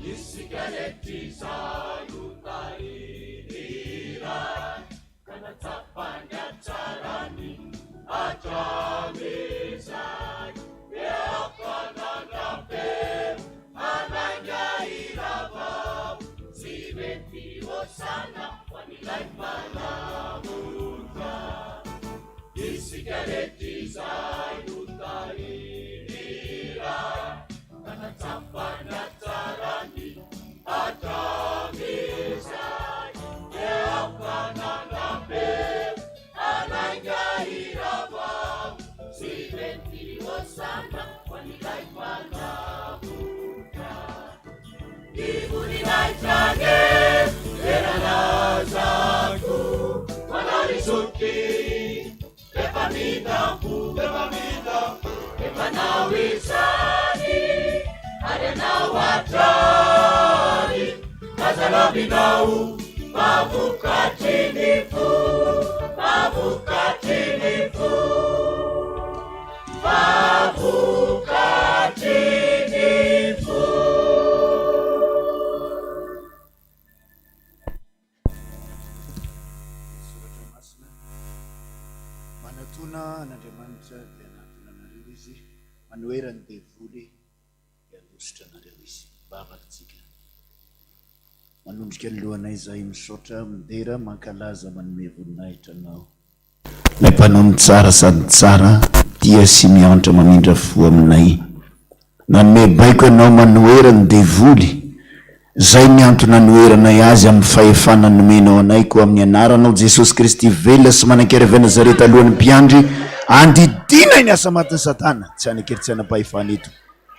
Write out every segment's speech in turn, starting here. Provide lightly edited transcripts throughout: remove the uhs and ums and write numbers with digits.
Isigaleti sayutairan karena tapanya carani ajamizai ya kana nape ananya irabau si beti osana wanilai malamuka isigaleti sayutairan karena tapanya carani ajamizai ya kana nape ananya irabau si beti osana wanilai malamuka ibu nilai jage eranazaku wanarisuki Bepamidampu Bepanawisani Adenawatrani Kazalabinau Pavukatinifu Pavukatinifu Pavukatinifu Manatuna Nadamansa Yanatuna Narivisi Manueran Devudi Yalusta Narivisi Baba Tzika Manumskel Luanaiza Imsota Mdera Makalaza Manmevunai Tanao Lepanon Tsara Sadsara Dia Simeonta Mamindra Fuamnai Nanme Baiko no Manueran Devudi Zay ny antony nanoeranay azy amin'ny fahefana nomenao anay koa amin'ny anaranao Jesosy Kristy velona sy manan-kerevana Nazareta alohan'ny mpiandry andidina ny asa matiny Satana tsy hanan-kery hanam-pahefana eto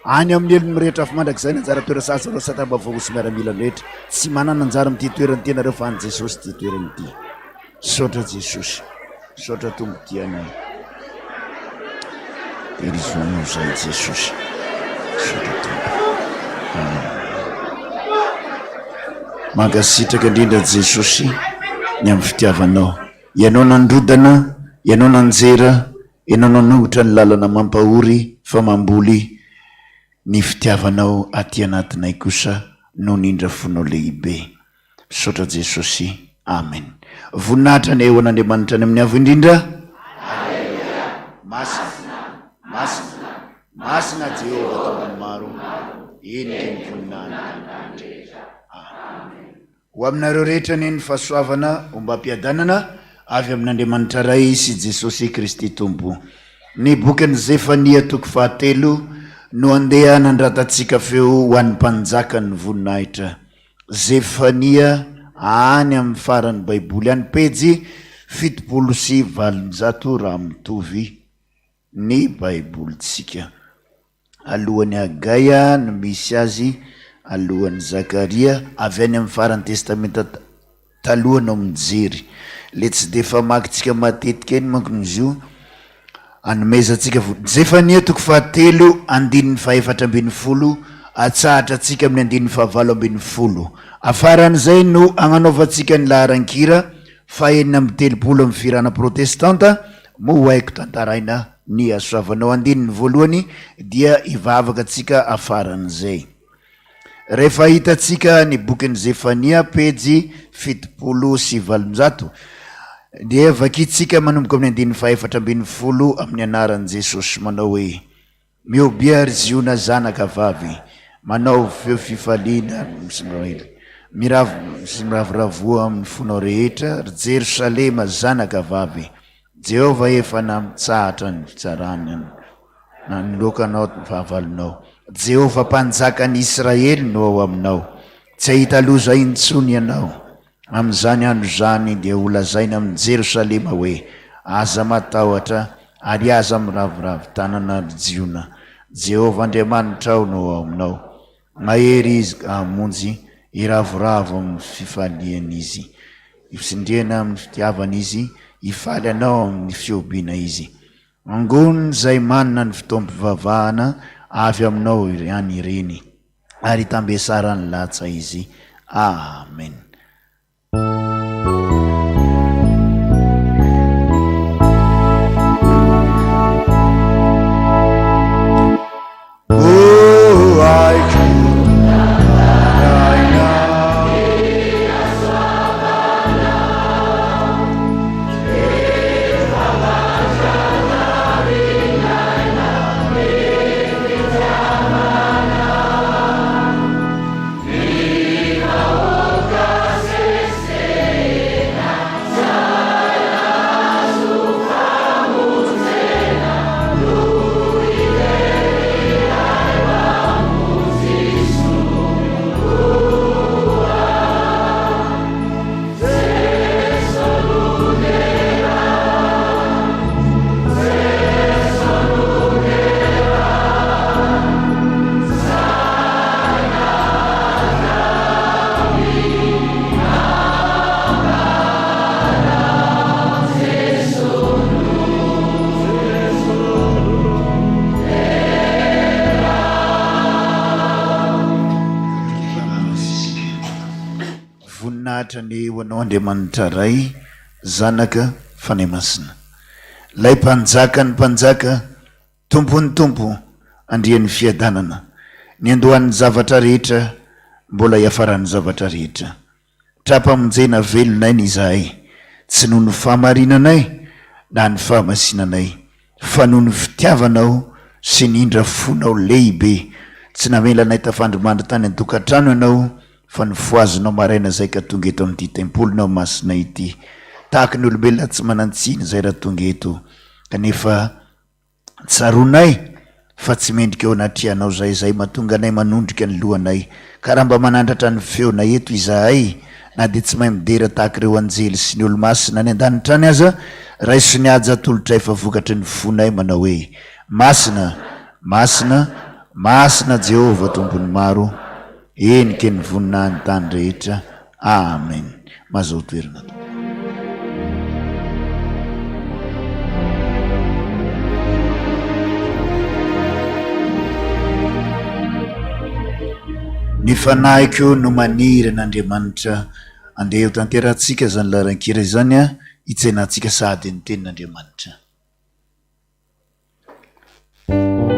any amin'ny elony mirehitra afa mandrakizay nanjara toera sasa reo sataba voagosy miaramila rehetra tsy manana anjara amin'ity toerany tena reo fa any Jesosy ty toerany ity saotra Jesosy saotra tombo ty anay erizoanao zay Jesosy saotra tombo Magasitraka indrindra Jesosy ny amin'ny fitiavanao ianao nandrodana ianao nanjera ianao nanohitra ny lalana mampahory fa mamboly ny fitiavanao aty anatinay kosa no nindra fonao lehibe saotra Jesosy amen voninahitra ny eo an'Andriamanitra any amin'ny avo indrindra masina Jehova tombony maro endriny voninahitra ho aminareo rehetra ny fahasoavana ombam-piadanana avy amin'Andriamanitra ray sy Jesosy Kristy tompo ny bokin'ny Zefania 3 no andeha nandratatsika feo ho an'ny mpanjaka ny voninahitra Zefania any amin'ny faran'ny baiboly any pejy 720 raha mitovy ny baibolitsika alohan'ny Agaya no misy azy alohan'ny Zakaria avy any amin'ny faran'ny testamenta talohanao mijery le tsy de fa makitsika matetika eny manko nizio anomezantsika Zefania 3:7 atsahatra atsika amin'ny 9:20 afaran'izay no agnanaovantsika ny laharan-kira 430 amin'ny firana protestanta mo ho haiko tantaraina ny asoavanao 1 dia ivavaka atsika afaran'izay rehefa hitatsika ny bokin'ny Zefania pejy 7:7 dia vakitsika manomboka amin'ny 9:20 amin'ny anaran'i Jesosy manao hoe miobia ry ziona zanaka vavy manao feo fifaliana miravoravoa amin'ny fonao rehetra ry Jerosalema zanaka vavy Jehova efa namitsahatra ny fitsarany nanolokanao ny fahavalonao Jehova mpanjaka ny Israely no ao aminao tsy ahita loza intsony ianao amin'izany andro zany dia holazaina amin'ny Jerosalema hoe aza matahotra ary aza miravoravo tanana jiona. Jehova Andriamanitra ao no aminao, mahery izy hamonjy iravoravo amin'ny fifaliana izy, ifisindriana amin'ny fitiavana izy, hifaly anao amin'ny fiobiana izy. Angoniny izay manana ny fotoam-pivavahana avy aminao ihany ireny, ary tambesarany latsa izy. Amen. Ny hoanao Andriamanitra ray, zanaka fanay masina. Lay mpanjaka ny mpanjaka, tompony tompo, andrian'ny fiadanana. Ny andohan'ny zavatra rehetra, mbola hiafaran'ny zavatra rehetra. Trapa-monjena velonay ny izahay, tsy noho ny fahamarinanay na ny fahamasinanay, fa noho ny fitiavanao sy ny indra fonao lehibe. Tsy namelanay tafandromandry tany an-tokantrano ianao, fa ny foazonao maraina zay ka tonga eto amin'ity tempolonao masina ity. Tahaka ny olombelona tsy manantsiny zay raha tonga eto, kanefa tsaronay fa tsy mendrika eo anatrianao zay mahatonga anay manondrika ny lohanay. Ka raha mba manandratra ny feonay eto izahay, na dia tsy mahay midera tahaka ireo anjely sy ny olo-masina ny an-danitra any aza, raiso ny aja tolotray fa vokatry ny fonay manao hoe masina, masina, masina Jehova tompony maro, enike ny voninahiny tany rehetra. Amen. Mazao toerana. Ny fanahiko no maniry n'Andriamanitra, andeha ho tanterantsika zany laran-kira izany a, hitsainantsika sahady ny tenin'Andriamanitra. Amen.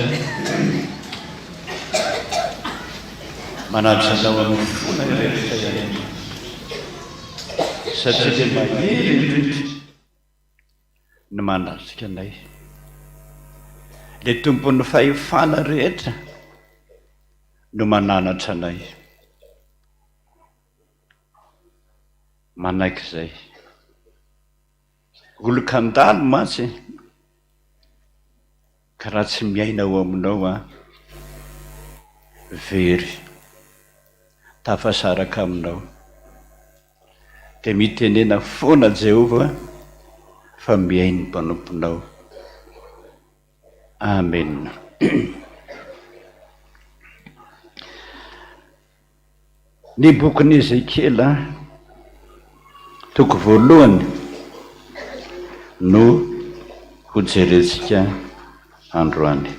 rehetra manatsanao amin'ny fona rehetra ihany satria le mahery indrindra no manasika anay. Le tompon'ny fahefana rehetra no mananatra anay. Manaiky izay olo-kandalo mantsy ka raha tsy miaina ao aminao very tafasaraka aminao dia mitenena foana Jehova fa miainy ny mpanomponao. Amen. Ny bokin'i Ezekiela toko voalohany no hojerentsika androany.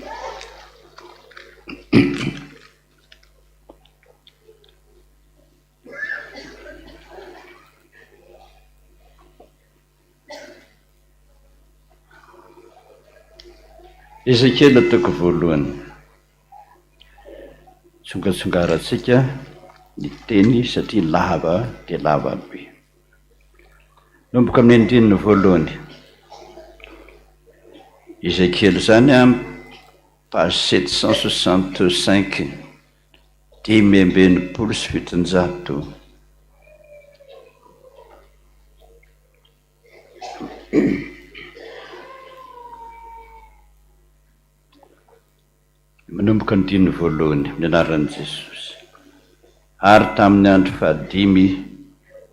Ezekiela toko voalohany. Tsongatsongaratsika ny teny satria lava dia lava be. Nomboka amin'ny andininy voalohany. Ezekiel zany page 765 5:7. Manomboka ny diny voalohany ny anaran'i Jesosy. Ary tamin'ny andro 5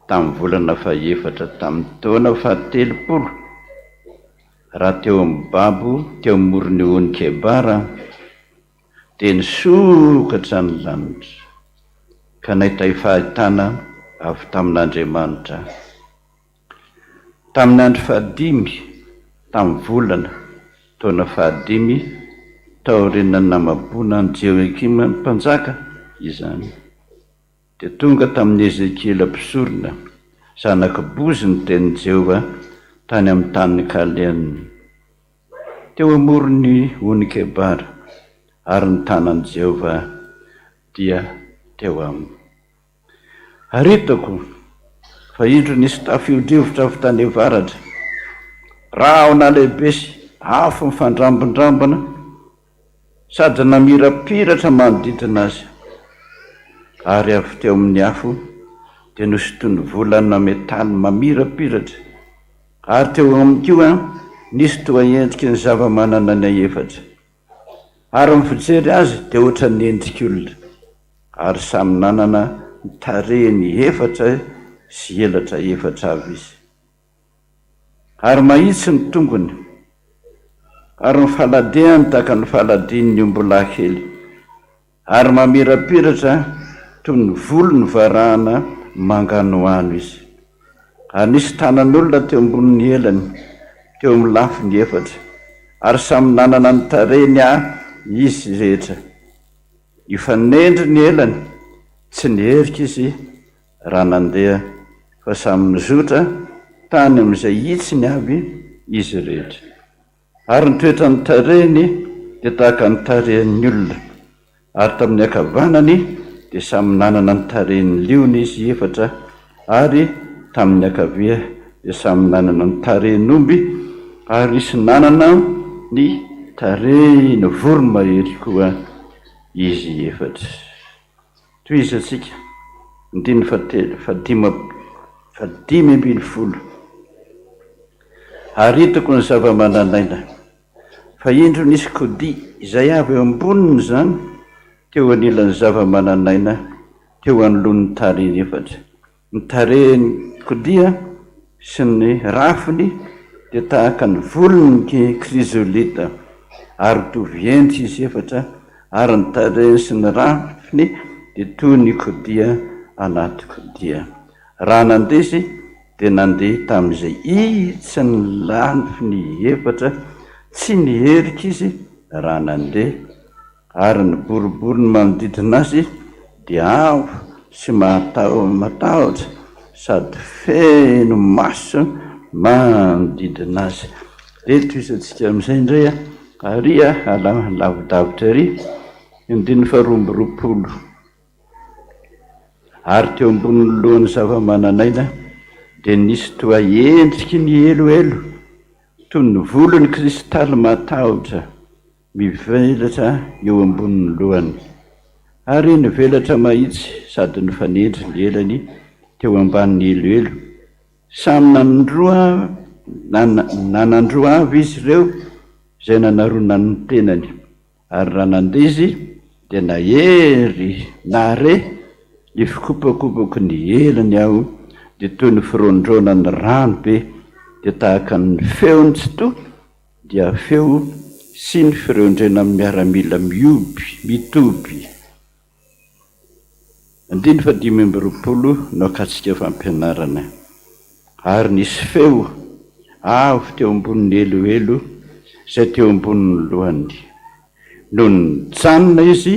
tamin'ny volana 4 tamin'ny taona 70 raha teo amin'ny babo teo morony ony Kebara dia nisokatra ny lanitra ka nahita fahitana avy tamin'Andriamanitra. Tamin'ny andro 5 tamin'ny volana taona 5 taorian'ny namabona ny Jehoiakima ny mpanjaka izany dia tonga tamin'ny Ezekiela mpisorona zanaky Bozy ny tenin'i Jehova tany amin'ny tany Kaleany teo amorony ony Kebara ary ny tanan'i Jehova dia teo aminy. Haritako fa indro nisy tafio-drivotra avy tany avaratra raha ao nalehibe sy afo mifandrambindrambana sady namirapiratra manodidina azy ary avy teo amin'ny afo dia nosotony volana metaly mamirapiratra ary teo aminy koa nisy toa endriky ny zava-manana ny efatra ary mifijery azy dia ohatra ny endrik'olona ary samy nanana ny tarehiny efatra sy elatra efatra avy izy ary mahitsy ny tongony ary ny faladehany tahaka ny faladian'ny ombylahy kely ary mamirapiratra toy ny volo ny varahana manganoano izy ary nisy tanan'olona teo ambonin'ny elany teo amin'ny lafiny efatra ary samy nanana ny tarehiny izy rehetra. Ifanendry ny elany tsy niherika izy raha nandeha fa samy nizotra tany amin'izay hitsiny avy izy rehetra ary nitoetra ny tarehiny dia tahaka ny tarehin'ny olona ary tamin'ny ankavanany dia samy nanana ny tarehin'ny liona izy efatra ary tamin'ny ankavia dia samy nanana ny tarehin'omby ary isy nanana ny tarehiny voromahery koa izy efatra. Toizy atsika ndiny 5:10. Ary hitako ny zava-mananaina fa indro nisy kodi izay avy eo amboniny zany teo anilan'ny zava-mananaina teo anoloan'ny tarehiny efatra. Ny tarehiny kodia sy ny rafiny dia tahaka ny volony krizolita ary tovy endry izy efatra ary ny tarehiny sy ny rafiny dia toy ny kodia anaty kodia. Raha nandesy dia nandeha tamin'izay itsy ny lafiny efatra tsy niherika izy raha nandeha ary ny boribory ny manodidina azy dia avo sy matahotra sady feno maso manodidina azy. Reto izy antsika amin'izay indray ary lavidavitra ry indiny faharombyroapolo ary teo ambonin'ny lohan'ny zava-mananaina dia nisy toa endriky ny eloelo toy ny volony kristaly matahotra mivelatra eo ambonin'ny lohany ary nivelatra mahitsy sady nifanendry ny elany teo ambanin'ny eloelo samy nanandroa avy izy ireo izay nanarona ny tenany ary raha nandeha izy dia nahery nare ny fikopakopako ny elany aho dia toy ny firondrona ny rano be dia tahaka ny feony tsy to dia feo sy ny firondrena miaramila mitoby. 5:10 no akatsika fampianarana. Ary nisy feo avo teo ambonin'ny eloelo izay teo ambonin'ny lohany. No nijanona izy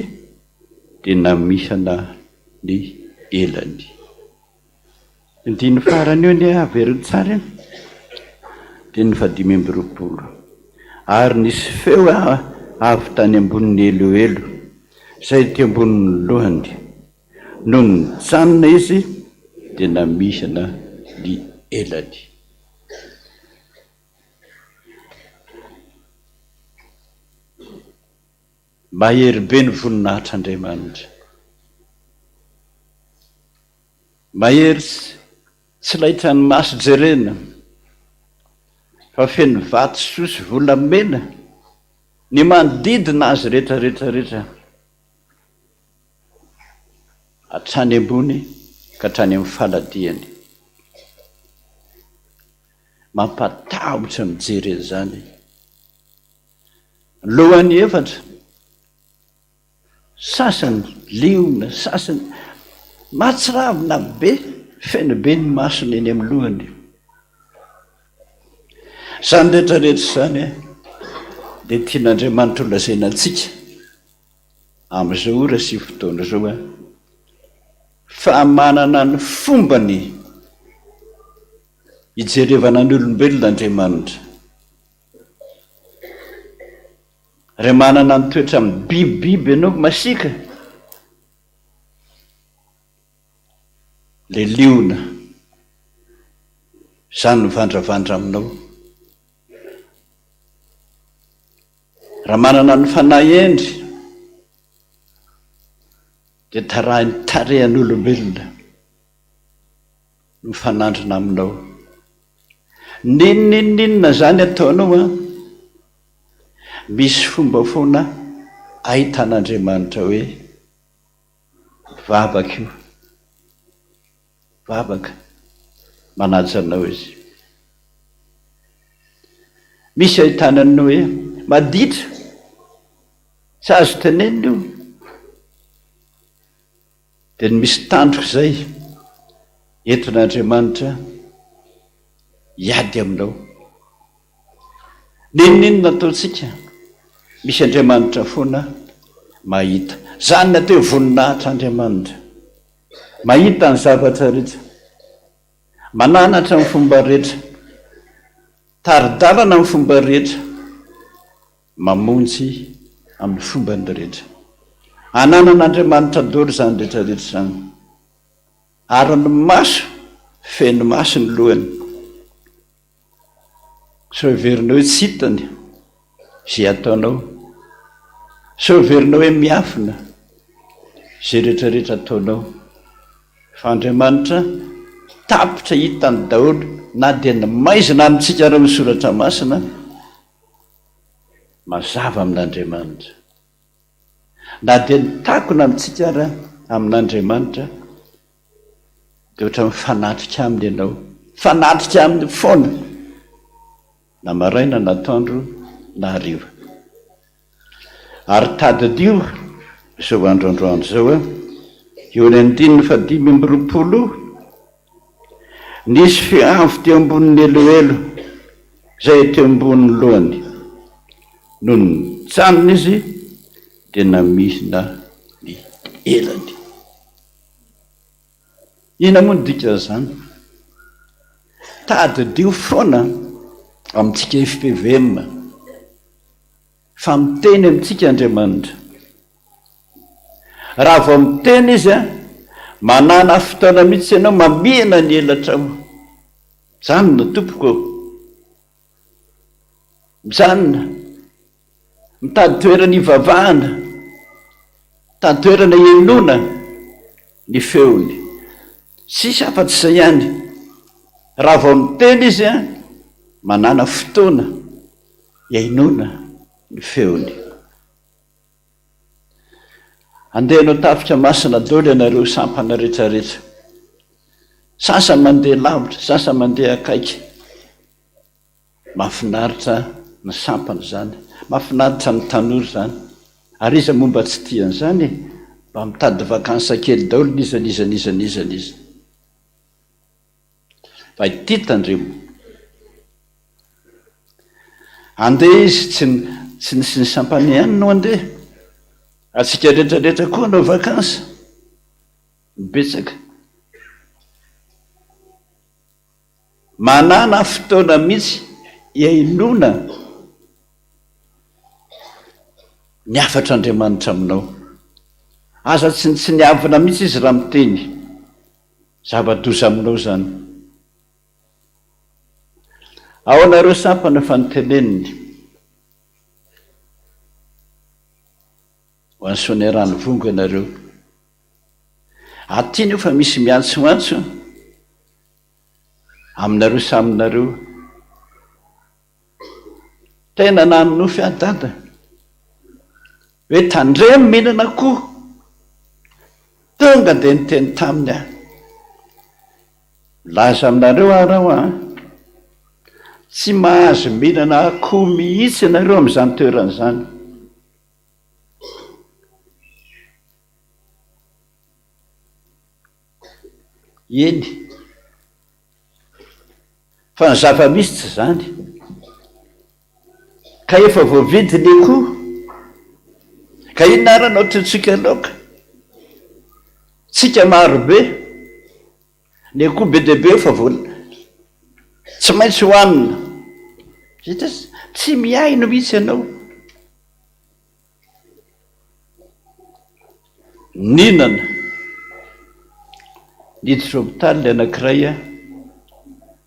dia namisana ny elany. Ndiny farany eo ny averiny tsara dia ny 5:20. Ary nisy feo avy tany ambonin'ny eloelo izay teo ambonin'ny lohany. No nijanona izy dia namisana ny elany. Mahery be ny voninahitr'Andriamanitra. Mahery tsy laitra ny maso jerena fa feno vato sosy volamena ny manodidina azy rehetra hatrany ambony ka hatrany amin'ny faladiany. Mampatahotra mijery izany. Lohany efatra, sasany liona, sasany matsiravina be, feno be ny masony eny amin'ny lohany. Izany rehetrarehetra izany dia tian'Andriamanitra ho lazaina antsika amin'izao ora sy fotoana izao fa manana ny fombany hijerevana ny olombelona Andriamanitra. Raha manana ny toetra amin'ny bibibiby ianao masika, le liona izany mivandravandra aminao. Raha manana ny fanahy endry dia tarehan'olombelona no fanandrina aminao. Ninona zany ataonao misy fomba foana ahitan'Andriamanitra hoe vavaka io, vavaka manaja anao izy. Misy ahitanany hoe maditra tsy azo tenenina io, dia misy tandroka izay entin'Andriamanitra hiady aminao. Ninona ataontsika? Misy Andriamanitra foana mahita. Zany nateo voninahitr'Andriamanitra, mahita ny zavatra rehetra, mananatra ny fomba rehetra, taridalana ny fomba rehetra, mamonjy amin'ny fombany rehetra. Ananan'Andriamanitra daholo izany rehetrarehetra izany. Ary ny maso feno maso ny lohany. So heverinao hoe tsy hitany izay ataonao, so heverinao hoe miafina izay rehetrarehetra ataonao, fa Andriamanitra tapitra hitany daholo, na dia ny maizina amintsika raha misoratra masina mazava amin'Andriamanitra, na dia ny takona amintsika raha amin'Andriamanitra dia ohatra mifanatrika aminy ianao, fanatrika aminy foana, na maraina na atoandro na hariva. Ary tadidio izao androandroandro izao eo ny 5:20, nisy fiavo teo ambonin'ny eloelo izay teo ambonin'ny lohany. No nijanona izy dia namisina ny elany. Ina moa ny dika zany? Tadidio foana amintsika FPVM fa miteny amintsika Andriamanitra. Raha vao miteny izy a, manana fotoana mihitsy ianao mamihana ny elatrao. Mijanona tompoko, mijanona, mitady toerana ivavahana, mitady toerana ihainona ny feony. Sisa afa-tsy izay ihany. Raha vao miteny izy a, manana fotoana ihainona ny feony. Andehanao tafika masina daholo ianareo sampana rehetrarehetra. Sasa mandeha lavitra, sasa mandeha akaiky. Mahafinaritra ny sampana zany, mahafinaritra ny tanora zany. Ary iza momba tsy tian'izany, mba mitady vakansa kely daholo niza. Fa ity tandremo. Andeha izy tsy ny sampana ihany no andeha. Atsika rehetrarehetra koa no vakansa. Betsaka. Manana fotoana mihitsy ihainona ny afatr'Andriamanitra aminao. Aza tsy niavina mihitsy izy raha miteny zava-doza aminao zany. Ao anareo sampana fa niteneniny ho an'ny soanerany vongo ianareo. Aty io fa misy miantsoantso aminareo saminareo. Tena nanonofy dada hoe tandremo mihinana akoho. Tonga dia niteny taminy aho, laza aminareo arao a, tsy mahazo mihinana akoho mihitsy ianareo amin'izany toeran'izany. Eny, fa ny zava-misy tsy zany. Ka efa voavidy ny akoho, ka inona ary anao totsika laoka? Tsika marobe, ny akoho be dia be efa tsy maintsy hohanina. Tsy miaino mihitsy ianao. Ninana niditra hopitaly anankiray a,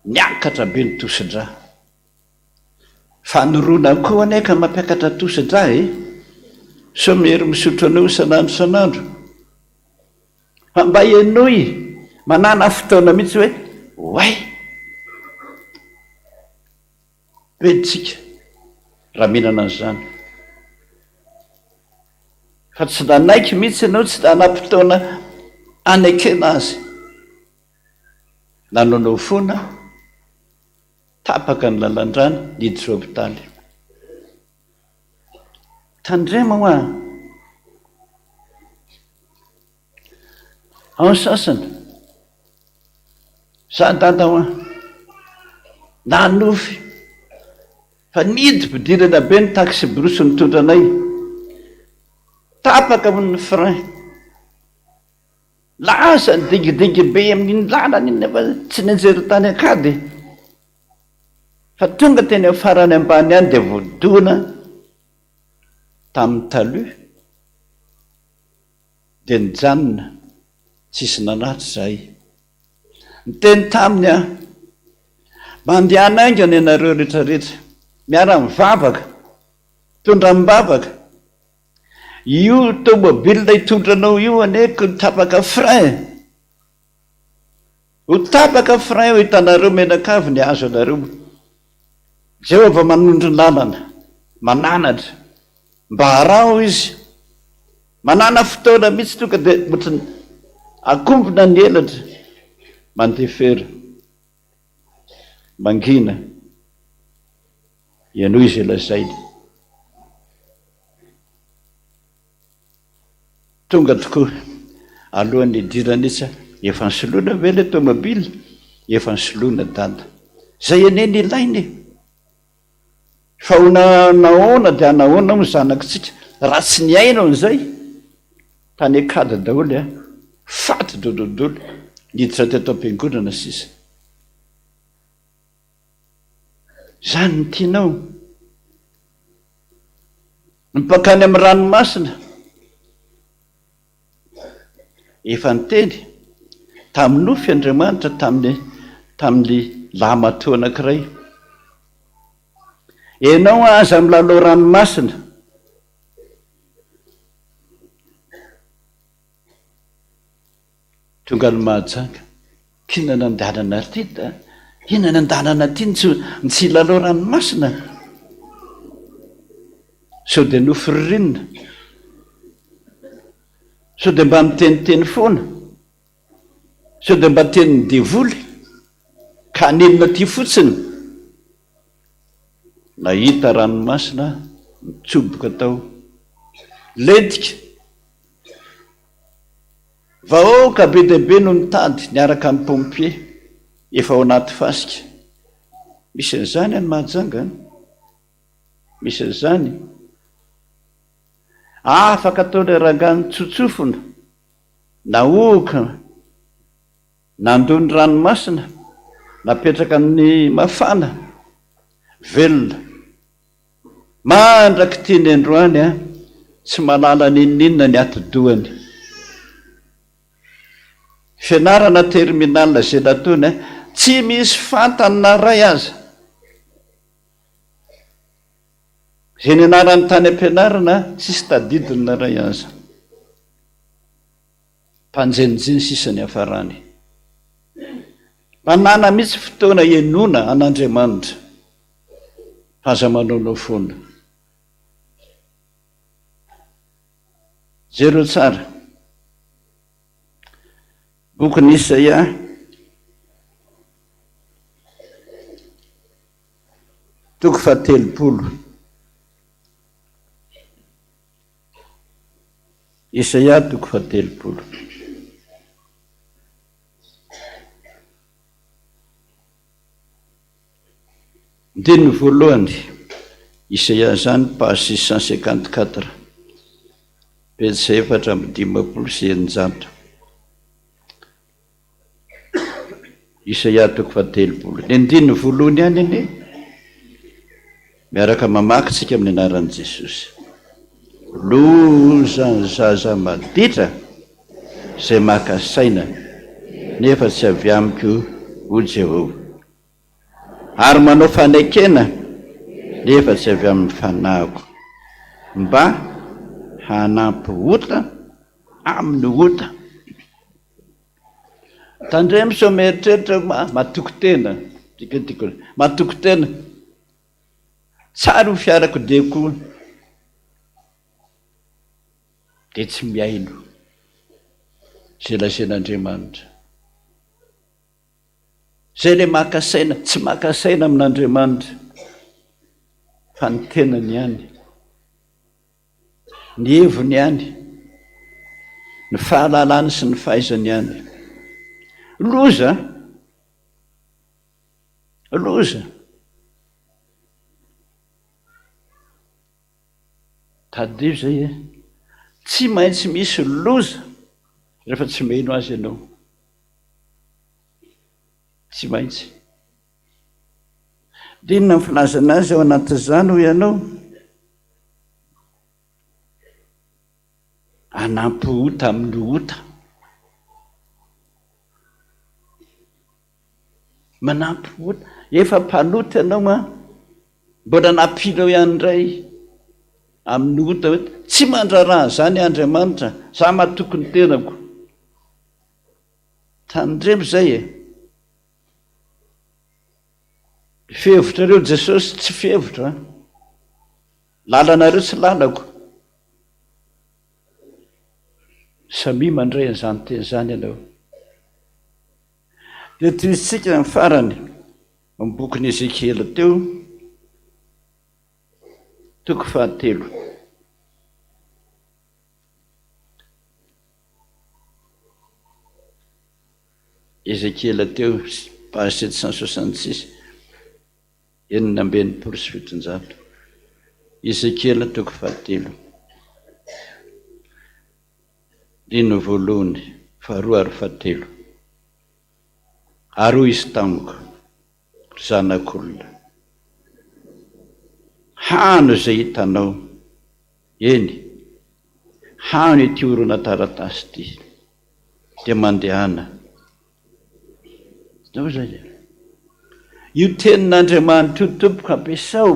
niakatra be ny tosi-drà. Fanoroana koa aneka mampiakatra tosi-drà so mery misotro anao isan'andro. Fa mba ianoy, manana fotoana mihitsy hoe way beditsika raha mihinana an'izany. Fa tsy nanaiky mihitsy ianao, tsy nanam-potoana anekena azy. Nanonao foana, tapaka ny lalan-drano, niditra hopitaly. Tandremo ho a. Ao ny sasany, za dada ho a, nanofy, fa nidim-pidirana be ny taxi brosy nitondra anay. Tapaka amin'ny frein. Lasa nidingidingy be amin'iny lalana iny nefa tsy nianjera tany akady. Fa tonga teny amin'ny farany ambany any dia voadoana tamin'ny taloha dia nijanona, tsisy nanaty zahay. Niteny taminy aho, mandehana aingana ianareo rehetrarehetra, miara-mivavaka, tondra mibavaka. Io tômôbilina hitondranao io aneko tapaka frein. Ho tapaka frein ho hitanareo menakavy ny azo anareo. Jehovah manondro lalana, mananatra, mba harao izy. Manana fotoana mihitsy tonga dia ohatrany akombona ny elatra, mandefera, mangina, iano izy lazainy. Tonga tokoa alohan'ny idirana itsy, efa nisoloana ve ilay tômôbila? Efa nisoloana dada. Zay eneny ilainy. Fa ho nahoana dia nahoana mo zanakitsika, raha tsy niaino an'izay, tany akady daholo faty dolodolo, niditra teto am-piangonana sisa. Zany no tianao. Mipakany amin'ny ranomasina efa niteny tamin'ny nofy Andriamanitra tamin'ny lamatoa anankiray, ianao aza milalao ranomasina tonga ny mahajanga, kinana andanana ty da inana andanana ty tsy lalao ranomasina, sao dia nofy ririnina, sao dia mba miteniteny foana, sao dia mba teniny devoly, ka nenina ty fotsiny nahita ranomasina mitsoboka tao lentika. Vahoaka be dia be no nitady niaraka amin'ny pompier efa ao anaty fasika. Misy an'izany any Mahajanga, misy an'izany. Afaka ataon'ilay rangano tsotsofona, nahoaka nandony ranomasina, napetraka amin'ny mafana, velona. Mandraky tiany androany tsy malala ninninona ny atidohany. Fianarana terminal zay nataony tsy misy fantany na ray aza. Zay nianarany tany am-pianarana tsisy tadidiny na ray aza. Mpanjenijeny sisany hafarany. Manana mitsy fotoana ienoana an'Andriamanitra. Aza manao foana. Zero tsara. Bokin'i Isaia toko 30. Isaia toko 30. Ndiny voalohany, Isaia zany page 654, pejy 450. Isaia toko 30. Ny andiny voalohany ihany iny miaraka mamaky tsika amin'ny anaran'i Jesosy. Loza ny zaza maditra izay maka saina nefa tsy avy amiko ho Jehovah, ary manao fanekena nefa tsy avy amin'ny fanahiko, mba hanampy ota amin'ny ota. Tandremo sao mieritreritra matoko tena, matoko tena tsara ho fiarako diako dia tsy miaino zay lazain'Andriamanitra. Zay le maka saina, tsy maka saina amin'Andriamanitra fa ny tenany ihany, ny hevony ihany, ny fahalalany sy ny fahaizany ihany. Loza, loza. Tadio zay tsy maintsy misy loza rehefa tsy meno azy ianao. Tsy maintsy. Dinona ny filazana azy ao anatin'izany ho ianao? Hanampy ota amin'ny ota. Manampy ota. Efa mpanoty ianao mbola nampilao ihany indray amin'ny ota hoe tsy mandraraha zany Andriamanitra, za mahatoky ny tenako. Tandremo zay Fihevitra reo Jesosy tsy fihevitra, lalanareo tsy lalako. Samy mandray an'izany teny zany ianao. Dia toy isika ny farany amin'ny bokin'i Ezekiela teo, toko 13. Ezekiela teo page 766, 870. Ezekiela toko 13. Dino voalohany, faharoa ary fahatelo. Ary hoy izy tamiko, zanak'olona, hano izay hitanao eny hany ity orona taratasy ity dia mandehana zao zay io tenin'Andriamanitra io tompoko ampiasao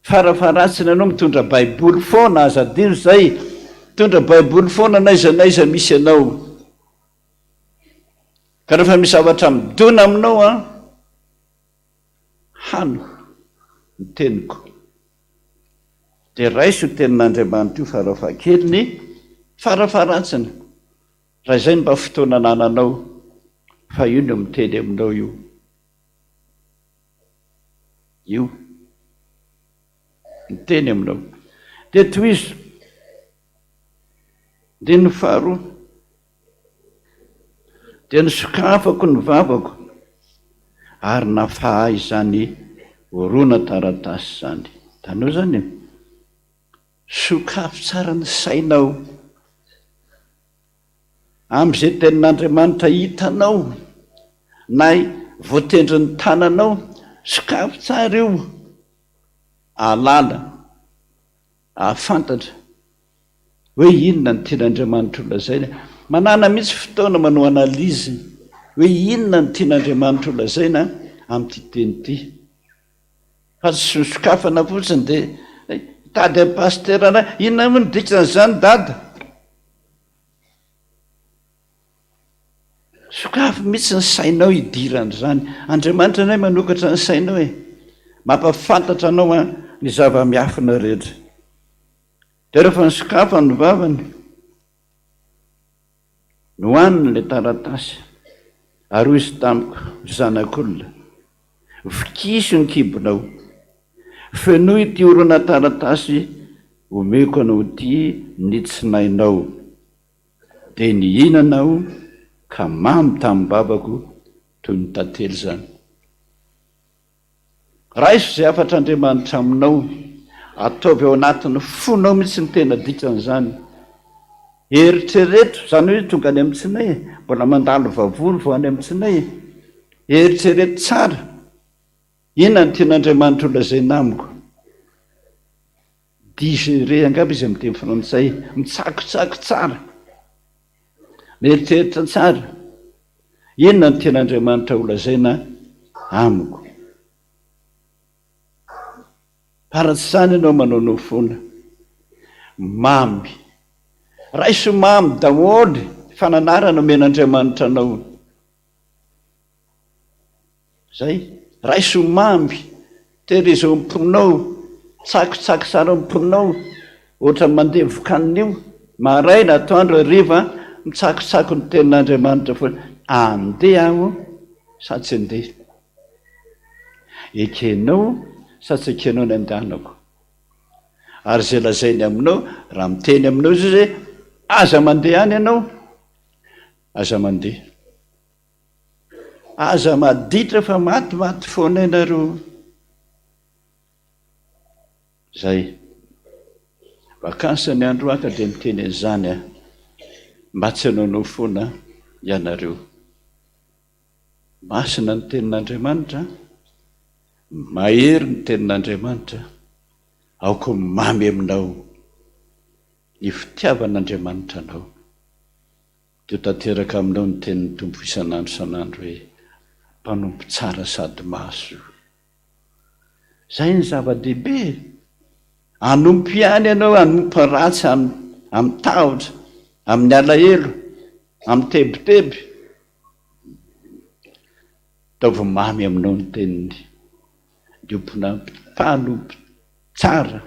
farafaratsina anao mitondra baiboly foana aza dino zay mitondra baiboly foana naizanaiza misy anao ka rehefa misy zavatra midona aminao hano ny teniko dia raiso tenin'Andriamanitra io farafahakeliny farafaratsina raha izay ny mba fotoana nananao fa io no miteny aminao io miteny aminao dia tohizo dia ny faharoa dia ny sokafako ny vavako ary nafahay izany orona taratasy zany tanao zany sokafo tsara ny sainao am'izay tenin'Andriamanitra hitanao na voatendry ny tananao sokafo tsara io alala ahafantatra hoe inona ny tian'Andriamanitra olazaina manana mihitsy fotoana manao analizy hoe inona ny tian'Andriamanitra olazaina amin'ity teny ity fa tsy sokafana fotsiny dia tady pasterana inona moa ny dikan'izany dada sokafo mihitsy ny sainao hidiran'izany Andriamanitra nay manokatra ny sainao mampafantatra anao ny zava-miafina rehetra dia rehefa ny sokafo ny vavany nohaniny le taratasy ary hoy izy tamiko zanak'olona vikiso ny kibonao fenoy ity orona taratasy omeko anao ity nitsinainao dia nihinanao ka mamy tamin'ny babako toy ny tantely zany raiso izay afatr'Andriamanitra aminao ataovy ao anatin'ny fonao mihitsy ny tena dikan'izany eritrereto zany hoe tonga any amin'ny tsinay mbola mandalo vavony vo any amin'ny tsinay eritrereto tsara inona ny tian'Andriamanitra olazaina amiko digere angamba izy amin'ny teny frantsay mitsakotsako tsara mieritreritra tsara inona ny tian'Andriamanitra olazaina amiko paratsy zany ianao manao no fona mamy raiso mamy daholy fananarana men'Andriamanitra anao zay raiso mamy tehirizao amponao tsakotsako tsara amponao ohatra mandeha vokan'io maraina atoandro hariva mitsakotsako ny tenin'Andriamanitra foana andeha aho sa tsy andeha ekenao sa tsy ekenao ny andehanako ary zay lazainy aminao raha miteny aminao izy hoe aza mandeha any ianao aza mandeha aza maditra fa maty foana ianareo zay vakansy ny andro aka dia miteny an'izany mba tsy hanaonao foana ianareo masina ny tenin'Andriamanitra mahery ny tenin'Andriamanitra aoko mamy aminao ny fitiavan'Andriamanitra anao dia tanteraka aminao ny tenin'ny tompo isan'andro san'andro hoe mpanompo tsara sady maso zay ny zava-dehibe anompo ihany ianao anompo ratsy amin'ny tahotra amin'ny alahelo amin'ny tebiteby taovy mamy aminao ny teniny diompona mpanompo tsara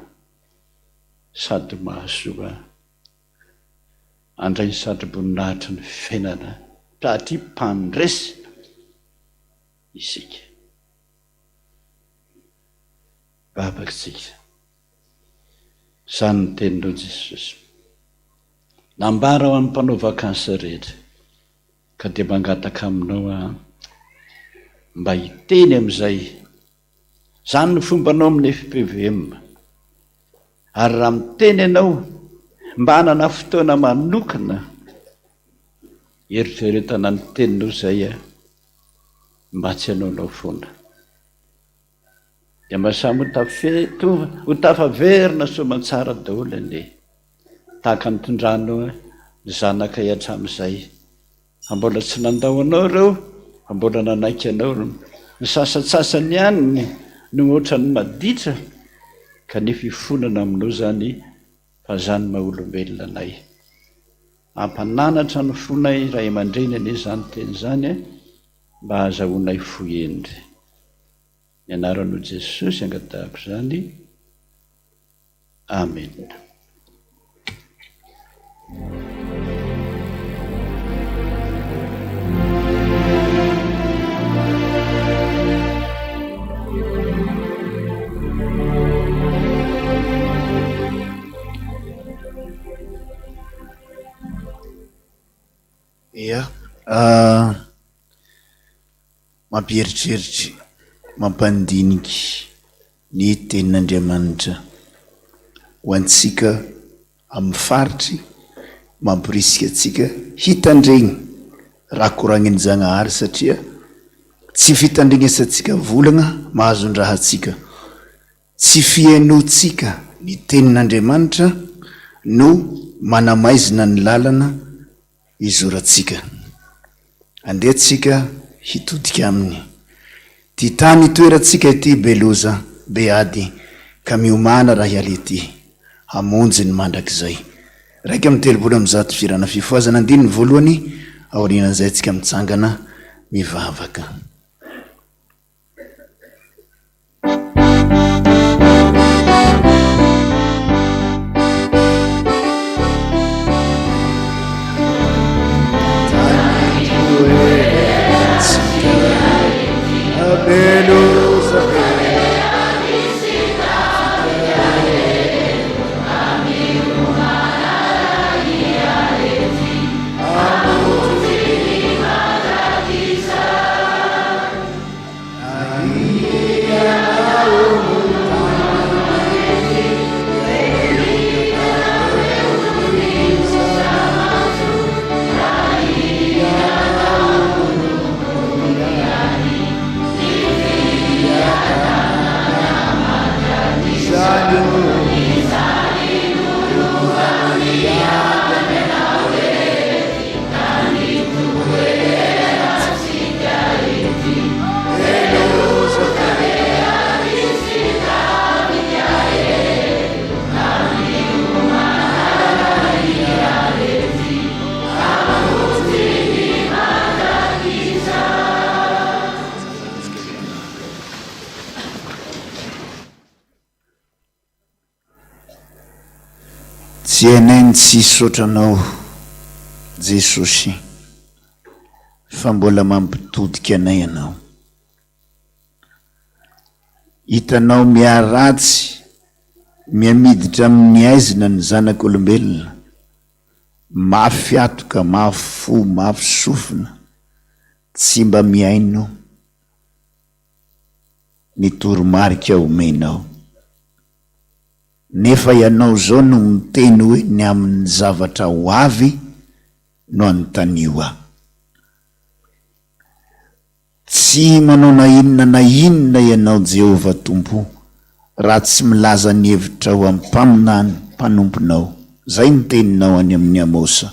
sady mahasoa andray ny sadrim-boninahitra ny fiainana satria mpandresy isika babakitsika zany ny teninao Jesosy nambara ho amin'ny mpanao vakansy rehetra ka dia mangataka aminao mba hiteny amin'izay zany ny fombanao amin'ny FPVM ary raha miteny ianao mba hanana fotoana manokana eritreretana ny teninao zay mba tsy hanaonao foana dia masamy ho tafaverina soamantsara daholo ane tahaka nitondrano ny zanaka hatramin'izay mbola tsy nandao anao reo mbola nanaiky anao ny sasatsasany ihany no ohatra ny maditra kanefa ifonana aminao zany fa zany maha-olombelona anay ampananatra ny fonay ray aman-dreny ane zany teny zany mba azahoanay fohendry ny anaran'o Jesosy angatahako zany amen. Ia, mampieritreritra mampandiniky ny tenin'Andriamanitra ho antsika amin'ny faritry mampirisika atsika hitandregny raha korangin'Janahary satria tsy fitandregnesantsika volana mahazondraha atsika, tsy fiainoantsika ny tenin'Andriamanitra no manamaizina ny lalana izorantsika. Andehantsika hitodika aminy ty tany toerantsika ity beloza beady ka miomana raha hialety hamonjy ny mandrakizay. Raika amin'ny 300 firana fifoazana andiny ny voalohany aorianan'izay tsika mitsangana mivavaka. Tsy hainay ny tsy sotranao Jesosy, fa mbola mampitodika anay ianao. Hitanao miaratsy miamiditra amin'ny aizina ny zanak'olombelona, mafy atoka, mafy fo, mafy sofina, tsy mba miaino ny toromarika omenao. Nefa ianao zao no miteny hoe ny amin'ny zavatra ho avy no anontaniwa. Tsy manao na inona ianao Jehova Tompo raha tsy milaza ny hevitra ho ampaminany mpanomponao. Zay ny teninao any amin'ny Amosa.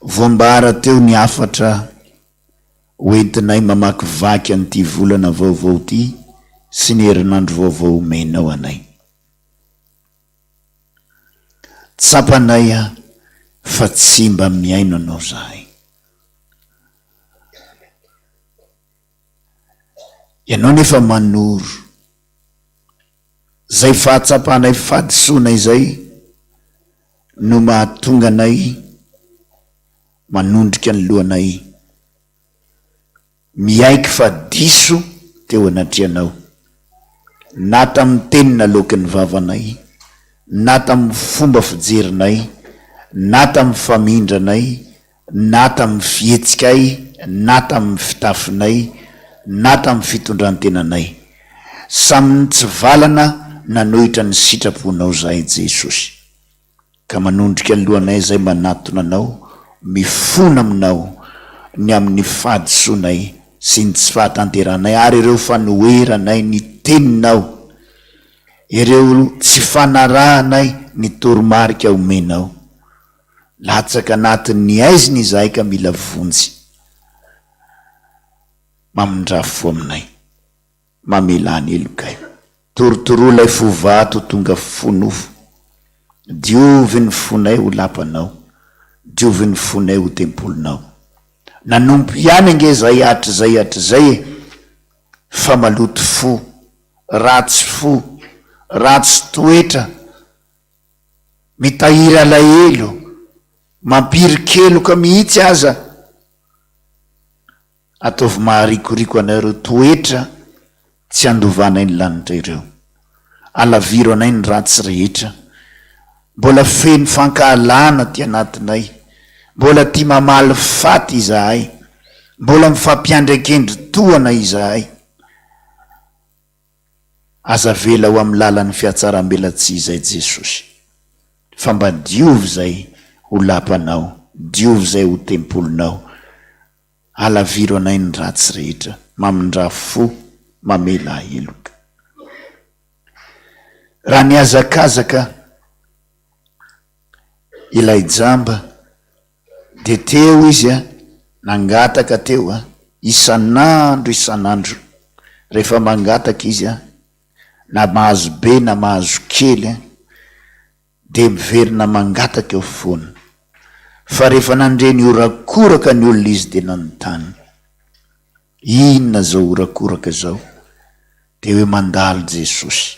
Voambara teo ny afatra hoentinay mamakivaky an'ity volana vaovao ty sy ny herinandro vaovao omenao anay. Tsapanay fa tsy mba miaino anao zahay. Ianao nefa manoro zay fahatsapanay fadisoanay zay no mahatonga anay manondrika ny lohanay miaiky fa diso teo anatrianao, na tamin'ny tenina lokan'ny vavanay, na tamin'ny fomba fijerinay, na tamin'ny famindranay, na tamin'ny fihetsikay, na tamin'ny fitafinay, na tamin'ny fitondrantenanay. Samy tsy valana nanohitra ny sitraponao zahay Jesosy, ka manondrika ny lohanay zay manatona anao, mifona aminao ny amin'ny fadisoanay sy ny tsy fahatanteranay, ary ireo fanoeranay ny teninao, ireo tsy fanarahanay ny toromarika omenao. Latsaka anatin'ny aiziny izahay ka mila vonjy. Mamindrafo aminay, mamelany elokay. Torotoroalay fovato tonga fonofo. Diovy ny fonay ho lapanao, diovy ny fonay ho tempolonao. Nanompo ihany ange zay hatrizay fa maloto fo, ratsy toetra, mitahiry alahelo, mampirikeloka mihitsy aza. Ataovy maharikoriko anareo toetra tsy andovanay ny lanitra ireo. Alaviro anay ny ratsy rehetra. Mbola feno fankahalana ty anatinay, mbola ty mamaly faty izahay, mbola mifampiandrakendry toana izahay. Aza vela ho amin'ny lalan'ny fiatsaram-belatsy izay Jesosy, fa mba diovy zay ho lapanao, diovy zay ho tempolonao. Alaviro anay ny ratsy rehetra, mamindra fo, mamela heloka. Raha niazakazaka ilay jamba, de teo izy nangataka teo isan'andro. Rehefa mangataka izy na mahazo be na mahazo kely de miverina mangataka eo foana. Fa rehefa nandreny orakoraka ny olona izy de nanontany, inona zao orakoraka zao? De hoe mandalo Jesosy.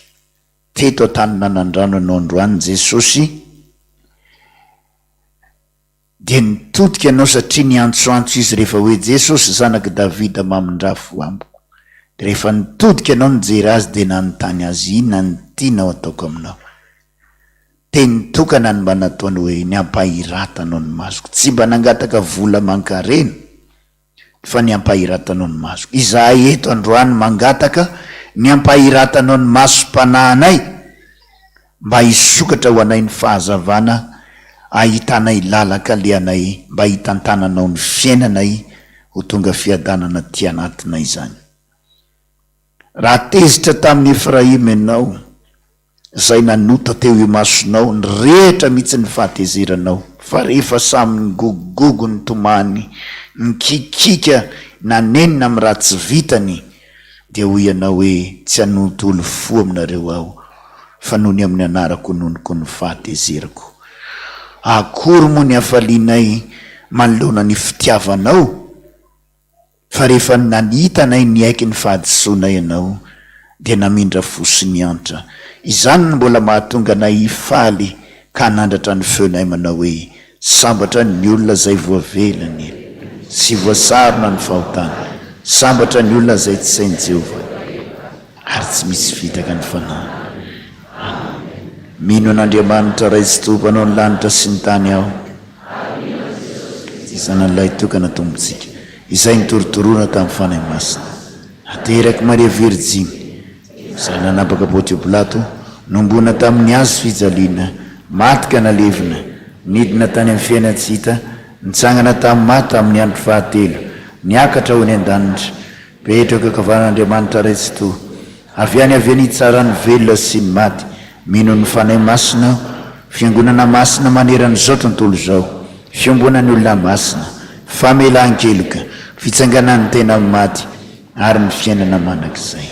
Teto an-tany nanandrano anao androany Jesosy, de nitodika anao satria niantsoantso izy rehefa hoe Jesosy zanaky Davida mamindrafo amiko. De rehefa nitodika anao nijery azy de nanontany azy, inona ny tianao ataoko aminao? Teny tokana ny mba nataony hoe niampahiratanao ny masoko. Tsy mba nangataka vola mankarena, fa niampahiratanao ny masoko. Izahay eto androany mangataka niampahiratanao ny masom-panahinay, mba hisokatra ho anay ny fahazavana, ahitanay lalaka leanay, mba hitantananao ny fiainanay ho tonga fiadanana ty anatinay zany. Raha tezitra tamin'ny Efraima ianao, zay nanota teo imasonao, ny rehetra mihitsy ny fahatezeranao, fa rehefa samy nygogogogo ny tomany, nikikika nanenina amin'ny ratsy vitany, de ho ianao hoe tsy hanoto olo fo aminareo aho, fa noho ny amin'ny anarako nonoko ny fahatezerako. Akory moa ny hafalinay manoloana ny fitiavanao? Fa rehefa nanitanay niaiky ny fahadisoanay ianao, de namindra fosiny antra. Izany ny mbola mahatonga nay hifaly ka nandratra ny feonay manao hoe sambatra ny olona zay voavelany sy voasarona ny fahotana, sambatra ny olona zay tsy sain'i Jehova ary tsy misy fitaka ny fanahy. Mino an'Andriamanitra ray sy tompanao ny lanitra sy ny tany aho, izanan'ilay tokana tompontsika izay nitorotoroana tamin'ny fanahy masina. Ateraky Maria Virginy izay nanapaka Pôntio Pilato, nombona tamin'ny hazo fijaliana, maty ka nalevina, nidina tany amin'ny fiaina tsy hita, nitsangana tamin'ny maty tamin'ny andro fahatelo, niakatra ho ny an-danitra, petraka kavan'Andriamanitra ray sy to, avy any tsara ny velona sy ny maty. Mino ny fanahy masina, fiangonana masina manerana zao tontolo zao, fiombonany olona masina, famelan-keloka, fitsanganan'ny tena amin'ny maty ary ny fiainana manak'izay.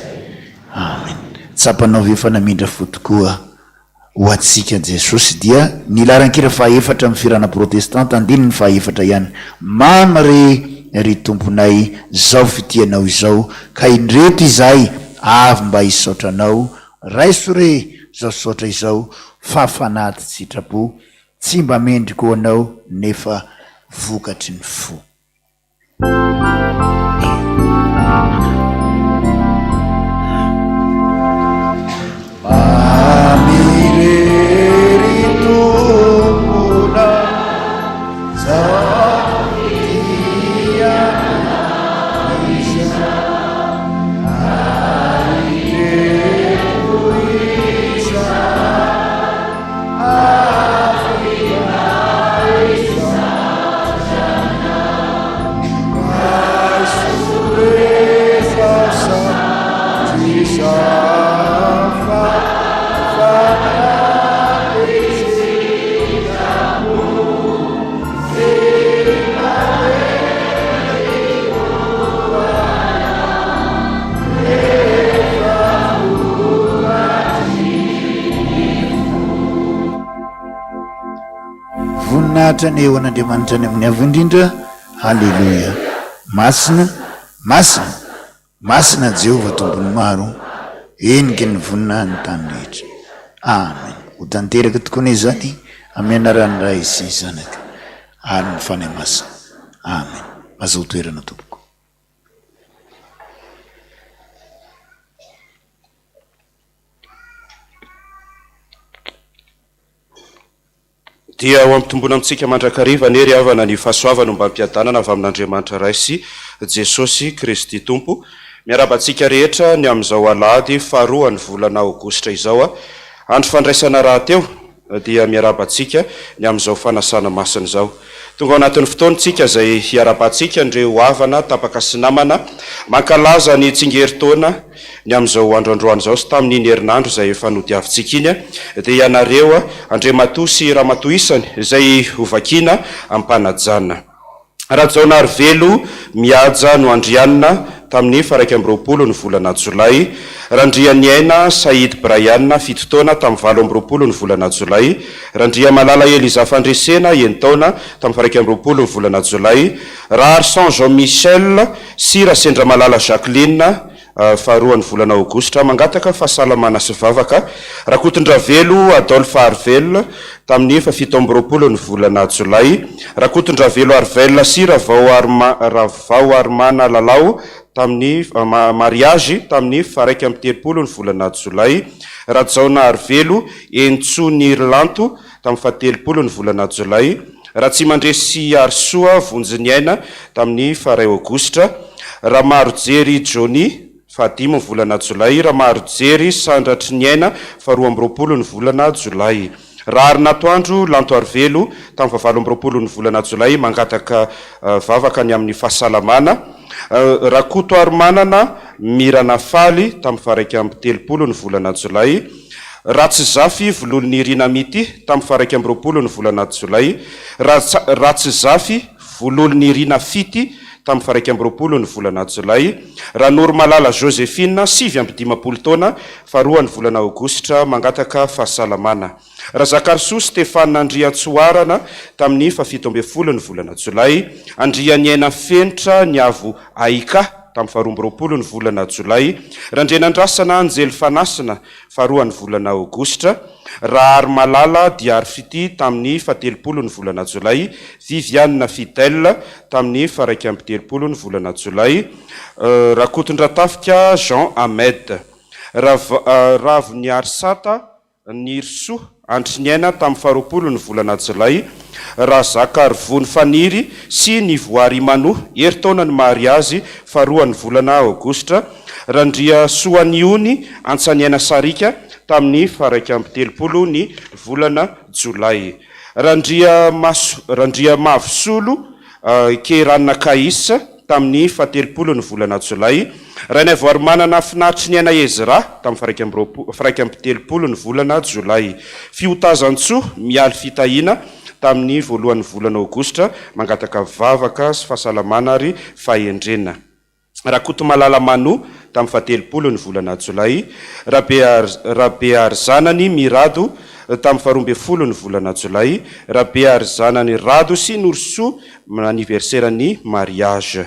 Amen. Tsapanao ve fanamindra fo tokoa ho atsika Jesosy dia nilaran-kira fahaefatra amin'ny firana protestanta, andininy fahaefatra ihany. Mamy ry tomponay, zao fitianao izao, ka indreto izahay avy mba hisaotranao, raiso re zao sotra izao, fafanaty sitrapo, tsy mba mendriko anao nefa vokatry ny fo. Yes. voninahitra ny eo an'Andriamanitra ny amin'ny avindrindra. Halleloia. Masina Jehovah tombony maro, eniky ny voninahiny tany rehetra. Amen. Ho tanteraka tokoa izany amin'ny anaran'ny Ray sy Zanaka ary ny fanahy masina. Amen. Azo toerana tompoko. Dia ao amin'ny tombona amintsika mandrakariva nery avana ny fahasoavana mba mpiadanana avy amin'Andriamanitra Ray sy Jesosy Kristy Tompo. Miarabantsika rehetra ny amin'izao alahady faharoa ny volana aogositra izao andro fandraisana raha teo dia miarabantsika ny amin'izao fanasana masina izao. Tonga ao anatin'ny fotoantsika izay hiarabantsika nireo havana tapaka sy namana mankalaza ny tsingeritaona ny amin'izao androandroany izao sy tamin'iny herinandro izay efa nodiavintsika iny dia ianareo Andriamatoa sy Ramatoa isany izay hovakiana ampanajana. Rajaonary velo mihaja no andrianina tamin'ny 1 ny volana Jolay, randria ny aina Saïd Braiana 7 taona tamin'ny 20 ny volana Jolay, randria malala Eliza Fandresena 1 taona tamin'ny 20 ny volana Jolay, Rarson Jean-Michel sy Rasendra malala Jacqueline 2 ny volana Aogositra mangataka fahasalamana sy vavaka, Rakotondravelo Adolphe Arvel tamin'ny 17 ny volana Jolay, Rakotondravelo Arvel sy Ravao Armana Lalao tamin'ny mariage tamin'ny 13 ny volana Jolay, Rajaona Arvelo Entsony Irlanto tamin'ny 17 ny volana Jolay, Ratsimandresy Arsoa Vonjiny aina tamin'ny 2 Aogositra, Ramarojery Johnny 15 ny volana Jolay, Ramarojery Sandratry ny aina 12 ny volana Jolay, Raharinatoandro Lanto Arvelo tamin'ny 18 ny volana Jolay mangataka vavaka ny amin'ny fahasalamana, Rakoto Armanana Mirana Faly tamin'ny 13 ny volana Jolay, Ratsizafy Volon'ny Irina Mity tamin'ny 12 ny volana Jolay, Ratsizafy Volon'ny Irina Fity tamin'ny 12 ny volana Jolay, Ranoro Malala Josephine 7 taona 2 ny volana Aogositra mangataka fahasalamana, Razakarsou Stéphane Andriatsoarana tamin'ny 17 ny volana Jolay, Andriany aina Fenitra Niavo Aika tamin'ny 12 ny volana Jolay, Randrenandrasana Anjely Fanasina 2 ny volana Aogositra, Rahary Malala Diary Fity tamin'ny 17 ny volana Jolay, Viviane Fidèle tamin'ny 17 ny volana Jolay, Rakotondratafika Jean Ahmed, Ravony Arsata Nirso andry ny aina tamin'ny 20 ny volana Jolay, Razaka Arvony Faniry sy ny voary Manoa heritaona ny mariazy 2 ny volana Aogositra, Randria Soaniony Antsaniana Sarika tamin'ny 17 ny volana Jolay, Randria Mavosolo Keranna Kaisa tamin'ny 17 ny volana Jolay, Rainay Voarimanana Finaritra ny aina Ezra tamin'ny 17 ny volana Jolay, Fiotazantsoa Mialy Fitahina tamin'ny 1 ny volana Aogositra mangataka vavaka sy fahasalamana ary fahendrena, Rakoto Malala Manoa tamin'ny 17 ny volana Jolay, Rabeary Zanany Mirado tamin'ny 12 ny volana Jolay, Rabeary Zanany Rado sy Norsoa anniversaire-ny mariage,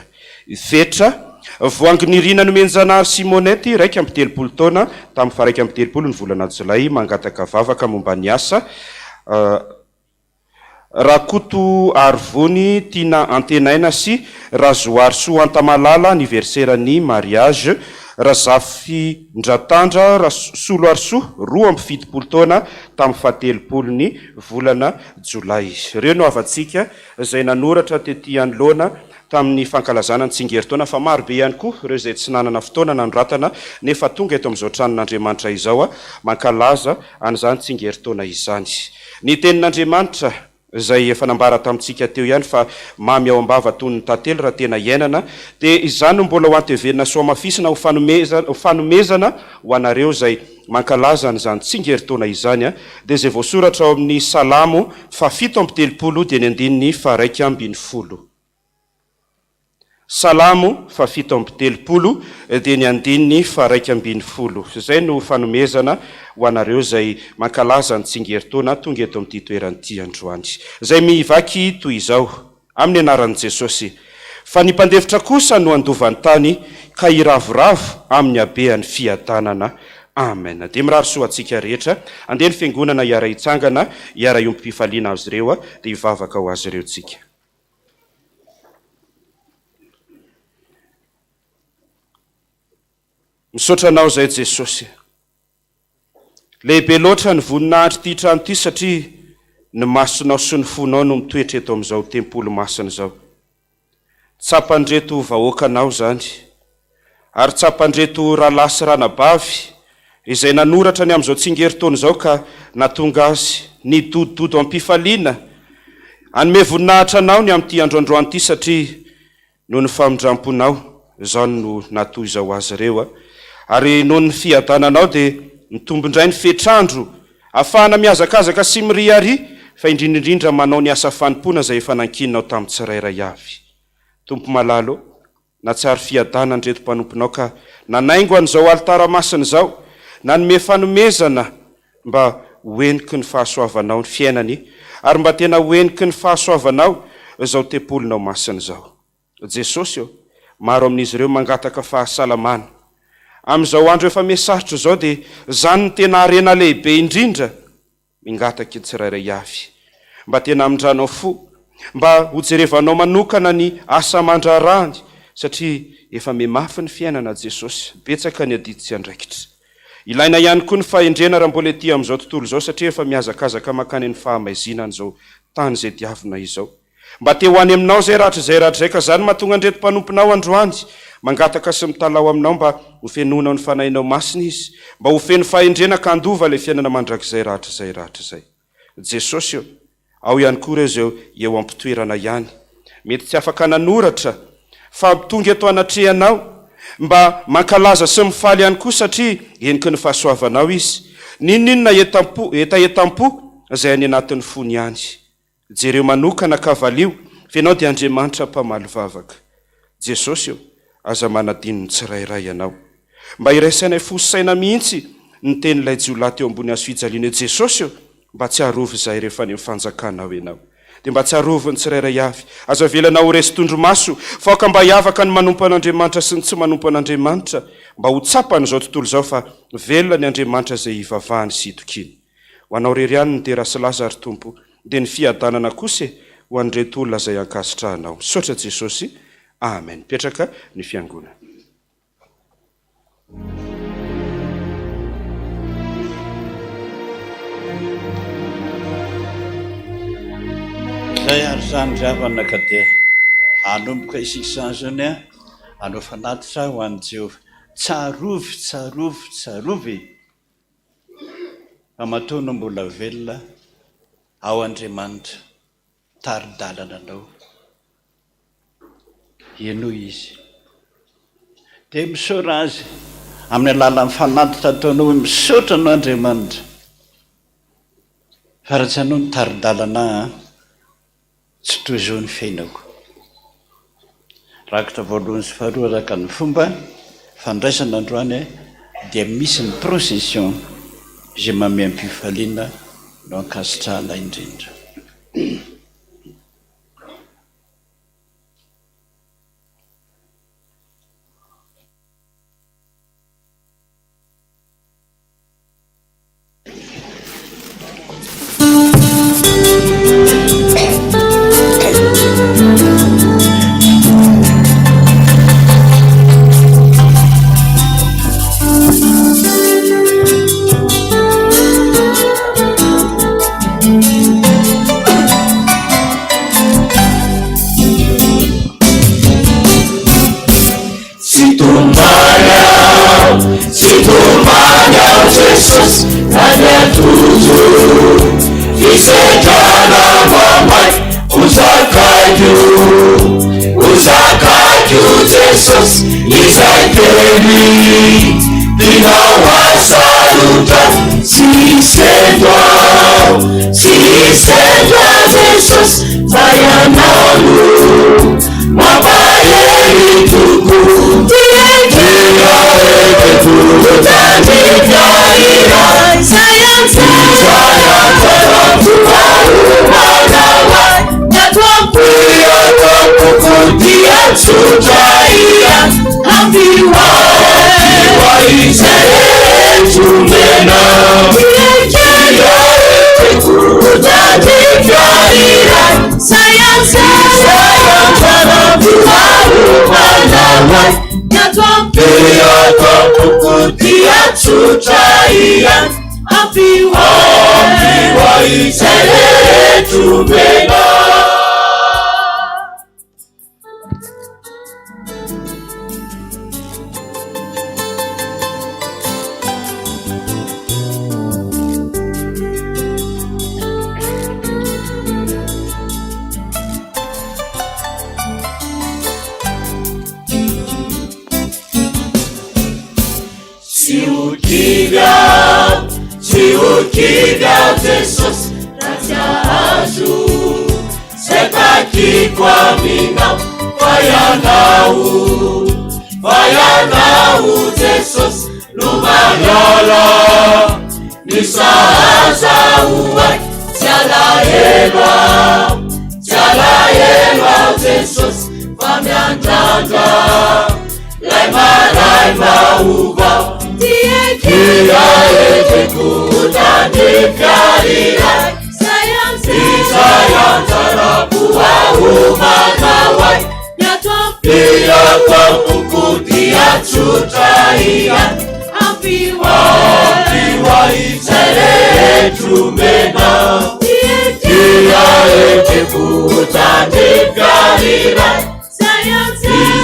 Fetra Voanginirina no Menjanary Simonety 13 taona tamin'ny 13 ny volana Jolay mangataka vavaka momba ny asa, Rakoto Arvony Tina Antenaina sy Razoary Soa Antamalala anniversaire-ny mariage, Razafy Ndratandra Solo Arsoa 17 taona tamin'ny 17 ny volana Jolay. Ireo no avantsika izay nanoratra tetỳ anoloana tamin'ny fankalazana ny tsingeritaona, fa maro be ihany koa ireo izay tsy nanana fotoana nandratana nefa tonga eto amin'izao tranon'Andriamanitra izao mankalaza an'izany tsingeritaona izany. Ny tenin'Andriamanitra izay efa nambara tamintsika teo ihany fa mamy ao ambava toy ny tantely raha tena iainana, dia izany no mbola ho anteverina soa mafisina ho fanomezana ho anareo izay mankalaza an'izany tsingeritaona izany, dia izay voasoratra ao amin'ny Salamo 7:30 dia ny andininy 1:10. Salamo fa 7:30 dia ny andininy fa 2:50. Zay no fanomezana ho anareo zay mankalaza ny tsingeritaona tonga eto amin'ity toeran'ity androany. Zay mivaky toy izao amin'ny anaran'i Jesosy. Fa ny mpandefitra kosa no andovan'ny tany ka iravoravo amin'ny habean'ny fiadanana. Amen. Dia mirary soa antsika rehetra andeha ny fiangonana hiara hitsangana hiara iompifaliana azy ireo dia hivavaka ho azy ireo tsika. Misaotra anao zay Jesosy. Lehibe loatra ny voninahitry ty trano ty satria ny masonao sy ny fonao no mitoetra eto amin'izao tempolo masina zao. Tsapandreto vahoakanao zany ary tsapandreto rahalahy sy ranabavy izay nanoratra ny amin'izao tsingeritaona zao ka natonga azy nidododo ampifaliana. Anome voninahitra anao ny amin'ity androandroany ty satria no ny famindramponao zao no natoy izao azy ireo ary noho ny fiadananao dia mitombondray ny fetrandro ahafahana miazakazaka sy miriary fa indrindraindrindra manao ny asa fanimpona zay efa nankininao tamin'ny tsirairay avy. Tompo malalo na tsary fiadana ndreto mpanomponao ka nanaingo an'izao alitara masina zao nanome fanomezana mba hoeniky ny fahasoavanao ny fiainany ary mba tena hoeniky ny fahasoavanao zao tempolinao masina zao. Jesosy maro amin'izy ireo mangataka fahasalamana amin'izao andro efa mesaritra zao dia zany ny tena arena lehibe indrindra mingataka tsirairay avy mba tena amindranao fo mba hojerevanao manokana ny asa mandrarany satria efa memafy ny fiainana Jesosy betsaka ny aditsy andraikitra. Ilaina ihany koa ny fahendrena raha mbola ety amin'izao tontolo zao satria efa miazakazaka makany ny fahamaizina an'izao tany zay diavina izao. Mba te ho any aminao zay rahatra zay ka zany mahatonga andreto mpanomponao androany mangataka sy mitalao aminao mba ho fenonao ny fanahinao masina izy mba ho feno fahendrena ka andova le fiainana mandrakizay rahatra zay. Jesosy ao ihany koa ireo zao eo ampitoerana ihany mety tsy afaka nanoratra fa tonga eto anatrehanao mba mankalaza sy mifaly ihany koa satria eniky ny fahasoavanao izy ninona etaetam-po zay any anatin'ny fony ihany. Jereo manokana kavalio fenao dia Andriamanitra mpamaly vavaka. Jesosy aza manadino ny tsirairay ianao mba iraisainay fosaina mihitsy ny tenyilay jiolahy teo ambony azo fijaliana. Jesosy mba tsy harovy zay rehefa ny mifanjakanao ianao dia mba tsy harovy ny tsirairay avy aza velanao ho resy tondromaso faoka mba hiavaka ny manompo an'Andriamanitra sy ny tsy manompo an'Andriamanitra mba ho tsapany zao tontolo zao fa velona ny Andriamanitra zay hivavahany sy hitokiny. Ho anao reriany ny terasy Lazary Tompo dia ny fiadanana kosa ho an'ireto olona zay ankasitrahanao. Misaotra Jesosy. Amen. Petraka ny fiangonana. Zay ary zany zavana ka dia anomboka isika sanzony anao fanatitra ho an'i Jehovah. Tsarovy fa matono mbola velona ao Andriamanitra taridalana anao ieno izy dia misaora azy amin'ny alalan'ny fanatitra ataonao hoe misaotra anao Andriamanitra fa raha tsy anao ny taridalana tsy toy izao ny fiainako. Rakitra voalohany sy faharoa araka ny fomba fandraisana androany dia misy ny procession izay mameampifaliana no ankasitrahana indrindra. Jesus, nanya tuju, visetana mamai, uzakaju Jesus, isaiteli, dinawasaluta, sisendwa Jesus, bayanalu, mabayeli tsotra iany ampiwa izay rehetra omena. Siukivya Jesús rajaaju setaki kwa minau fayanau Jesús lumayala nisaza uwai jalaelwa Jesús famiandanga lai mauva Dia kutanifiarira sayang tarapuwa umanawai Dia kamuku dia cutaiya ampiwa izere trumena Dia kutanifiarira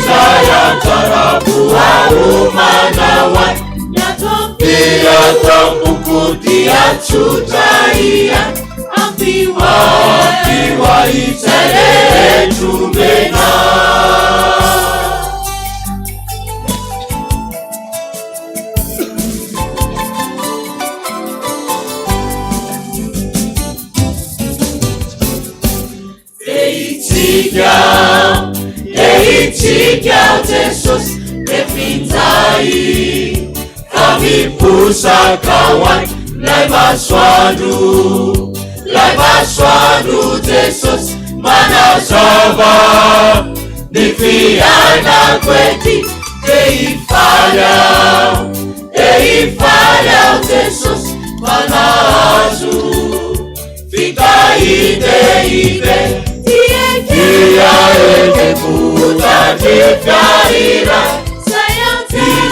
sayang tarapuwa umanawai Dia kamuku dia cutaiya ampiwa izere trumena Deitika Jesús nepintai kami pusakawan lai maswadu Jesús manazava nifiana kweti deifalha Jesús manazu fikaideive Dia kutanifiarira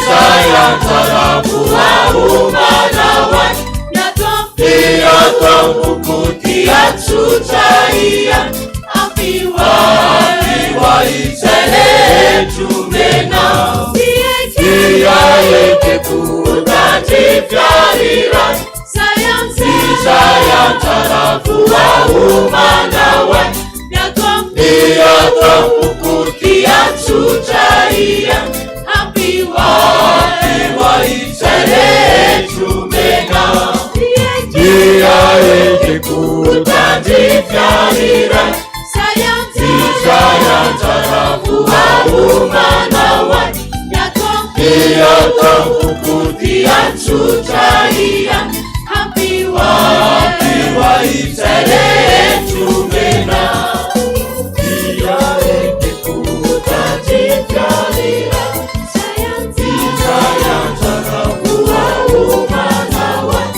sayang tarapuwa umanawai Dia kamuku dia cutaiya ampiwa izere trumena Dia kutanifiarira sayang tarapuwa umanawai Dia kamuku dia cutaiya ampiwa izere trumena Dia kutanifiarira sayang tarapuwa umanawai Dia kamuku dia cutaiya ampiwa izere trumena Dia kutanifiarira sayang tarapuwa umanawai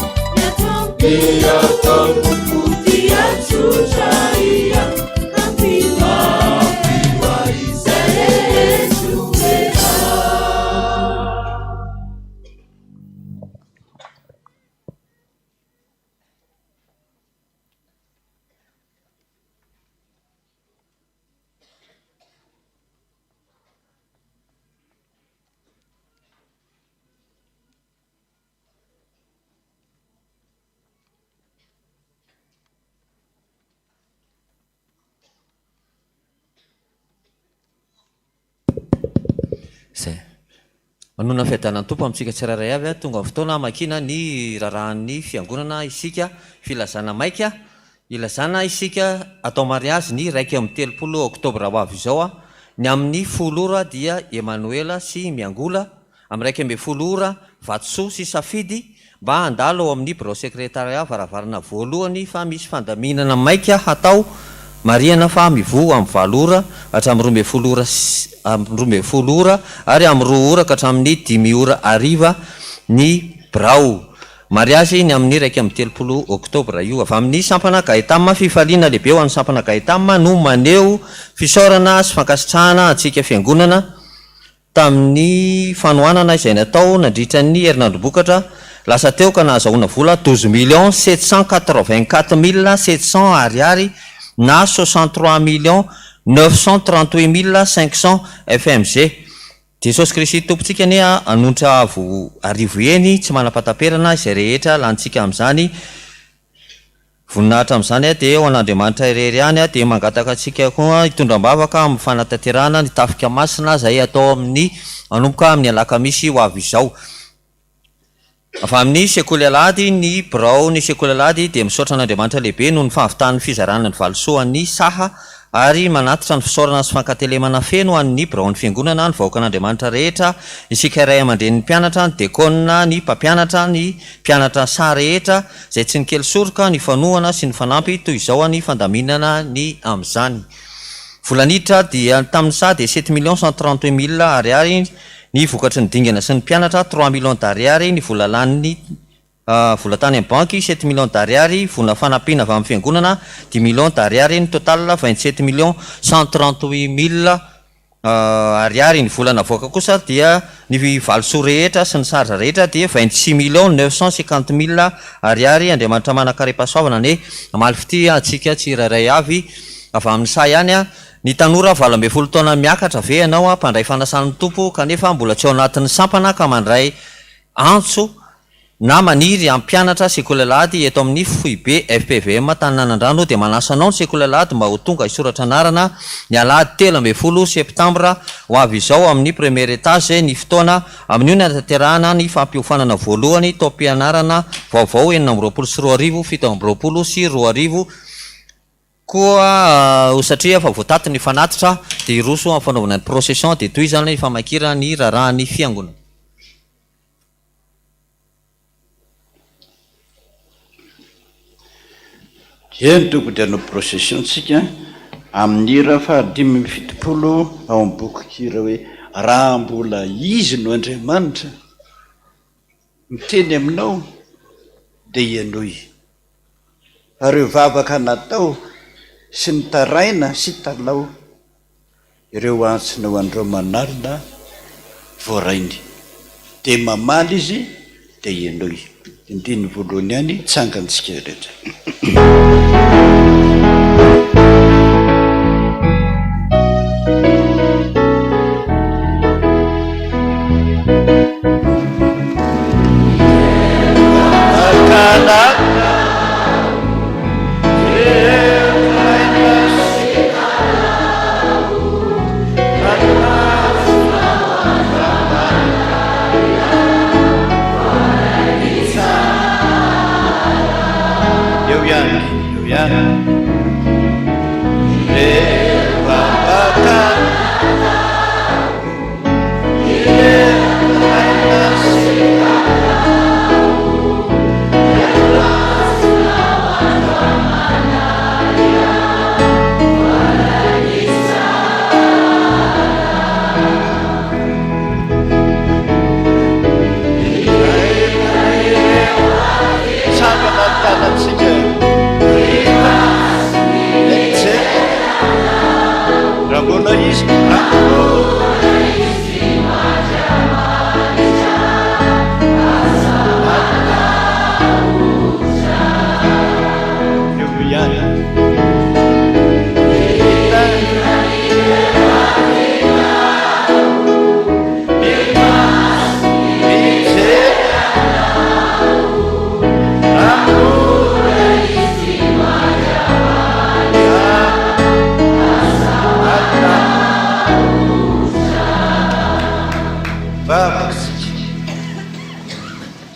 Dia kamuku dia cutaiya ampiwa izere trumena. Manona fiadanan'ny tompo amintsika tsirairay avy tonga fotoana makina ny rarahan'ny fiangonana isika filazana maika ilazana isika atao mariazy ny 1 oktobra ho avy izao ny amin'ny 10 ora dia Emanuela sy miangola amin'ny 12 ora Vatsoa sy Safidy mba handalo ao amin'ny bureau secrétariat varavarana voalohany fa misy fandaminana maika hatao mariana fa mivo amin'ny 7 ora hatramin'ny 12 ora ary amin'ny 2 ora ka hatramin'ny 5 ora ariva ny brao mariazy ny amin'ny 1 oktobra io avy amin'ny sampana Gaetama fifaliana lehibe ho an'ny sampana Gaetama no maneho fisaorana sy fankasitrahana antsika fiangonana tamin'ny fanohanana izay natao nandritra ny herinandro bokatra lasa teo ka nahazahoana vola 12 784 700 ariary na 63 938 500 FMG. Jesosy Kristy tompontsika anie anontra vo arivo eny tsy manapataperana izay rehetra lantsika amin'izany voninahitra amin'izany dia ho an'Andriamanitra irery ihany dia mangataka antsika koa hitondram-bavaka amin'ny fanatanterahana ny tafika masina izay atao amin'ny manomboka amin'ny alakamisy ho avy izao. Avy amin'ny sekoly alahady ny birao ny sekoly alahady dia misaotra an'Andriamanitra lehibe noho ny fahavitan'ny fizarana ny valosoan'ny saha ary manatitra ny fisaorana sy fankatelemana feno amin'ny biraon'ny fiangonana ny vahoaka an'Andriamanitra rehetra isika iray aman-dren'ny mpianatra ny dekona ny mpampianatra ny mpianatra sa rehetra izay tsy ny kely soroka ny fanohana sy ny fanampy toy izao ny fandaminana ny amin'izany. Volaniditra dia tamin'ny sa dia 7 138 000 ariary ny vokatry ny dingana sy ny mpianatra 3 millions d'ariary ny vola laniny vola tany amin'ny banky 7 millions d'ariary vola fanampiana avy amin'ny fiangonana 10 millions d'ariary ny total 27 138 000 ariary ny volana voaka kosa dia ny valosoa rehetra sy ny sarja rehetra dia 26 950 000 ariary. Andriamanitra manakare-pahasoavana ne maly fity atsika tsirairay avy amin'ny sa ihany ny tanora 12 taona miakatra ve ianao mpandray fanasan'ny tompo kanefa mbola tsy ao anatin'ny sampana ka mandray antso na maniry ampianatra sekoly alahady eto amin'ny foibe FPVM Taninanandrano dia manasanao ny sekoly alahady mba ho tonga isoratra anarana ny alahady 13 septambra ho avy izao amin'ny premier étage ny fotoana amin'ny io ny anatanterahana ny fampiofanana voalohany taom-pianarana vaovao 4 sy 7 sy 2 koa satria fa voataty ny fanatitra dia iroso amin'ny fanaovana ny procession dia toy izany ny famankira ny rarahan'ny fiangonana. Eny tokony hanao procession tsika amin'ny hira fahadimy fitopolo ao amin'ny bokykira hoe raha mbola izy no Andriamanitra miteny aminao dia ianoy ireo vavaka natao sy ny taraina sy talao ireo antsina ho andreo manarina voarainy dia mamaly izy dia ianoy. Indiny voalohany ihany tsangantsika rehetra.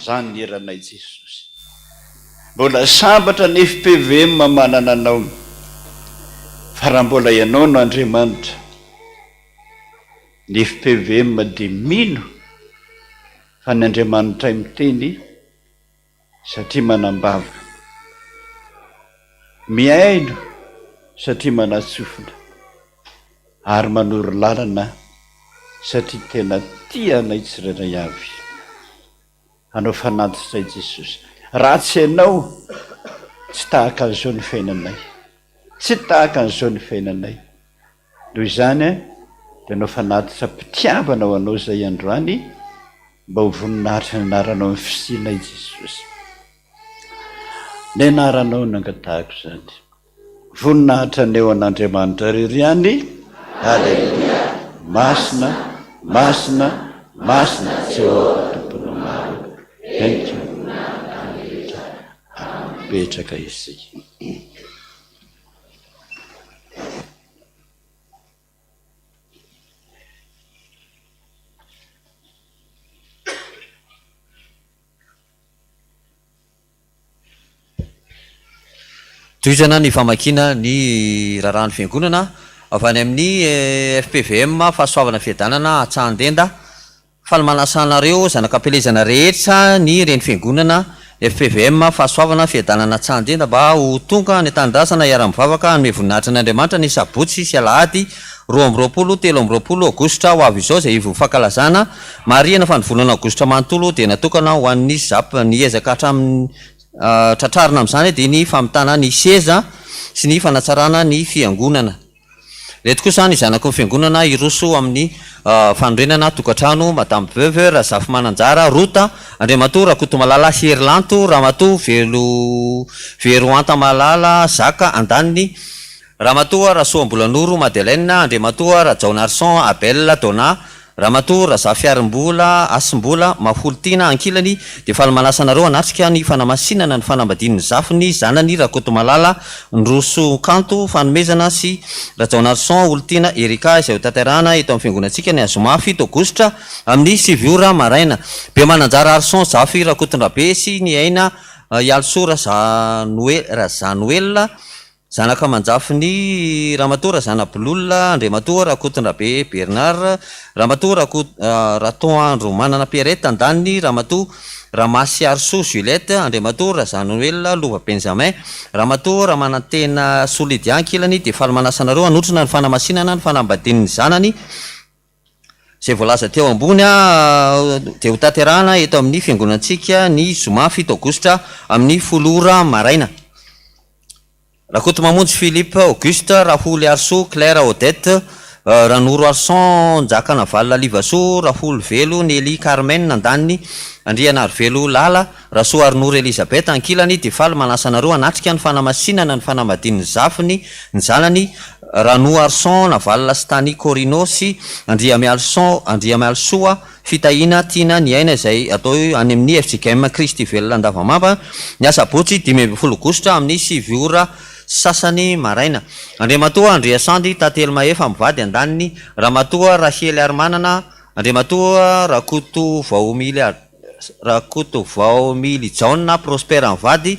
Zany eranay Jesosy mbola sambatra ny FPVM manana anao fa raha mbola ianao no Andriamanitra ny FPVM dia mino fa ny Andriamanitra miteny satria manambava miaino satria manatsofina ary manoro lalana satria tena tianay tsirairay avy. Anao fanaty izay Jesosy raha tsy ianao tsy tahaka an'izao ny fiainanay tsy tahaka an'izao ny fiainanay noho izany dia anao fanatitra mpitiavana ho anao izay androany mba ho voninahitra ny anaranao ny fisiana i Jesosy. ny anaranao nangatahako izany voninahitra ny eo an'Andriamanitra ririany. Halleluia. Masina masina masina Jehova tompona maro. Thank you. Petraka isika. toizana ny famakina ny raharahany fiangonana avy any amin'ny FPVM fahasoavana fiadanana Antsahadenda fahalmanasanareo zanak'ampelezana rehetra ny reny fiangonana FPVM fahasoavana fiadanana Antsahadenda mba ho tonga ny tanindrazana iara-mivavaka ny voninahitra n'Andriamanitra ny sabotsy sy alahady 2-3 Aogositra ho avy izao izay ivo fankalazana mariana fanovolana Aogositra manontolo dia natokana ho an'ny zapa ny ezaka hatramin'ny tratrarina amin'izany dia ny famitana ny seza sy ny fanatsarana ny fiangonana. Reto kosa ny zanako ny fiangonana iroso amin'ny fanorenana tokantrano Madame Veuve Razafy Mananjara Rota Andriamatoa Rakoto Malala Sierlanto Ramatoa Veroanta Malala Zaka Andaniny Ramatoa Rasoambolanoro Madeleine Andriamatoa Rajaona Arson Abel Dona Ramatoa Razafy Arimbola Asimbola Mafoltina Ankilany dia fahalamanasana anatrika ny fanamasinana ny fanambadian'ny zafiny zanany Rakoto Malala Ndroso Kanto fanomezana sy Rajaona Arson Oltina Erika izay ho tanterahana eto amin'ny fiangonantsika ny Azomafy 7 Aogositra amin'ny 7 ora maraina. Be Mananjara Arson Zafy Rakotondrabe sy ny aina Ialsora Razanoela zanaka manjafy ny Ramatoa Razana Bololona Andriamatoa Rakotondrabe Bernard Ramatoa Ratoandro Manana Pierrette Andaniny Ramatoa Ramasy Arso Juliette Andriamatoa Razanoela Lova Benjamin Ramatoa Ramanantena Solidia Ankilany dia fahalamanasana anotrina ny fanamasinana ny fanambadian'ny zanany izay voalaza teo ambony dia ho tanterahana eto amin'ny fiangonantsika ny Zomafy 7 Aogositra amin'ny 10 ora maraina. Rakoto Mamonjy Philippe Auguste Raholy Arso Claire Odette Ranoro Arson Njakana Valina Livaso Raholy Velo Nelly Carmen Nandaniny Andriana Arvelo Lala Raso Arnoro Elisabeth Ankilany dia fahalamanasana anatrika ny fanamasinana ny fanambadian'ny zafiny ny zanany Rano Arson Navalina Stany Corino sy Andriamialsoa fitahina tiana ny aina izay atao any amin'ny FJKM Kristy Velona Andavamamba ny asabotsy 15 Aogositra amin'ny 7 ora sasany maraina. Andriamatoa Andrea Sandy Tately Mahefa mivady Andaniny Ramatoa Rahely Armanana Andriamatoa Rakoto Vaomily Jaona Prospera mivady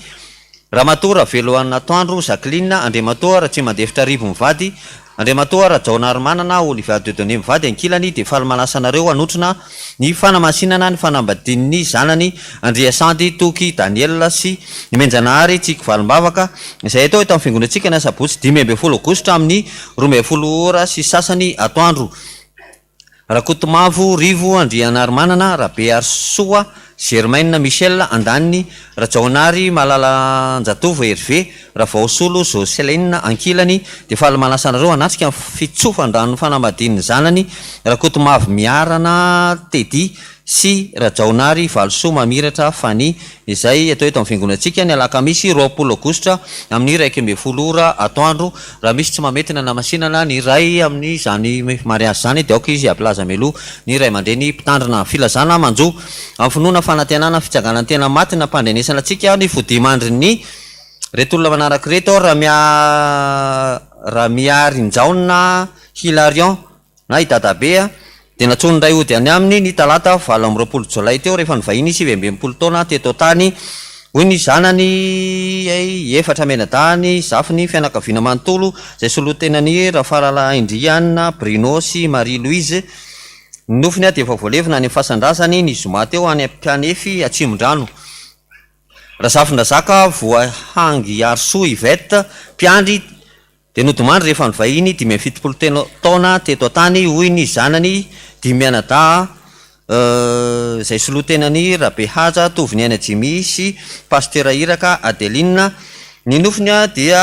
Ramatoa Raveloana Toandro Jacqueline Andriamatoa Ratsimandefitra Rivo mivady Andriamatoa Rajaona Armanana Olivia Dieudonné mivady Ankilany dia fahalamanasana anotrina ny fanamasinana ny fanambadian'ny zanany Andrea Sandy Toky Daniel sy ny Menjanahary Tsiky Valimbavaka izay atao eto amin'ny fiangonantsika ny asabotsy 15 Aogositra amin'ny 12 ora sy sasany atoandro. Rakoto Mavo Rivo Andriana Armanana Rabe Arsoa Germaine Michel Andaniny Rajaonary Malala Njatovo Hervé Ravaosolo Joseline Ankilany dia fahalamanasana anatrika fitsofan-drano fanambadian'ny zanany Rakoto Mavo Miarana Tedy sy Rajaonary Valso Mamiratra Fany izay atao eto amin'ny fiangonantsika ny alakamisy 20 Aogositra amin'ny 12 ora atoandro. Raha misy tsy mametina namasinana ny ray amin'ny zany mariazy zany dia aoka izy aplaza melo ny ray aman-dreny mpitandrina filazana manjo amin'ny finoana fanantenana fitsanganany tena maty na mpandrenesana antsika ny fodimandriny reto olona manaraka reto Ramiarinjaona Hilarion na Idadabe dia natsony ray ody any aminy ny talata 20 Jolay teo rehefa nivahiny 17 taona teto tany hoy ny zanany 4 menadany zafiny fianakaviana manontolo izay solotenany Rafarala Indriana Bruno sy Marie Louise nofiny dia efa voalevina ny fasandrasany ny zoma teo any Pianefy Atsimon-drano. Razafindrazaka Voahangy Arso Yvette Mpiandry dia nodomandry rehefa nivahiny 17 taona teto tany hoy ny zanany 10 menada izay solotenany Rabehaja Toviny Aina Jimy sy Pastera Iraka Adeline ny nofony a dia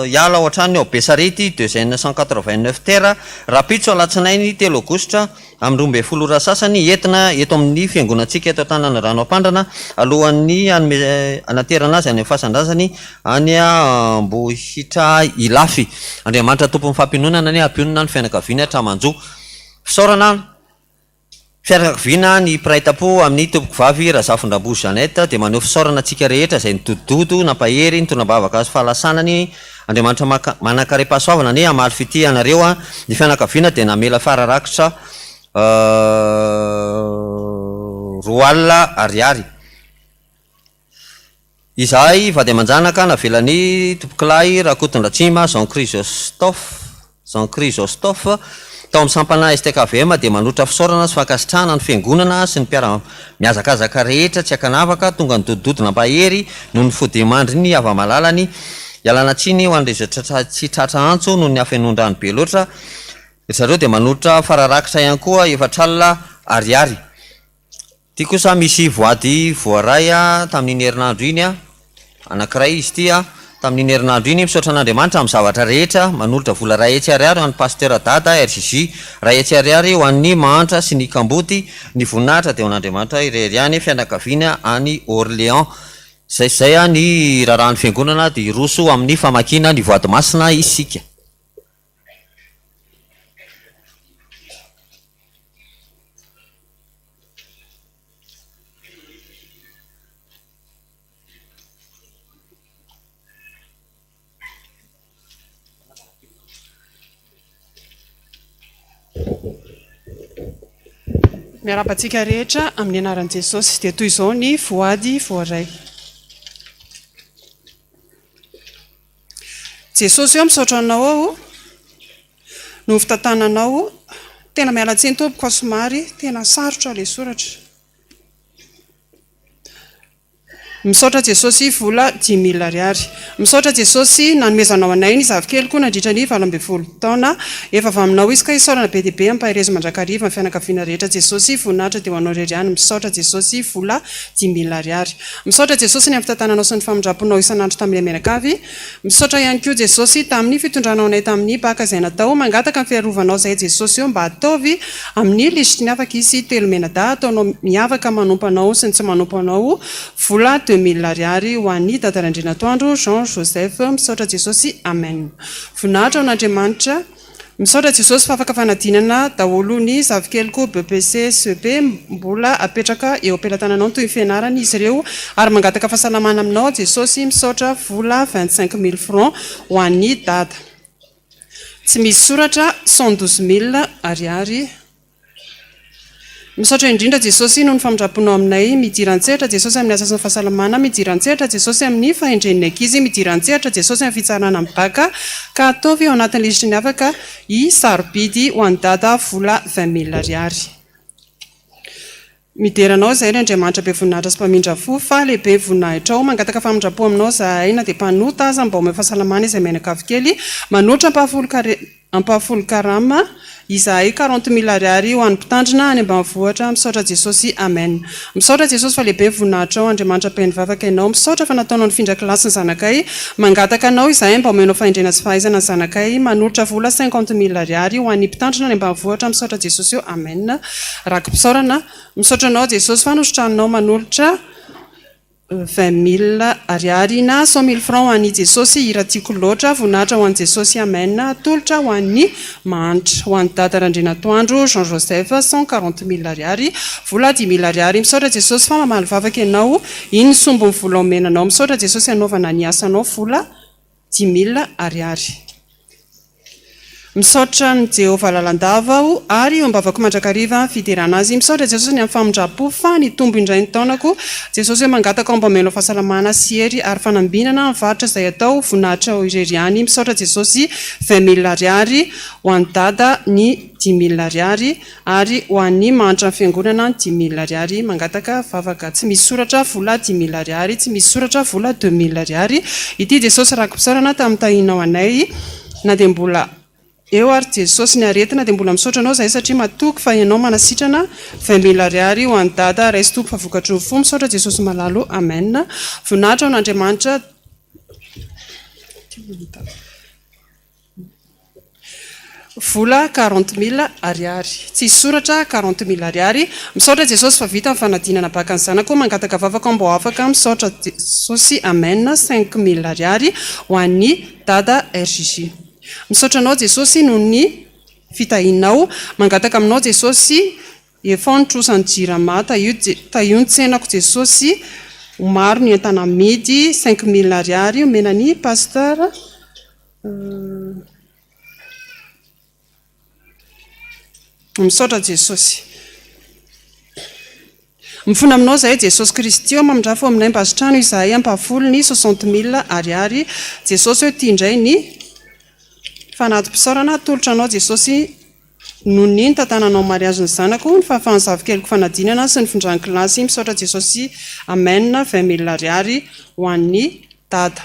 iala ao an-trano ao Besarety 289 terra rapitso alatsinainy 3 aogositra amin'ny 12 ora sasany entina eto amin'ny fiangonantsika eto tanàna rano ampandrana alohan'ny anaterana azy any amin'ny fasandrazany any Ambohitra Ilafy. Andriamanitra tompon'ny fampinonana ny ampionana ny fianakaviana hatramanjo. Fisaorana fianakaviana ny piraitam-po amin'ny tompoko vavy Razafindrambo Janette dia maneho fisaorana antsika rehetra izay nitodododo nampahery ny tonabavaka azy fahalasanany. Andriamanitra manakare-pahasoavana ny amaly fity anareo a ny fianakaviana dia namela fararakitra 2 alina ariary. Izahay vady aman-janaka navelany tompokilahy Rakotondratsima Jean Chrysostophe tao amin'ny sampana STKVM dia manotra fisaorana sy fankasitrahana ny fiangonana sy ny miazakazaka rehetra tsy akanavaka tonga ny dododo nampahery noho ny fodimandry ny ava-malalany. Ialana tsiny ho an'ireo tsy tratra antso noho ny afenondrano be loatra. Zareo dia manotra fararakitra ihany koa 4 alina ariary. Ty kosa misy voady voaray tamin'iny herinandro iny anankiray izy ty tamin'iny herinandro iny misaotra an'Andriamanitra amin'ny zavatra rehetra manolotra vola ray hetsy ariary ho an'ny pasteur dada RJJ, ray hetsy ariary ho an'ny mantra sy ny kamboty. Ny voninahitra dia ho an'Andriamanitra irery any fianakaviana any Orléans. Zay ny raharahany fiangonana dia iroso amin'ny famakina ny voady masina isika. Miarabantsika rehetra amin'ny anaran'i Jesosy dia toy izao ny voady voaray. Jesosy eo misaotra anao ao no fitantananao tena mialatsiny tompoko somary tena sarotra ilay soratra. Misaotra Jesosy vola 10,000 ariary. Misaotra Jesosy nanomezanao anay ny zavikely koa nandritra ny 12 taona efa avy aminao izy ka isaorana be dia be ampaherezo mandrakariva ny fianakaviana rehetra. Jesosy voninahitra dia ho anao irery ihany. Misaotra Jesosy vola 10,000 ariary. Misaotra Jesosy ny amin'ny fitantananao sy ny famindraponao isan'andro tamin'ilay mianakavy. Misaotra ihany koa Jesosy tamin'ny fitondranao anay tamin'ny baka izay natao mangataka ny fiarovanao izay Jesosy eo mba ataovy amin'ny lisitry ny afaka isy telo menada ataonao miavaka manompo anao sy ny tsy manompo anao vola 2,000 ariary ho an'ny dadarandrinatoandro Jean Joseph. Misaotra Jesosy amen. Voninahitra ao n'Andriamanitra. Misaotra Jesosy fa afaka fanadinana daholo ny zavikeliko BPC CP mbola apetraka eo am-pelatananao toy ny fianarana izy ireo ary mangataka fahasalamana aminao Jesosy. Misaotra vola 25,000 francs ho an'ny dada. Tsy misy soratra 112,000 ariary. Misaotra indrindra Jesosy noho ny famindraponao aminay midiran-tsehatra Jesosy amin'ny asa sy ny fahasalamana, midiran-tsehatra Jesosy amin'ny fahendren'ny ankizy, midiran-tsehatra Jesosy amin'ny fitsarana amin'ny baka ka ataovy ao anatin'ny lisitry ny afaka sarobidy ho an'ny dada vola 20,000 ariary. Mideranao izay ry Andriamanitra be voninahitra sy mpamindra fo fa lehibe voninahitra ao mangataka famindrapo aminao zahay na dia mpanota aza mba omeo fahasalamana izay mianakavy kely manotra ampahafolo karama izahay 40,000 ariary ho an'ny mpitandrina any ambanivohitra. Misaotra Jesosy amen. Misaotra Jesosy fa lehibe voninahitra ao Andriamanitra peny vavaka ianao. Misaotra fa nataonao ny findra-kilasy ny zanakay mangataka anao izahay mba omenao fahendrena sy fahaizana ny zanakay manolotra vola 50,000 ariary ho an'ny mpitandrina any ambanivohitra. Misaotra Jesosy eo amen. Rako mpisaorana misaotra anao Jesosy fa nosotranao manolotra 20,000 ariary na 100,000 francs ho an'ny Jesosy iratiako loatra. Voninahitra ho an'ny Jesosy amen. Tolotra ho an'ny manitra ho an'ny dadarandrinatoandro Jean Joseph 140,000 ariary vola 10,000 ariary. Misaotra Jesosy fa mamaly vavaka ianao iny sombo ny vola omenanao. Misaotra Jesosy anaovana ny asanao vola 10,000 ariary. Misaotra ny Jehovah lalandava aho ary eo ambavako mandrakariva fiderana azy. Misaotra Jesosy ny amin'ny famindrapo fa ny tombo indray ny taonako Jesosy hoe mangataka ao mba omenao fahasalamana sy hery ary fanambinana ny varitra izay atao voninahitra ao irery ihany. Misaotra Jesosy 20,000 ariary ho an'ny dada ny 10,000 ariary ary ho an'ny manitra ny fiangonana 10,000 ariary mangataka vavaka. Tsy misy soratra vola 10,000 ariary, tsy misy soratra vola 2,000 ariary. Ity Jesosy rako mpisarana tamin'ny tahinao anay na dia mbola eo ary Jesosy ny aretina dia mbola misaotra anao zahay satria matoky fa ianao manasitrana 20,000 ariary ho an'ny dada raisy tompo fa vokatry ny fo. Misaotra Jesosy malalo amen. Voninahitra ao n'Andriamanitra vola 40 000 ariary tsy soratra 40 000 ariary misaotra jesosy fa vita nyfanadinana baka ny zanako mangataka vavaka mbo afaka misaotra jesosy amen 5 000 ariary ho an'ny dada rgg misaotra anao jesosy noho ny fitahinao mangataka aminao jesosy efa nitrosany jirama taiontseenako jesosy maro ny entana midy 5 000 ariary omena ny pasteur misaotra jesosy mifona aminao zahay jesosy kristy eo mamindrafo aminay mbazitrano izahay ampahafolo ny 60 000 ariary jesosy eo tia indray ny fanaty-pisaorana tolotra anao jesosy noho ny tantananao mariazy ny zanako ny fahafahany zavikeliko fanadinana sy ny findran'ny kilasy misaotra jesosy amen 20 000 ariary ho an'ny dada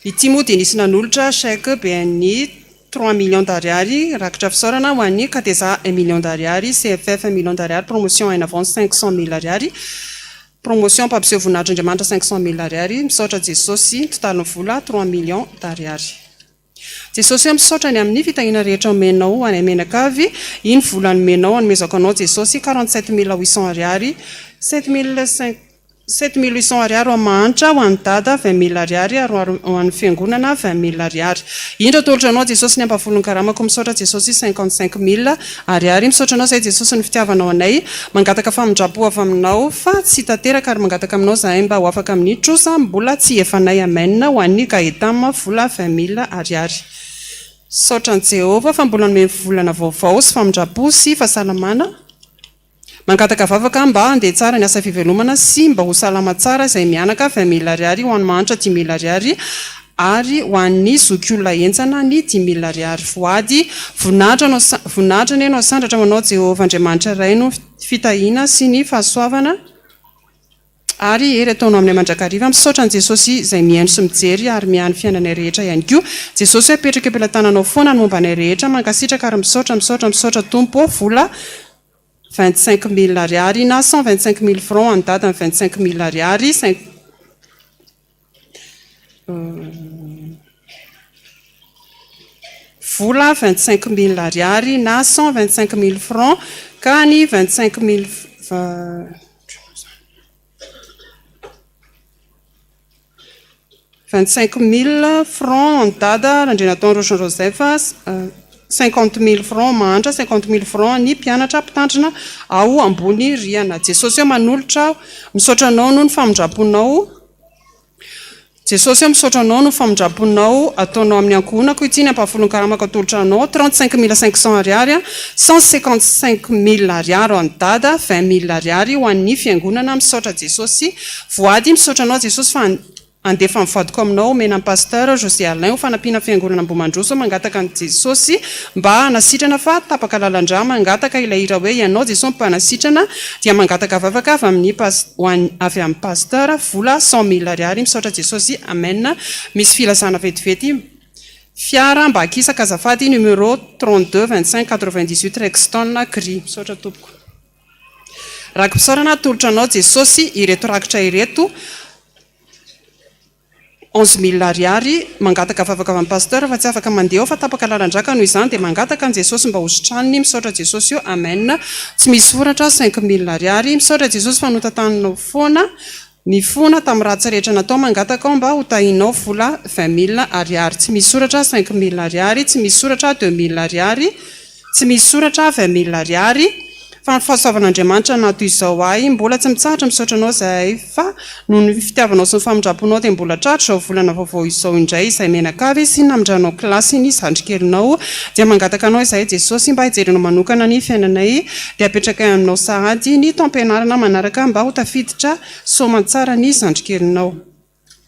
ity moa dia nisy nanolotra chèque BNI 3 millions d'ariary rakitra fisaorana ho an'ny Kateza 1 million d'ariary CFF 1 million d'ariary promotion en avance 500 000 ariary promotion mpampiseho voninahitryandriamanitra 500 000 ariary misaotra jesosy totaliny vola 3 millions d'ariary jesosy eo misaotra ny amin'ny fitahina rehetra omenao any amenakavy iny vola nomenao anomezako anao jesosy 47 800 ariary 7 800 ariary ho mahantra ho an'ny dada 20 000 ariary ary ho an'ny fiangonana 20 000 ariary indra tolotra anao jesosy ny ampafolony karamako misaotra jesosy 55 000 ariary misaotra anao zay jesosy ny fitiavanao anay mangataka famindrapo avy aminao fa tsy tanteraka ary mangataka aminao zahay mba ho afaka amin'ny trosa mbola tsy efanay amen ho an'ny gaetama vola 20 000 ariary saotra ny jehova fa mbola nome volana vaovao sy famindrapo sy fahasalamana mangataka vavaka mba andeha tsara ny asa fivelomana sy mba ho salama tsara izay mianaka 20 000 ariary ho an'ny mahantra 10 000 ariary ary ho an'ny zokiolona entsana ny 10 000 ariary voady voninahitra ny enao sandratra manao jehova andriamanitra iray no fitahina sy ny fahasoavana ary ery ataonao amin'ny mandrakariva misaotra ny jesosy izay mihaino sy mijery ary miany fiainanay rehetra ihany koa jesosy hoe apetraka ampelantananao foana ny mombanay rehetra mankasitraka ary misaotra tompo vola 25 000 ariary na 125 000 francs en date 25 000 ariary vola 25 000 ariary na 125 000 francs ka ny 25 000 francs en date Randrianatao Rochon Joseph 50 000 francs mahantra 50 000 francs ny mpianatra mpitandrina ao ambony riana jesosy eo manolotra misaotra anao no ny famindraponao jesosy eo misaotra anao no famindraponao ataonao amin'ny ankohonako ity ny ampahafolony karamaka atolotra anao 35 500 ariary 155 000 ariary en dada 20 000 ariary ho an'ny fiangonana misaotra jesosy voady misaotra anao jesosy fa andefa mivadiko aminao mena ny pasteur José Alain ho fanampiana fiangonana Ambomandroso mangataka ny jesosy mba hanasitrana fa tapaka lalandra mangataka ilay hira hoe ianao jesosy mpanasitrana dia mangataka vavaka avy amin'ny pasteur vola 100 000 ariary misaotra jesosy amen misy filazana vetivety fiara mba akisaka azafady numéro 32 25 98 Rexton Gris misaotra tompoko raky mpisaorana tolotra anao jesosy ireto rakitra ireto 11 000 ariary mangataka vavaka avy amin'ny pasteur fa tsy afaka mandeha ao fa tapaka lalandraka noho izany dia mangataka ny jesosy mba hositraniny misaotra jesosy eo amen tsy misy foratra 5 000 ariary misaotra jesosy fa notantaninao foana mifona tamin'ny raha tsy rehetra natao mangataka ao mba ho tahinao vola 20 000 ariary tsy misy soratra 5 000 ariary tsy misy soratra 2 000 ariary tsy misy soratra 20 000 ariary fa ny fahasoavan'Andriamanitra nato izao ahy mbola tsy mitsahatra misaotra anao zahay fa noho ny fitiavanao sy ny famindraponao dia mbola tratra izao volana vaovao izao indray izay menakavy sy namindranao kilasy ny zandrikelinao dia mangataka anao izahay jesosy mba hijerenao manokana ny fiainanay dia apetraka aminao sahady ny taom-pianarana manaraka mba ho tafiditra soamantsara ny zandrikelinao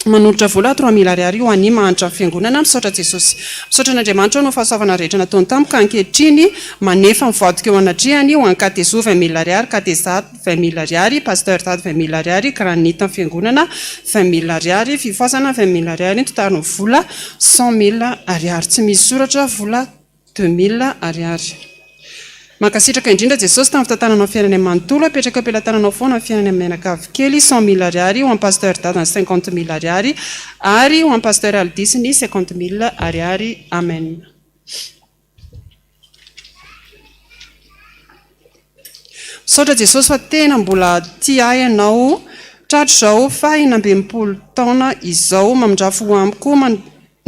manolotra vola 3 000 ariary ho an'ny mahantra fiangonana misaotra jesosy misaotra an'Andriamanitra no fahasoavana rehetra nataony tampoka ankehitriny manefa mivadika eo anadriany ho an'ny katezo 20 000 ariary kateza 20 000 ariary pasteur dady 20 000 ariary granita fiangonana 20 000 ariary fifoasana 20 000 ariary totaliny vola 100 000 ariary tsy misy soratra vola 2 000 ariary mankasitraka indrindra jesosy tamin'ny fitantananao fiainany manontolo apetraka ampelantananao foana amin'ny fiainany amin'ny menakavy kely 100 000 ariary ho an'ny pasteur dadany 50 000 ariary ary ho an'ny pasteur aldisiny 50 000 ariary. Amen. Misaotra jesosy fa tena mbola tia ianao tratro izao fa 20 taona izao mamindrafo amiko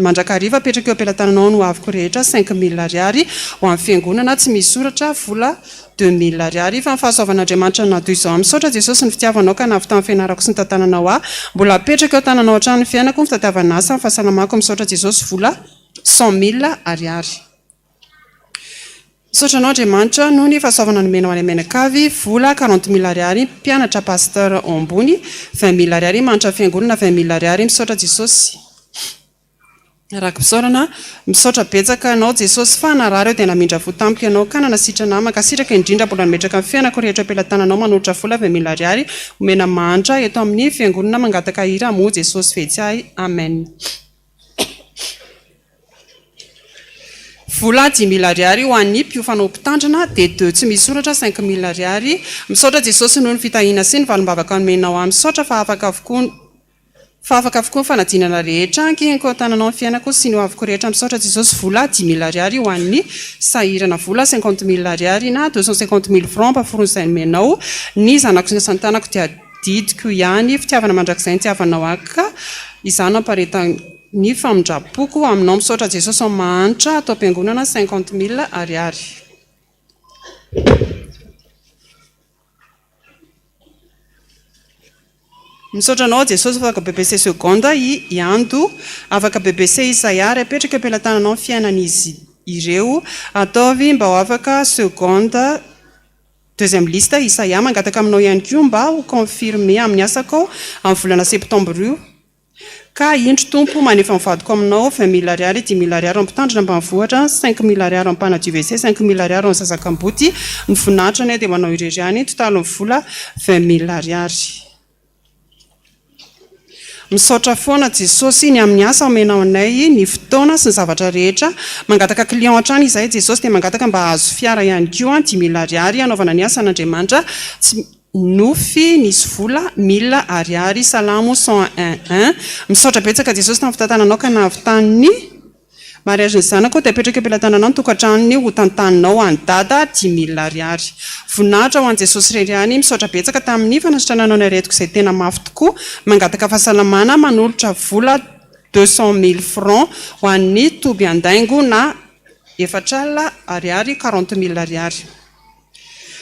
mandrakariva apetraka eo ampelantananao no aviko rehetra 5 000 ariary ho amin'ny fiangonana tsy misy soratra vola 2 000 ariary fa nifahasoavan'Andriamanitra nadoy izao amin'ny misaotra jesosy ny fitiavanao ka navy tamin'ny fianarako sy ny tantananao ahy mbola apetraka eo tananao hatrany ny fiainako ny fitadiavana asa ny fahasalamako misaotra jesosy vola 100 000 ariary. Misaotra anao Andriamanitra noho ny fahasoavana nomenao any menakavy vola 40 000 ariary mpianatra pasteur ambony 20 000 ariary manitra fiangonana 20 000 ariary misaotra jesosy. Raky mpisaorana misaotra betsaka anao jesosy fa narary eo dia namindra votampoka ianao ka nanasitrana mankasitraka indrindra mbola nimetraka amin'ny fiainako rehetra ampelantananao manolotra vola 20 000 ariary omena manitra eto amin'ny fiangonana mangataka hira moa jesosy fetsy ahy. Amen. Vola 10 000 ariary ho an'ny mpiofanao mpitandrina dia 2 tsy misy soratra 5 000 ariary misaotra jesosy noho ny fitahina sy ny valombavaka nomenao amin'ny misaotra fa afaka avokoa ny fanadinana rehetra ankehinko tananao ny fiainako sy ny aviko rehetra misaotra jesosy vola 10 000 ariary ho an'ny sahirana vola 50 000 ariary na 250 000 francs mpaforon'izay nomenao ny zanako sy ny santanako dia didiko ihany fitiavana mandrakizay ny tiavanao aka izany amparetany famindrapoko aminao misaotra jesosy ao mahanitra atao am-piangonana 50 000 ariary. Misaotra anao jesosy afaka BBC seconda iando afaka BBC Isaiah apetraka ampelantananao ny fiainan'izy ireo ataovy mba ho afaka seconda deuxième liste Isaiah mangataka aminao ihany koa mba ho confirmé amin'ny asako amin'ny volana septembre io ka indro tompo manefa mivadiko aminao 20 000 ariary 10 000 ariary ampitandrina ambanivohitra 5 000 ariary ampanadio WC 5 000 ariary amin'ny sasakamboty ny vonatrany dia manao ireriany totalo ny vola 20 000 ariary. Misaotra foana jesosy ny amin'ny asa omenao anay ny fotoana sy ny zavatra rehetra mangataka client hatrany izay jesosy dia mangataka mba azo fiara ihany koa 10 000 ariary anaovana ny asa an'Andriamanitra nofy nisy vola 1000 ariary salamo 101 misaotra betsaka jesosy tamin'ny fitantananao ka navitany mariage ny zanako dia apetraka ampelantananao nytokantranony ho tantaninao any dada 10 000 ariary voninahitra ho an'i jesosy reriany misaotra betsaka tamin'ny fanasitrananao ny aretiko izay tena mafy tokoa mangataka fahasalamana manolotra vola 200 000 francs ho an'ny toby andaingo na 4 ariary 40 000 ariary.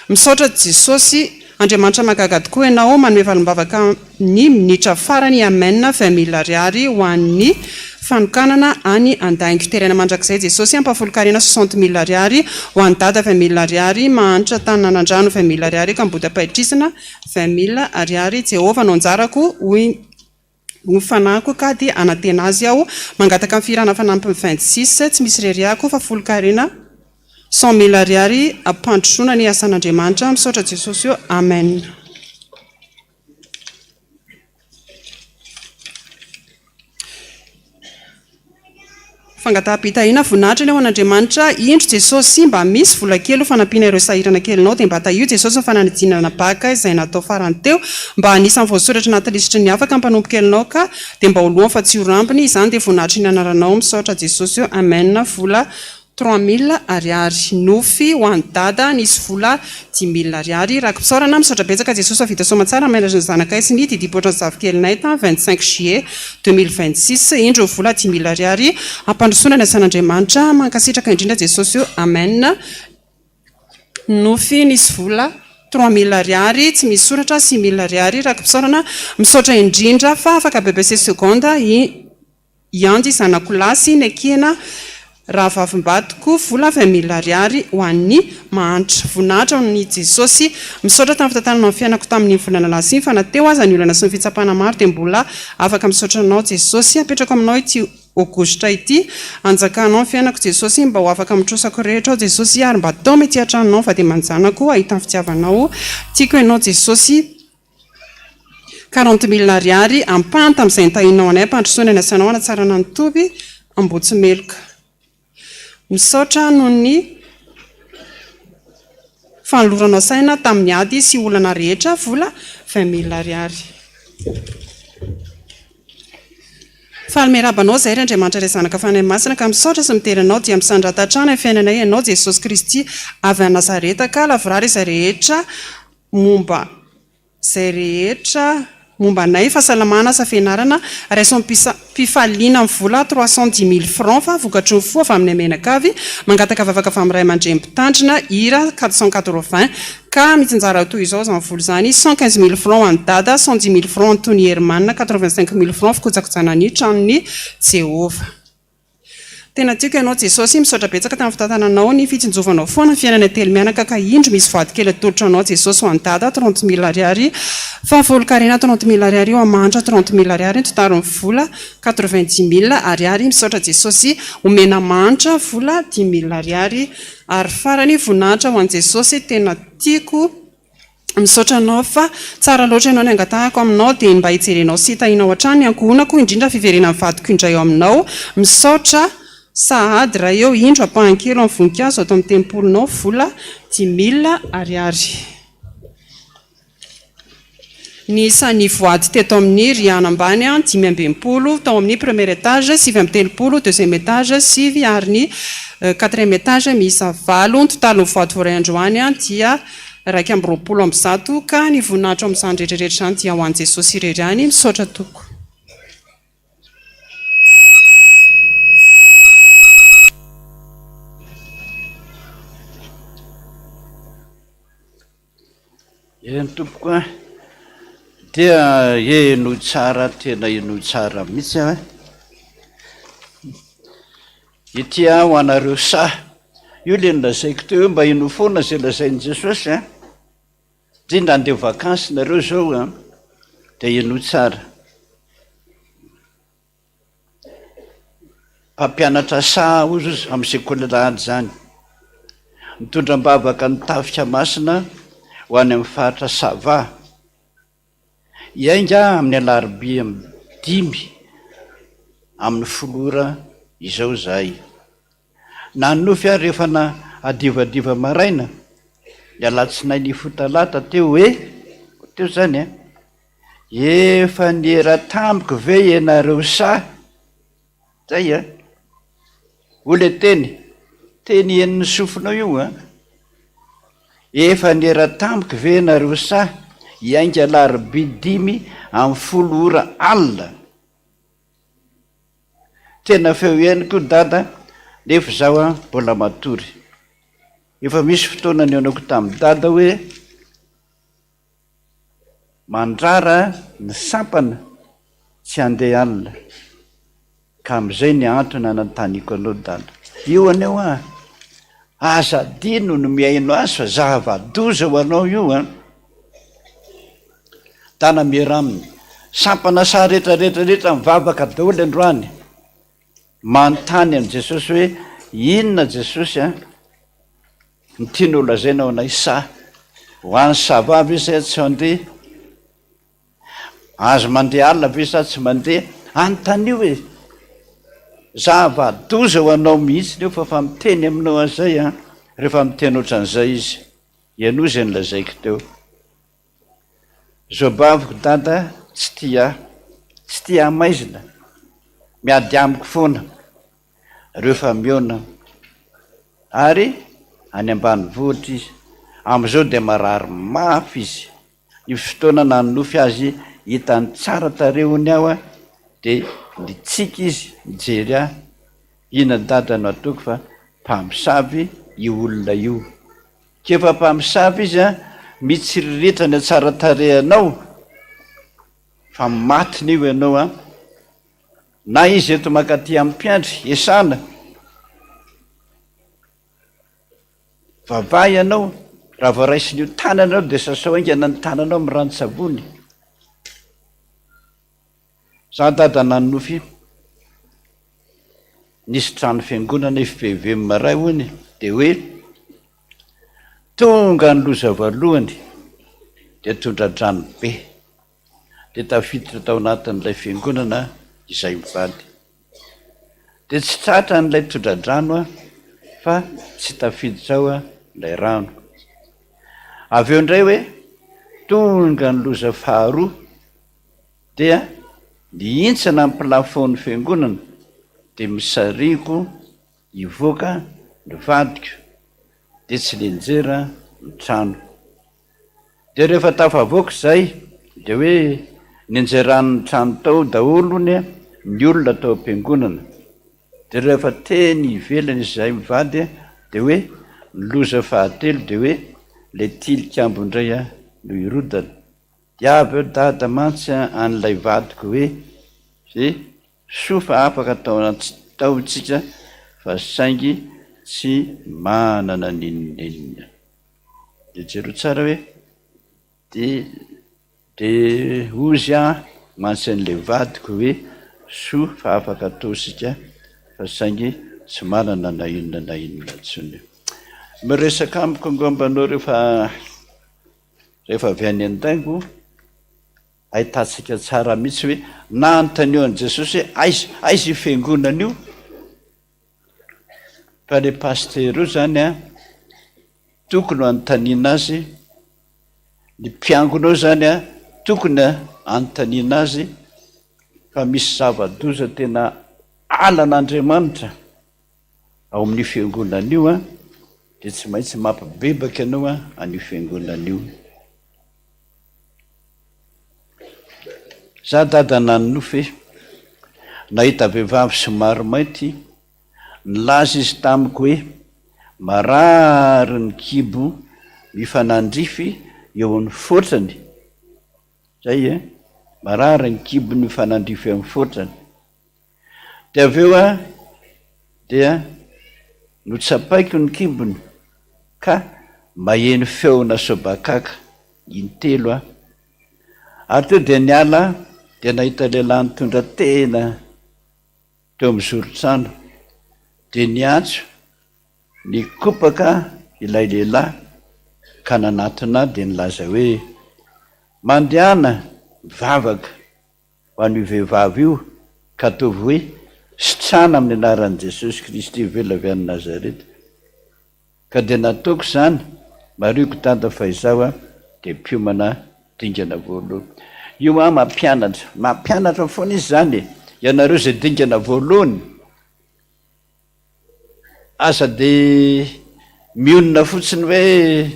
Misaotra jesosy Andriamanitra mahagaga tokoa ianao manome valombavaka ny minitra farany amen 20 000 ariary ho an'ny fanokanana any andaingo terena mandrakizay jesosy ampafolokarena 60 000 ariary ho an'ny dada 20 000 ariary mahanitra tananandrano 20 000 ariary ka mboda pahitrisana 20 000 ariary Jehova no anjarako ho fanako ka dia anatena azy aho mangataka amin'ny firana fanampy 26 tsy misy reriako fa folokarena 100 000 ariary ampandrosoana ny asan'Andriamanitra misaotra jesosy io. Amen. Fangataham-pitahina voninahitra ny ao an'Andriamanitra indro jesosy mba misy vola kely ho fanampiana ireo sahirana kelinao dia mba tahio jesosy ny fananidinana baka izay natao farany teo mba anisan'ny voasoratra anaty lisitry ny afaka mpanompo kelinao ka dia mba holohany fa tsy ho rampiny izany dia voninahitra ny anaranao misaotra jesosy io. Amen. Vola 3 000 ariary nofy ho an'ny dada nisy vola 10 000 ariary raky mpisaorana misaotra betsaka jesosy fa vita somatsara mailazany zanakay sy ny didipotra ny zavikelinay 25 juillet 2026 indro vola 10 000 ariary ampandrosoana ny asan'Andriamanitra mankasitraka indrindra jesosy io. Amen. Nofy nisy vola 3 000 ariary tsy misy soratra 6 000 ariary raky mpisaorana misaotra indrindra fa afaka BBC seconda iandy zanako lasy ny akena raha vavim-batoko vola 20 000 ariary ho an'ny mahanitra voninahitra ny jesosy misaotra tamin'ny fitantananao ny fiainako tamin'ny volana lasy fa nateo aza ny olana sy ny fitsapana maro dia mbola afaka misaotra anao jesosy apetrako aminao ity aogositra ity anjakanao ny fiainako jesosy mba ho afaka mitrosako rehetra ao jesosy ary mba atao mety hatranonao fa dia manjanako ahitany fitiavanao tiako ianao jesosy 40 000 ariary ampanta amin'izay nitahinao anay ampandrosoana ny asanao anatsarana ny toby ambotsy meloka. Misaotra noho ny fanoloranao saina tamin'ny ady sy olana rehetra vola 20 000 ariary. Fahalmerabanao zay ry Andriamanitra ray zanaka fanahy masina ka misaotra sy miteranao dia misandran-tatrana ny fiainanay ianao Jesosy Kristy avy a Nazareta ka lavorary izay rehetra momba nay fahasalamana sa fianarana raisam-pifaliana amin'ny vola 310 000 francs fa vokatry ny fo avy amin'ny amenakavy mangataka vavaka avy amin'ny ray aman-dreny mpitandrina hira 480 ka mitsinjara toy izao izany vola izany 115 000 francs any dada 110 000 francs Antony Hermanina 85 000 francs fikojakojana ny tranony Jehova. Tena tiako ianao Jesosy misaotra betsaka tamin'ny fitantananao ny fitsinjovanao foana ny fiainana telo mianaka ka indro misy vadikely atolotra anao Jesosy ho an-dada 30 000 ariary fa volon-karena 30 000 ariary eo amantra 30 000 ariary totarin'ny vola 90 000 ariary misaotra Jesosy omena mantra vola 10 000 ariary ary farany voninahitra ho an Jesosy tena tiako misaotra anao fa tsara loatra ianao ny angatahako aminao dia mba hijerenao sy hitahinao hatrany ny ankohonako indrindra fiverena amin'ny vadiko indray eo aminao misaotra sahady raha eo indro ampahankelo amin'ny voninkazo ato amin'ny tempolinao vola 10 000 ariary. Ny isan'ny voady teto amin'ny riana ambany 520 tao amin'ny premier étage 730 deuxième étage 7 ary ny quatrième étage miisa 9 ny totalin'ny voady voaray androany dia 220 ka ny voninahitra amin'izany rehetrarehetra izany dia ho an Jesosy irery ihany misaotra toko. Eny tompoko a dia eno tsara tena eno tsara mihitsy a ity a ho anareo io le nilazaiko teo mba ino foana zay lazain'i Jesosy a indrindra andeha vakansy nareo zao a dia eno tsara mpampianatra ozy amin'ny sekoly lahady zany mitondram-bavaka ny tafika masina ho any amin'ny faritra Sava iainga amin'ny alarobia 5 amin'ny folora izao zahay nanofy a rehefa na adivadiva maraina alatsinainy ny fotalata teo teo zany a efa niera-tamiko ve ianareo zay a ole teny eniny sofinao io a efa niera-tamiko ve ianareo iainga alarobia 5 amin'ny folora alina tena feo ianiko dada nefa zaho a mbola matory efa misy fotoana nionako tamin'ny dada hoe mandrara ny sampana tsy handeha alina ka amin'izay ny antony anantaniko anao dada io aneo a aza dino no miaino azy fa zava-doza ho anao io a tana miera aminy sampana sa rehetrarehetrarehetra mivavaka daholo androany manontany an' Jesosy hoe inona Jesosy a ny tianao lazainao anay ho any Sava ve sa tsy handeha azo mandeha alina ve sa tsy mandeha anontanyio hoe zava-doza ho anao mihitsy neo fa miteny aminao an'izay a rehefa miteny ohatran'izay izy iano zay nilazaiko teo zobaviko dada tsy tia maizina miady amiko foana rehefa miona ary any ambanivohitra izy amin'izao dia marary mafy izy io fotoana nanofy azy hitany tsara tarehony aho a dia nitsika izy mijery aho ina dada no ataoko fa mpamosavy io olona io kefa mpamosavy izy a mitsiriretra ny tsara tarehanao fa matiny io ianao a na izy eto makaty amin'ny mpiandry esana vavaha ianao raha voaraisin'io tananao dia sasao aingana ny tananao amin'ny rano-tsavony za dada nanofy nisy trano fiangonana FPV maray hony dia hoe tonga ny loza voalohany dia tondra-drano be dia tafiditra tao anatin'ilay fiangonana izay mivady dia tsy tratra n'ilay tondra-drano a fa tsy tafiditra ao a ilay rano avy eo indray hoe tonga ny loza faharoa dia niintsana ny plafon'ny fiangonana dia misariko ivoaka ny vadiko dia tsy lenjera ny trano. Dia rehefa tafavoaka izay dia hoe nenjeran'ny trano tao daholo ny olona tao am-piangonana. Dia rehefa teny ivelany izay mivady dia hoe nyloza fahatelo dia hoe le tilikambo indray no irodana. Dia avy eo dada mantsy an'ilay vadiko hoe ze soa fa afaka taontsika fa saingy tsy manana ninonenina. Dia jero tsara hoe de ozy mantsy an'ilay vadiko hoe soa fa afaka ataosika fa saingy tsy manana na inona intsony. Miresaka amiko angombanao rehefa avy any an-daingo ahitantsika tsara mihitsy hoe nanontany eo an' Jesosy hoe aiza fiangonana io? Fa le paster io zany tokony anontaniana azy, ny mpiangona io zany tokony anontaniana azy fa misy zava-doza tena alan'Andriamanitra ao amin'ny fiangonana io dia tsy maintsy mampibebaka ianao an'io fiangonana io. Za dada nanonofy nahita vehivavy somary mainty, nilaza izy tamiko hoe marary ny kibo mifanandrify eo amin'ny fotrany. Zay marary ny kibo mifanandrify amin'ny fotrany. Dia avy eo dia notsapaiko ny kibony ka maheno feona sobakaka intelo ary teo dia niala dia nahita lehilahy nitondra tena teo amin'ny zoron-trano dia niantso nikopaka ilay lehilahy ka nanatona dia nilaza hoe mandehana mivavaka ho an'io vehivavy io ka ataovy hoe sitrana amin'ny anaran'i Jesosy Kristy vela avy any Nazareta. Ka dia nataoko izany marioko dada fa izao dia mpiomana dingana voalohany. Io mampianatra foana izy zany. Ianareo zay dingana voalohany asa dia mionona fotsiny hoe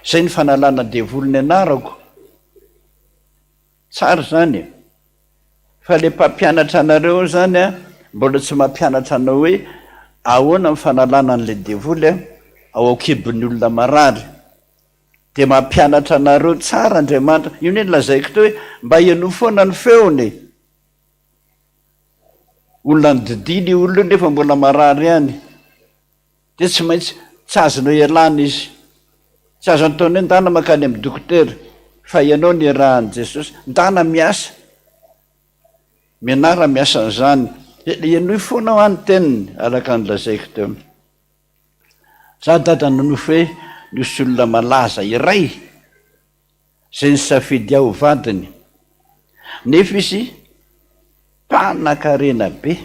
zay ny fanalana devoly ny anarako. Tsara zany. Fa le mpampianatra anareo zany mbola tsy mampianatra anao hoe ahoana ny fanalana an'ilay devoly ao akibon'ny olona marary. Dia mampianatra anareo tsara Andriamanitra. Io ny lazaiko teo hoe mba hiano foana ny feony. Olona ny didiny olona nefa mbola marary ihany. Dia tsy maintsy tsy azonao ialana izy. Tsy azo antaony hoe ndana makany amin'ny dokotera fa ianao ny rahan'i Jesosy. Ndana miasa. Mianara miasa an'izany. Ianao foana ho any teniny araka ny lazaiko teo. Za dada nanofy hoe nisy olona malaza iray zay nisafidy aho vadiny. Nefa izy mpanan-karena be,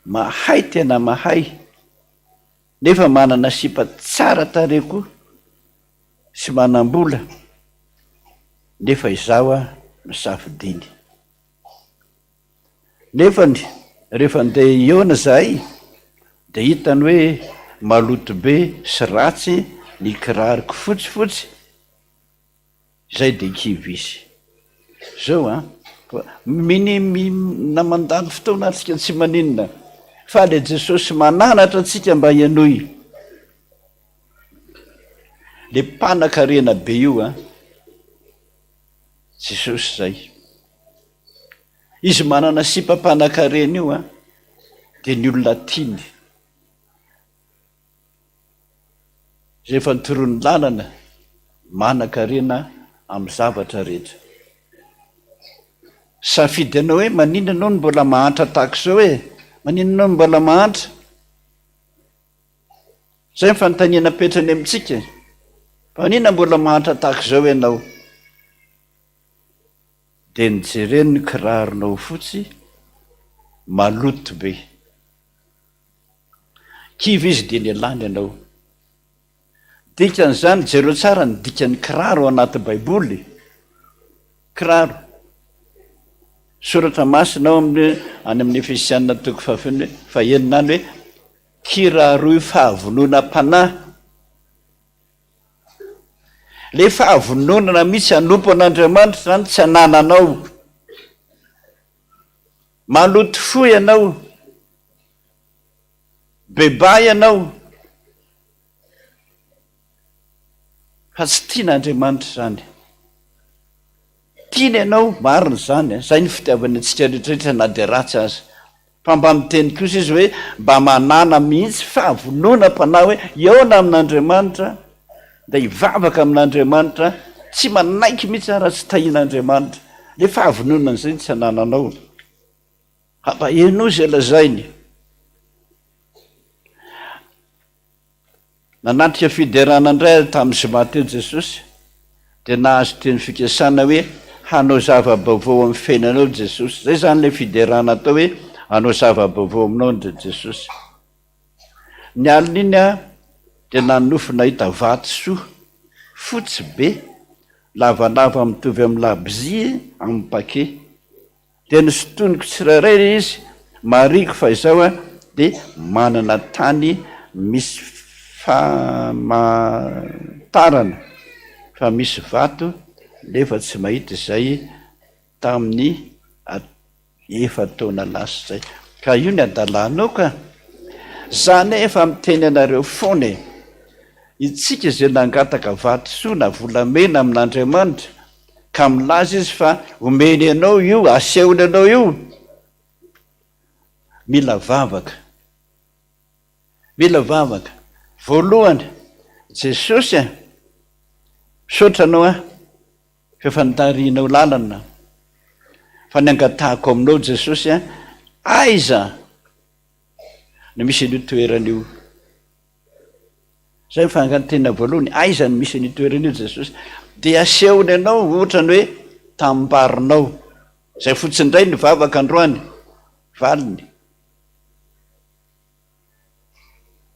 mahay tena mahay, nefa manana sipa tsara tarehy koa sy manam-bola, nefa izaho nisafidiny. Nefany rehefa andeha iona zahay dia hitany hoe maloto be sy ratsy ny kiraroko fotsifotsy, izay dia kivy izy. Zao namandany fotoana antsika tsy maninona fa le Jesosy mananatra antsika mba hianoy. Le mpanan-karena be io Jesosy zay. Izy manana sipa-panan-karena io dia ny olona tiany. Rehefa nitoroany lalana manan-karena amin'ny zavatra rehetra. Safidy anao hoe manina anao no mbola mahantra tahaka izao manina anao no mbola mahantra. Zay ny fanontaniana petrany amintsika. Manina mbola mahantra tahaka izao ianao? Dia nijereny ny kiraronao fotsy maloto be. Kivy izy dia nialany ianao. dikan'izany jereo tsara ny dikan'ny kiraro anaty baiboly. Kiraro soratra masina ao amin'ny any amin'ny Efesianina toko fahaenina hoe kiraro fahavonona mpanahy. Le fahavononana mitsy anompo an'Andriamanitra zany tsy anananao. Maloto fo ianao, beba ianao, fa tsy tian'Andriamanitra zany. Tiany ianao, marina zany. Zay ny fitiavany antsika rehetrarehetra na dia ratsy aza. Fa mba miteny kosa izy hoe mba manana mihitsy fahavonona mpanahy hoe eona amin'Andriamanitra, da hivavaka amin'Andriamanitra, tsy manaiky mihitsy raha tsy tahian'Andriamanitra. Le fahavononana zay tsy anananao. Hampaheno izay lazainy. Nanatrika fiderana indray tamin'ny zoma teo Jesosy, dia nahazo teny fikasana hoe hanao zava-baovao amin'ny fiainanao Jesosy. Zay zany le fiderana atao hoe hanao zava-baovao aminao ndre Jesosy. Ny alina iny dia nanofy nahita vato soa, fotsy be, lavalava mitovy amin'ny labozy amin'ny pake. Dia nisotoniko tsirairay izy, mariko fa izao dia manana tany misy famantarana fa misy vato, nefa tsy mahita izay tamin'ny 7 taona lasa zay. Ka io ny adalanao ka. Zany efa miteny anareo foana itsika izay nangataka vato soa na volamena amin'Andriamanitra, ka milaza izy fa omeny ianao io, asehony ianao io, mila vavaka. Mila vavaka. Voalohany, Jesosy misaotra anao fa nitarianao lalana, fa niangatahako aminao Jesosy aiza no misy an'io toerana io. Zay fangantena voalohany, aiza no misy an'io toerana io Jesosy, dia asehony ianao ohatrany hoe tambarinao. Zay fotsiny indray ny vavaka androany, valiny.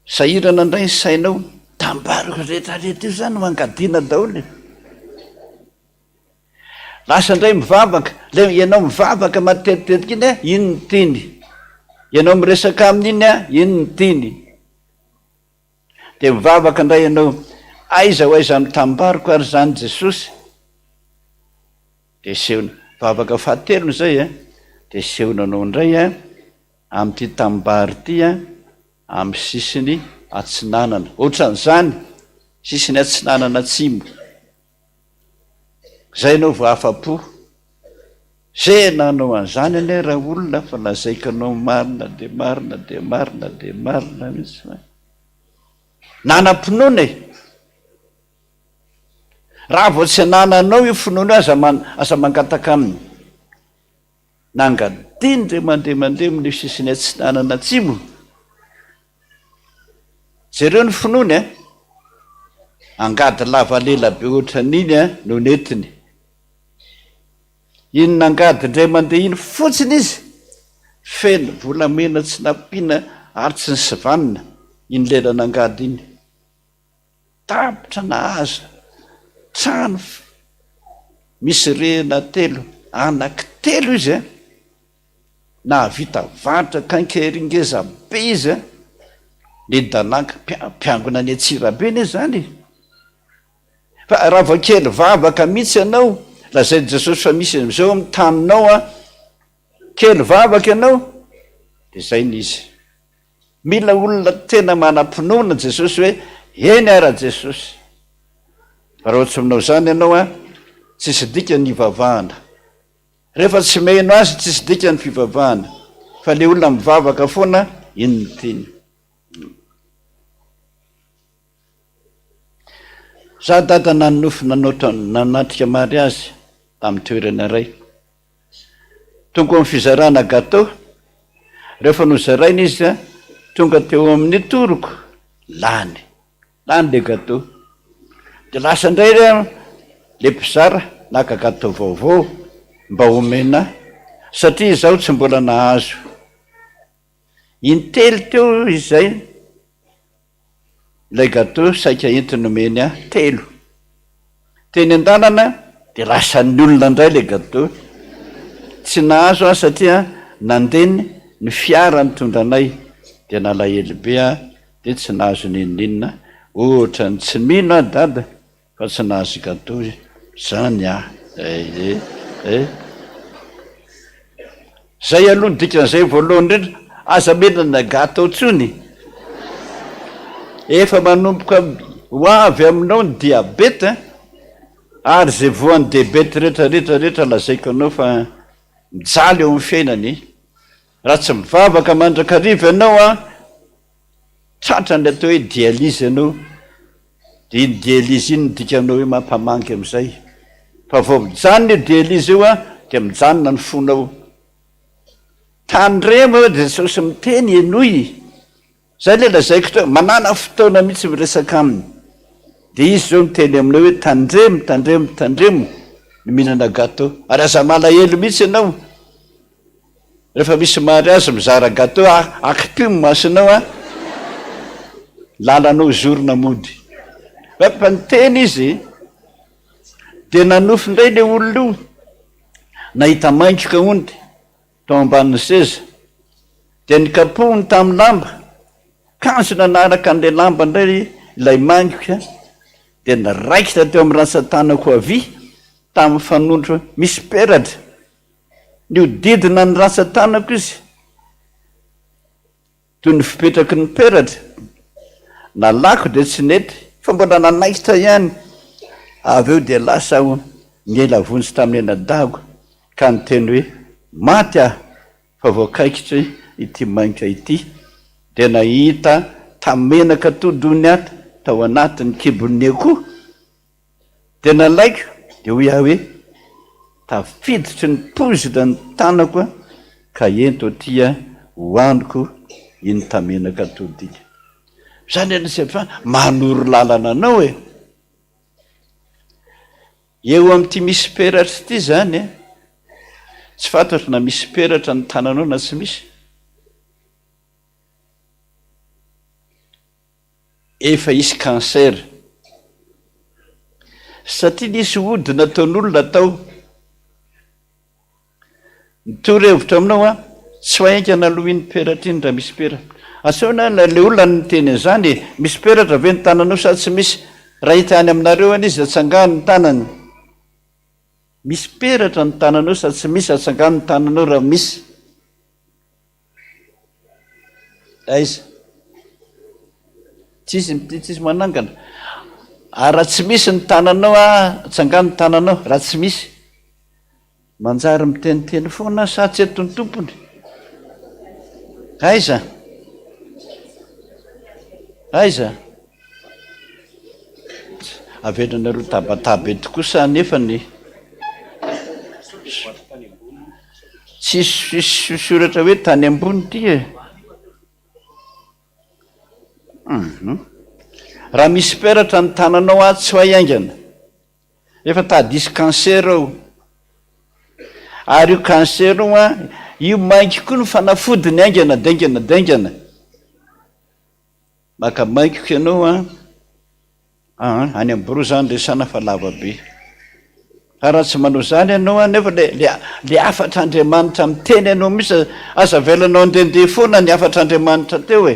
Sahirana indray ny sainao, tambariko rehetrarehetra io zany mangadiana daholo. Lasa indray mivavaka, le ianao mivavaka matetitetika iny ino ny tiny, ianao miresaka amin'iny ino ny tiny. Dia mivavaka indray ianao, aiza ho aiza mitambariko ary zany Jesosy. Dia sehona vavaka fahatelony zay dia sehonanao indray amin'ity tambary ity amin'ny sisiny atsinanana. Ohatran'izany, sisiny atsinanana atsimo. Zay anao vao afa-po. Zay nanao an'izany ane raha olona fa lazaiko anao marina dia marina dia marina dia marina mihitsy. Nanam-pinoana e. Raha vao tsy anananao io finoana aza mangataka aminy. Nangadiny ndre mandeha amin'ny sisiny atsinanana atsimo. Jereo ny finoany angady lava lela be ohatran'iny no netiny. Iny nangady ndray mandeha iny fotsiny izy, feno volamena tsy nampiana ary tsy ny sivanina iny lela nangady iny. Tapitra nahazo trano misy rihana 3, anaky 3 izy nahavita vatra kankeringeza be izy ny danaka mpiangona ny Atsirabe anie zany. Fa raha vao kely vavaka mihitsy ianao, lazay Jesosy fa misy am'izao amin'ny taninao kely vavaka ianao, dia zay n'izy. Mila olona tena manam-pinoana Jesosy hoe eny ara Jesosy. Raha ohatsy aminao zany ianao tsisy dika ny ivavahana. Rehefa tsy meno azy tsisy dika ny fivavahana, fa le olona mivavaka foana iny ny tiny. Za dada nanofy nanatrika mariazy tamin'ny toerana iray. Tonga amin'ny fizarana gâteau, rehefa nozaraina izy tonga teo amin'ny toroko, lany le gâteau. Dia lasa indray le mpizara naka gâteau vaovao mba omena, satria izaho tsy mbola nahazo. Intely teo izay ilay gâteau saika entiny omeny a telo teny an-dalana de lasan'ny olona indray lay gâteau tsy nahazo a satria nandeny ny fiara nitondra anay de nalahely be a de tsy nahazo ninninona ohatra ny tsy mino a dada fa tsy nahazo gâteau zany a zay aloha ny dikan'izay voalohany indrindra aza menana gâteau tsony efa manomboka ho avy aminao ny diabeta ary zay voan'ny diabety rehetrarehetrarehetra lazaiko anao fa mijaly eo amin'ny fiainany raha tsy mivavaka mandrakariva ianao a tratra ny atao hoe dialyse ianao de iny dialyse iny dikanao hoe mampamangy am'izay fa vao mijanona io dialyse io a de mijanona ny fonao tandremo de sosy miteny enoy zay le lazaiko to manana fotoana mihitsy miresaka aminy de izy zao miteny aminao hoe tandremo ny mihinana gâteau ary aza malahelo mihitsy ianao rehefa misy mary azy mizara gâteau akipio masinao a lalanao zorona mody fa niteny izy de nanofy indray le olona io nahita maingika ondy tao amban'ny seza de nikapohony tamin'ny lamba kanso nanaraka an'le lamba indray ilay maingika de niraikitra teo amin'ny ratsan-tanako avy tamin'ny fanondro misy peratra ny odidina ny ratsan-tanako izy toy ny fipetraky ny peratra nalako de tsy nety fa mbola nanaikitra ihany avy eo de lasa niela vonjy tamin'ny enadago ka niteny hoe maty ah fa voakaikitra ity mainka ity de nahita tamenaka todony ata tao anatin'ny kibon'ny akoho de nalaiko de ho ia hoe tafiditry ny pozina ny tanako a ka ento tia hoaniko iny tamenaka todiny zany anasy fa manoro lalana anao eo am'ty misy peratra ity zany tsy fantatra na misy peratra ny tananao na tsy misy efa isy cancer satria nisy ody nataon'olona tao nitoro-hevitra aminao a tsy hoaingana aloha iny peratra iny raha misy peratra asaona le olona nyteny zany misy peratra ve ny tananao sady tsy misy raha hita any aminareo any izy atsangano ny tanany misy peratra ny tananao sady tsy misy atsangano ny tananao raha misy aiza tsisy manangana raha tsy misy ny tananao a atsangano ny tananao raha tsy misy manjary miteniteny foana sa tsy eto ny tompony aiza avenanareo tabataba eto kosa nefa ny tsisy soratra hoe tany ambony ty raha misy peratra ny tananao a tsy hoaingana efa tadisy cancer ao ary io cancer o a io mainky koa ny fanafody ny aingana daingana maka maikiko ianao a any amboro zany resana fa lava be raha tsy manao zany ianao a nefa le afatr'Andriamanitra miteny ianao misy aza velanao andehandeha foana ny afatr'Andriamanitra teo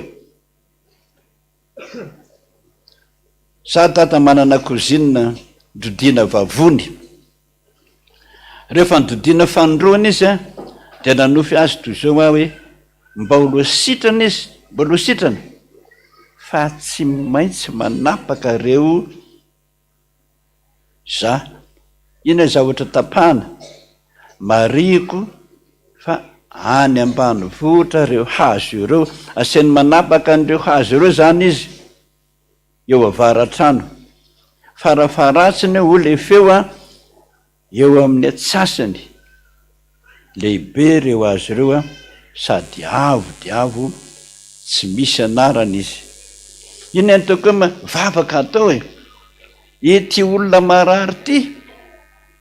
za tata manana kozina dodina vavony rehefa nydodina fanondroana izy a de nanofy azy toy zao hoe mba oloha sitrana izy mba oloha sitrana fa tsy maintsy manapaka reo za ina za ohatra tapahana mariko fa any ambany vohitra reo hazo ireo asiany manapaka an'ireo hazo ireo zany izy eo avaratrano farafaratsiny ole feo a eo amin'ny atsasany lehibe reo azo ireo a sady avo tsy misy anarana izy iny antoko hoe vavaka atao ety olona marary ty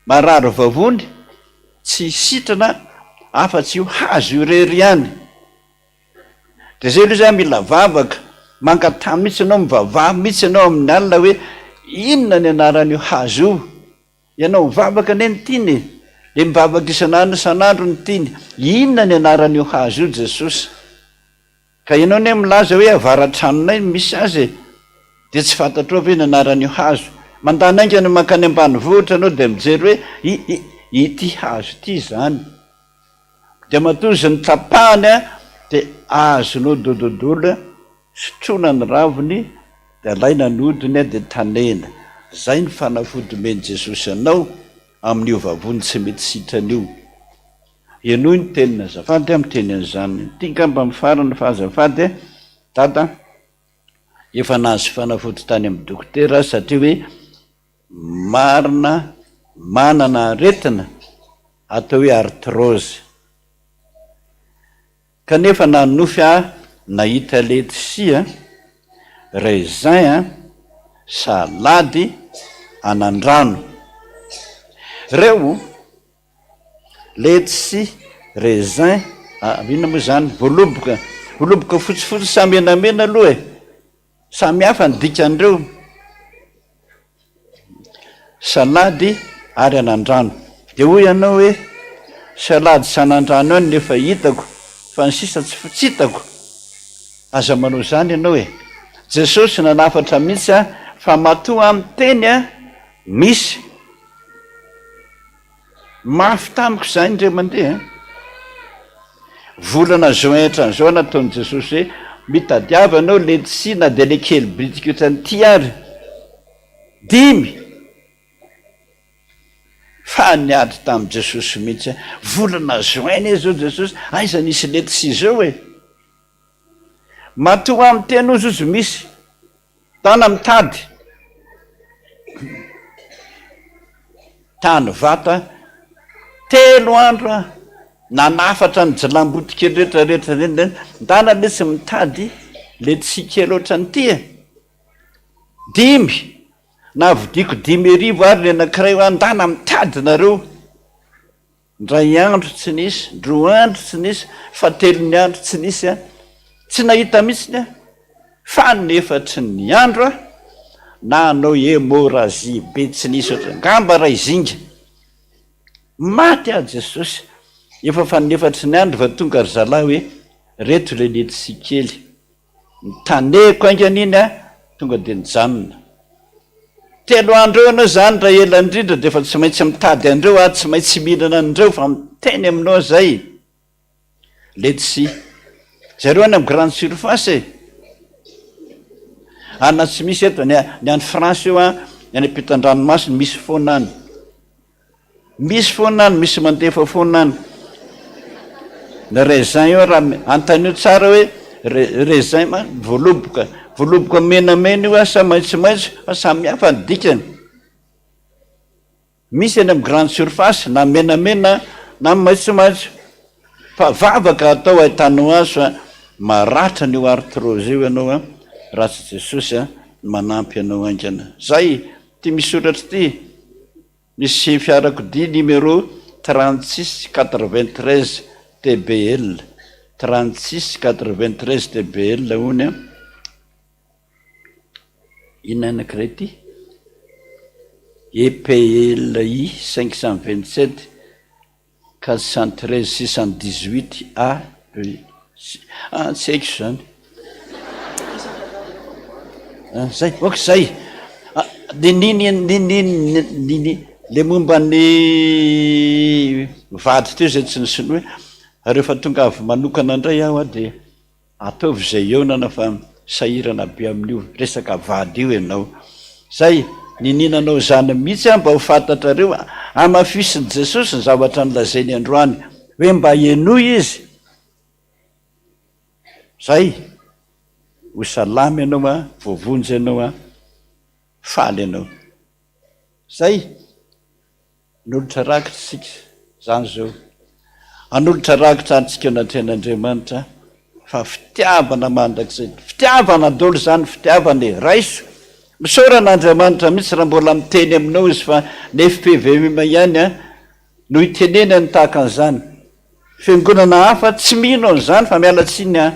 marary vavony tsy sitrana afa-tsy io hazo irery ihany de zay aloha zany mila vavaka mangatà mihitsy ianao mivavaha mihitsy ianao amin'ny alina hoe inona ny anaran'io hazo io, ianao mivavaka ane ny tiany le mivavaka isan'andro isan'andro ny tiany, inona ny anaran'io hazo io Jesosy? Ka ianao ne milaza hoe avaratranonay misy azy de tsy fantatrao ve ny anaran'io hazo? Mandana aingany mankany ambanivohitra anao de mijery hoe ity hazo ity zany, de matozy ny tapahany de azonao dododola, sotrona ny raviny de alaina ny odiny de tanena. Zay ny fanafody meny Jesosy anao amin'io vavony tsy mety sitran'io. Enoy ny tenina azafady amin'ny teny an'izany. Tika mba mifarany fa azafady dada efa nahazo fanafody tany amin'ny dokotera satria hoe marina manana aretina atao hoe artrose, kanefa nanofy nahita letisia, raisin, salady, anandrano. Reo letisia, raisin, inona moa zany, voaloboka fotsifotsy samy menamena aloha samy hafa ny dikan'ireo, salady ary anandrano. De hoy ianao hoe salady sy anandrano any nefa hitako fa ny sisa tsy hitako, aza manao zany ianao Jesosy nanafatra mihitsy fa matoa amin'ny teny misy mafy tamiko zany ndre mandeha. Volana zoentranyzao nataony Jesosy hoe mitadiavanao letisia na de le kely bitika otrany ty ary 5 fa niady tamin'i Jesosy mihitsy. Volana join zao Jesosy aiza nisy letisia zao matoa amin'ny teny ozy ozy misy tana mitady tany vata 3 andro nanafatra ny jilamboty kely rehetrarehetra reny ndana le tsy mitady letisia kely ohatrany ty 5 na vidiko 5,000 ary le anankiray andana mitady nareo, ndray andro tsy nisy, ndroa andro tsy nisy, fa 3 andro tsy nisy tsy nahita mihitsy fa nefatry ny andro na anao hémorragie be tsy nisy oatra ngamba raha izinga maty Jesosy. Efa fa nefatry ny andro va tonga ry zalahy hoe reto le letisia kely taneko aingan'iny tonga de nijanona 3 andro eo anao zany raha ela indrindra de efa tsy maintsy mitady andreo tsy maintsy mihinana andreo fa miteny aminao zay letisia. Zareo any amin'ny grande surface ana tsy misy eto ny any France eo any ampitan-dranomasiny misy foana any, misy foana any, misy mandefa foana any. Na raisin io raha antanio tsara hoe raisin voaloboka menamena io sa maitsomaitso fa samy hafa ny dikany. Misy any amin'ny grande surface na menamena na maitsomaitso fa vavaka atao ahitanao azo maratra ny artrose io ianao raha tsy Jesosy manampy anao aingana. Zay ty misoratra ty misy fiarakodia numéro 3693 TBL 3693 TBL ony inona anankiray ty EPLI 527 413 618 A tsy haiko zany zay ok zay niny le momba ny vady teo zay tsy nisiny hoe rehefa tonga avy manokana indray aho de ataovy zay eonana fa sahirana be amin'io resaka vady io ianao. Zay nininanao zany mihitsy mba ho fantatrareo amafisiny Jesosy ny zavatra nylazainy androany hoe mba enoy izy. Zay ho salamy ianao voavonjy ianao faly ianao. Zay n'olotra rakitra sika zany zao an'olotra rakitra antsika natren'Andriamanitra fa fitiavana mandrakizay fitiavana dolo zany fitiavana raiso misoran'Andriamanitra mihitsy raha mbola miteny aminao izy fa ny FPVM ihany no itenenany tahaka an'izany. Fiangonana hafa tsy mino an'izany fa miala tsiny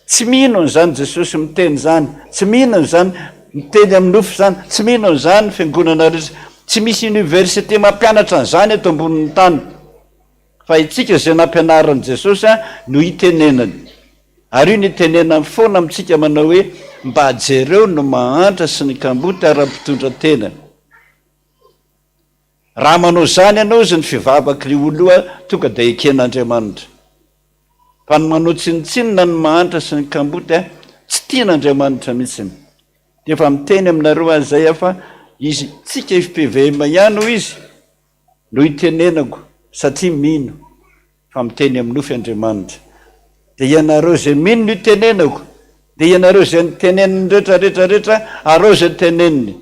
tsy mihinona zany jesosy miteny zany, tsy mihinona zany miteny amin'ny nofo zany, tsy mihinona zany fiangonana rehetra, tsy misy université mampianatra an'izany eto ambonin'ny tany, fa itsika zay nampianaran' jesosy no hitenenany. Ary io nitenenany foana amitsika manao hoe mba ajereo no mahantra sy ny kamboty ara-mpitondra tena. Raha manao zany ianao zy ny fivavaky le oloa tonga dia eken'Andriamanitra. Fa ny manao tsinitsinina ny mahantra sy ny kamboty tsy tian'Andriamanitra mihitsy. Dia efa miteny aminareo azay fa izy tsika FPVM ihany ho izy no hitenenako satria mino fa miteny amin'ny nofy Andriamanitra. Dia ianareo zay mino no hitenenako, dia ianareo zay niteneniny rehetrarehetrarehetra areo zay teneniny,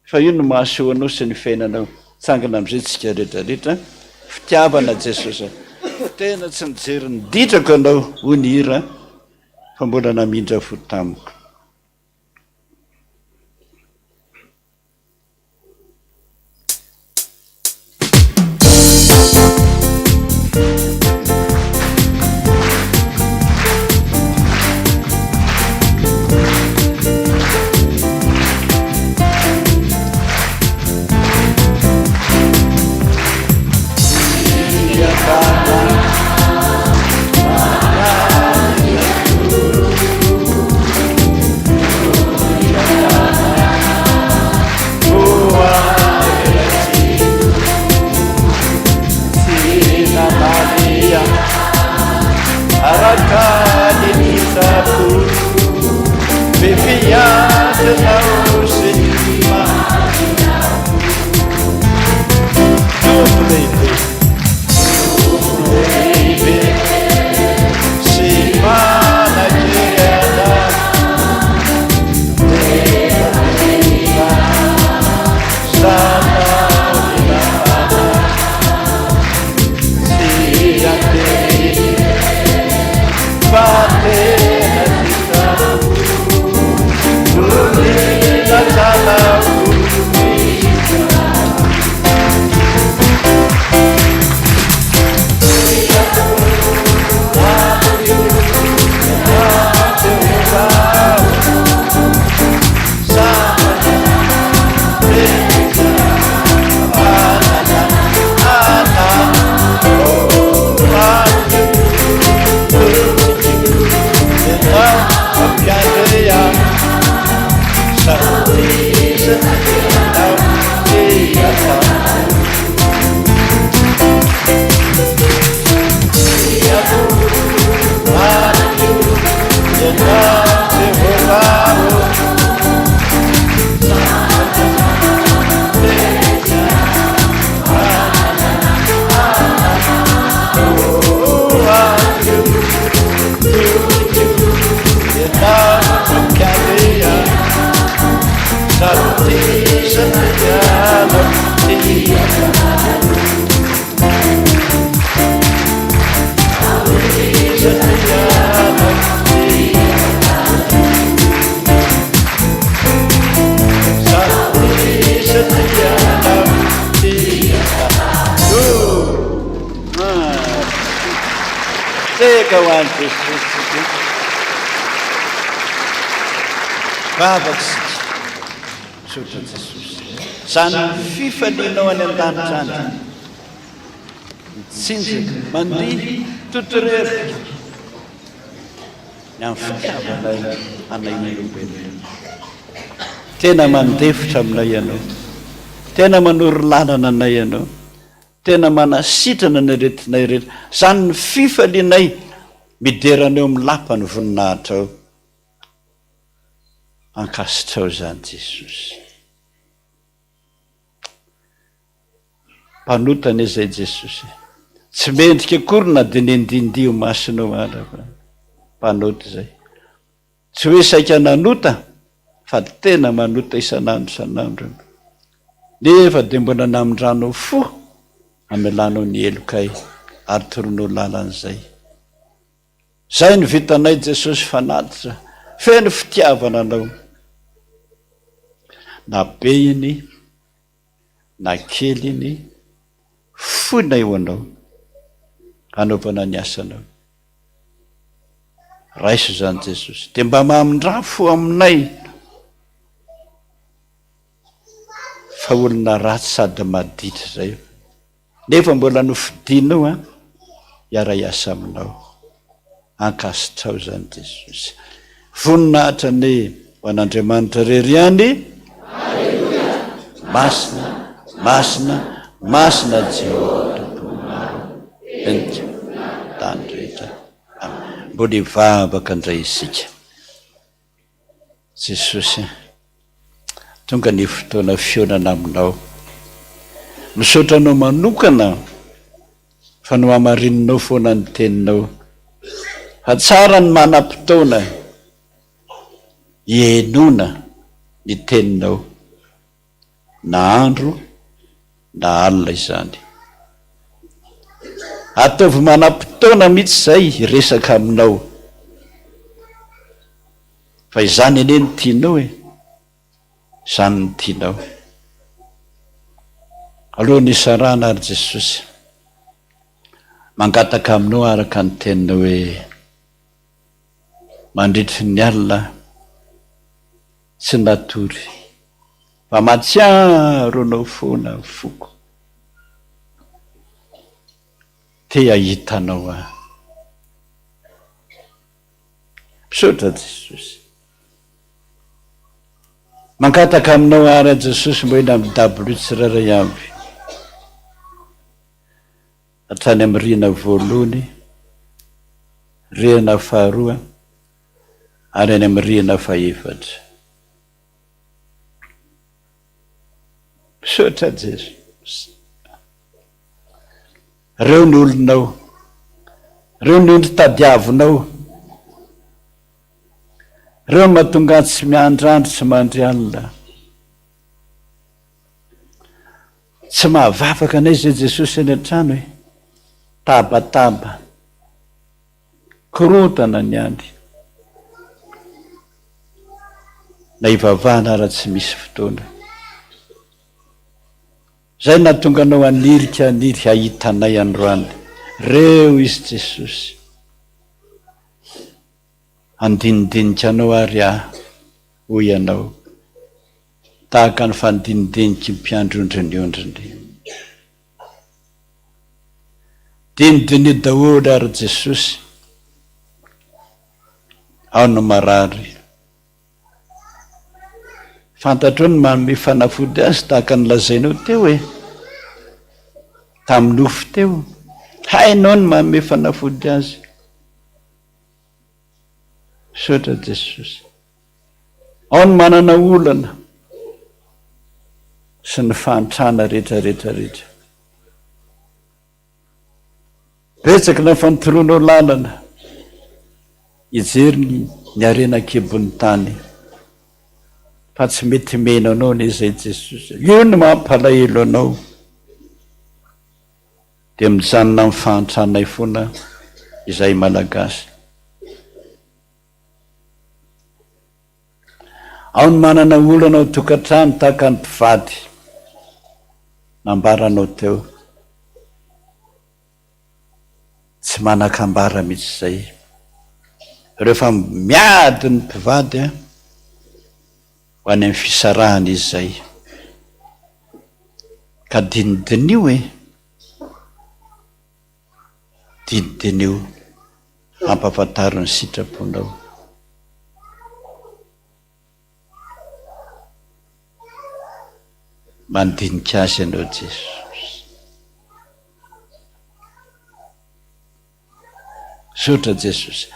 fa io no mahasoa anao sy ny fiainanao. Tsangana amin'izay tsika rehetrarehetra fitiavana Jesosy. Tena tsy nijery ny ditrako anao ho ny hira fa mbola namindra fo tamiko. Vavaksika sotra Jesosy zany fifalinao any an-danitra any mitsinjaka mandihy totorerika ny amin'ny fitiavanay anay olombelona. Tena mandefitra aminay ianao, tena manoro lalana anay ianao, tena manasitrana ny aretinay rehetra. Zany ny fifalinay mideraneo amin'ny lapany voninahitra ao. Ankasitrao zany Jesosy. Mpanotana izay Jesosy, tsy mendrika akory na dia nendindio masonao araka. Mpanota izay, tsy hoe saika nanota fa tena manota isan'andro isan'andro. Nefa dia mbola namindranao fo amelanao ny elokay ary toronao lalan'izay. Zay ny vitanay Jesosy fanatitra, feno fitiavana anao. Na be iny, na kely iny, fonay ho anao, anaovana ny asanao. raiso zany Jesosy dia mba mamindrafo aminay fa olona ratsy sady maditra zay nefa mbola nofidianao a hiara hiasa aminao ankasitrao zany Jesosy voninahitra ny ho an'Andriamanitra rery any masina masina masina Jehova tomponaro enja tany rehetra mbola hivavaka indray isika Jesosy tonga ny fotoana fionana aminao misaotranao manokana fa no amarininao foana ny teninao fa tsara ny manam-potoana hienona ny teninao na andro na alina izany ataovy manam-potoana mihitsy zay resaka aminao fa izany ene ny tianao izany ny tianao aloha ny sarana ary Jesosy mangataka aminao araka ny teninao hoe mandritry ny alina tsy natory fa matsiaro anao foana foko te ahitanao misaotra Jesosy mangataka aminao ary Jesosy mbo eny amin'ny W tsiraray avy hatrany amin'ny rihana voalohany rihana faharoa ary any amin'ny rihana fahaefatra misaotra Jesosy reo ny olonao reo ny ondry tadiavinao reo mahatonga tsy miandrandro tsy mandry alina tsy mahavavaka anay zay Jesosy eny an-trano tabataba korotana ny andry na hivavahana raha tsy misy fotoana zay nahatonga anao anirika hahitanay androany reo izy Jesosy andinidinika anao ary ho ianao tahaka ny fandinidiniky mpiandrondronyondriny dinidini daholo ary Jesosy ao no marary fantatro ny manome fanafody azy tahaka ny lazainao teo tamin'ny nofo teo hainao ny manome fanafody azy misaotra Jesosy ao ny manana olana sy ny fahantrana rehetra betsaka na fantoroanao lalana hijery ny arenakebon'ny tany fa tsy mety mena anao ne zay Jesosy io ny mampalahelo anao dia mijanona amin'ny fahantranay foana izay malagasy ao ny manana olana ao tokantrano tahaka ny mpivady nambaranao teo tsy manan-kambara mihitsy zay rehefa miady ny mpivady ho any amin'ny fisarahana izy zay ka dinidinio dinidinio ampafantaro ny sitraponao mandinika azy ianao Jesosy sotra Jesosy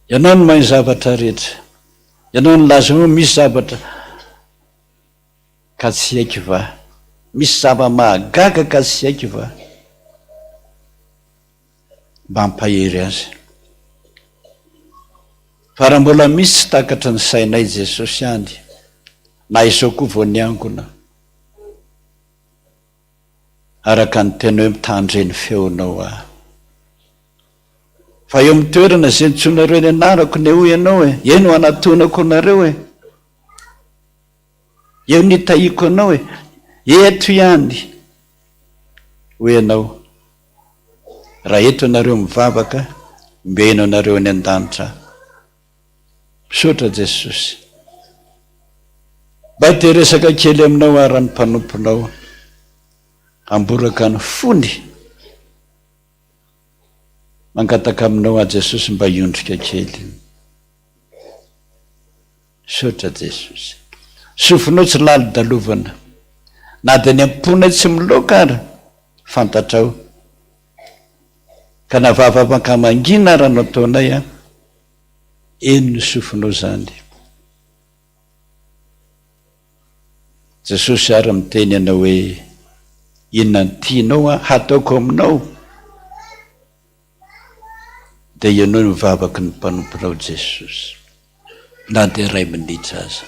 ianao no mahay zavatra rehetra ianao ny laza moa misy zavatra ka tsy haiko va misy zava-mahagaga ka tsy haiko va mba ampahery azy fa raha mbola misy tsy takatra ny sainay Jesosy any na izao koa vao niangona araka ny tena hoe mitandreny feonao fa eo amin'ny toerana zay nitsonareo eny anarako ne ho ianao eny ho anatonako anareo eo nitahiko anao eto ihany ho ianao raha eto anareo mivavaka mbeno anareo any an-danitra misaotra Jesosy. Mba te resaka kely aminao ary ny mpanomponao, amboraka ny fony mangataka aminao a Jesosy mba hiondrika kely. Misaotra Jesosy. Sofinao tsy lalo dalovana, na dia ny ampona tsy miloka ary fantatrao, ka navava-maka mangina raha no ataonay a, eny ny sofinao zany. Jesosy ary miteny anao hoe inona ny tianao a hataoko aminao, dia ianao mivavaky ny mpanomponao Jesosy, na dia ray minitra aza.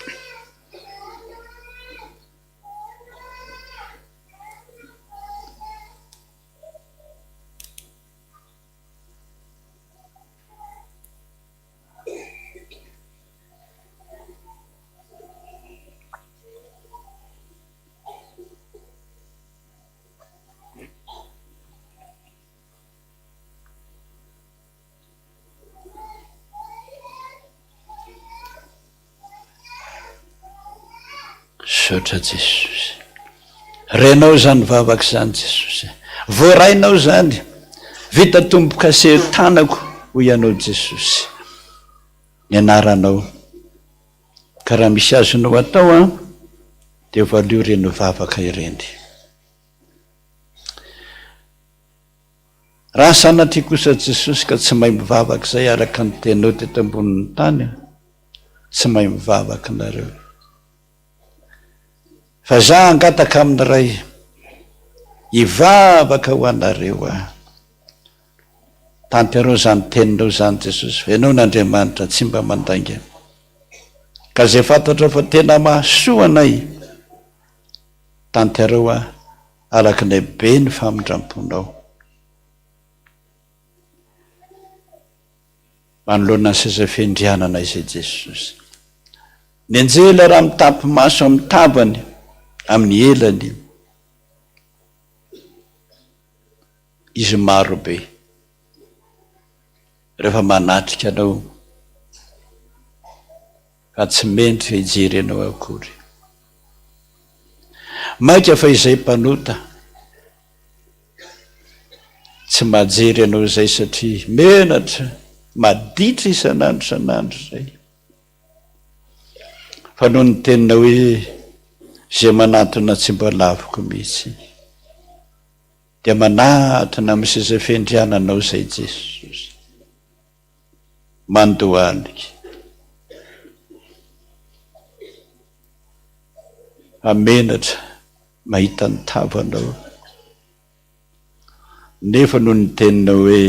Misaotra Jesosy. Renao zany vavaka zany Jesosy, voarainao zany, vita tomboka setanako ho ianao Jesosy, ny anaranao. Ka raha misy azonao atao a, dia valio reny vavaka ireny. Raha sanatria kosa Jesosy ka tsy mahay mivavaka zay araka ny tenao teto ambonin'ny tany, tsy mahay mivavaka nareo. Fa za angataka amin'ny ray hivavaka ho anareo a. Tanterao zany teninao zany Jesosy, ianao n'Andriamanitra tsy mba mandainga. Ka zay fantatra fa tena mahasoa anay, tanterao a araka nay be ny famindramponao. Manoloana ny seza fiandrianana izay Jesosy. Ny anjely raha mitapy maso amin'ny tabany, amin'ny elany, izy maro be. Rehefa manatrika anao ka tsy mendry hijery anao akory. Maika fa izay mpanota tsy majery anao izay satria menatra maditra isan'andro zay. Fa noho ny tenina hoe zay manatona tsy mba lavoko mihitsy, dia manatona amin'ny seza fiandriananao zay Jesosy, mandohalika. Amenatra mahita ny tavanao, nefa noho ny teninao hoe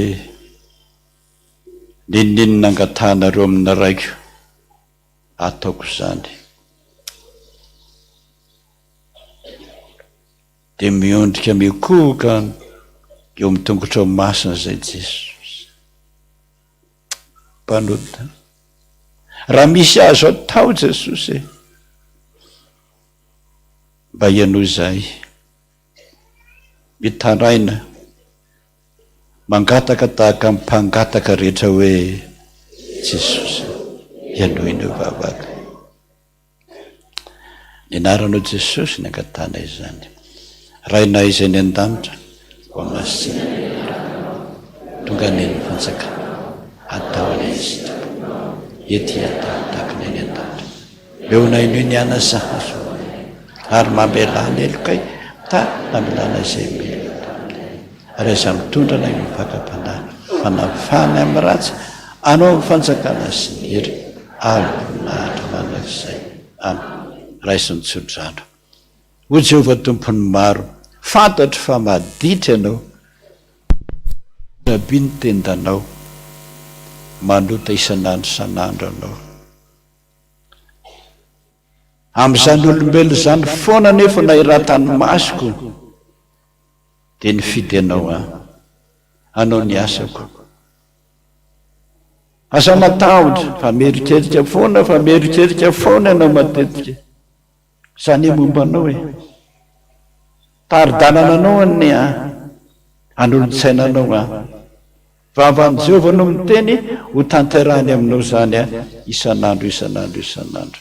ninninona angatanareo amina raiko, ataoko zany. Dia miondrika mikohoka eo amin'ny tongotra masina zay Jesosy. Mpanota, raha misy azo atao Jesosy, mba ianao zay mitaraina, mangataka tahaka amin'ny mpangataka rehetra hoe Jesosy, ianao iny vavaka. Ny anaranao Jesosy ny angatanay zany. Rainay izay ny an-danitra, ho masina tonga neny fantsaka atao any izy ety atao tahaka ny any an-danitra. Meonay noho ny ana sahazo ary mamelana elokay ta namelana izay mila. Ary iza mitondra nay mivaka-panala fanafany amin'ny ratsy, anao fanjakana sy ny hery alonahatra manak'izay. Amen. Raisy ny tsodrano. Ho Jehovah tompony maro, fantatro fa maditra ianao, rabi ny tendanao, manota isan'andro san'andro anao. Amin'izany olombelo zany foana nefa na iratany masoko, dia nifidy anao anao ny asako. Asa matahotra, fa mieritrerika foana, fa mieritrerika foana ianao matetika. Zany momba anao e, taridanana anao ny anolo-tsainanao vavan'i Jehovah no miteny ho tanterahany aminao zany a isan'andro isan'andro.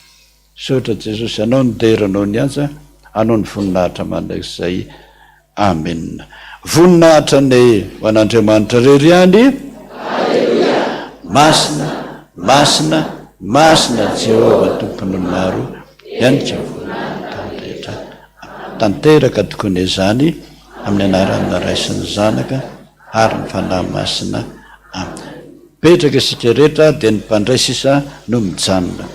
Sotra Jesosy anao ny deranao ny aza, anao ny voninahitra mandrakizay. Amen. Voninahitra ny ho an'Andriamanitra rery masina Jehovah tompony maro ianika voninahitra tanteraka tokony izany amin'ny anaran'ny Ray sy ny Zanaka ary ny fanahy masina. Amen. Petraka isika rehetra dia ny mpandray sisa no mijanona.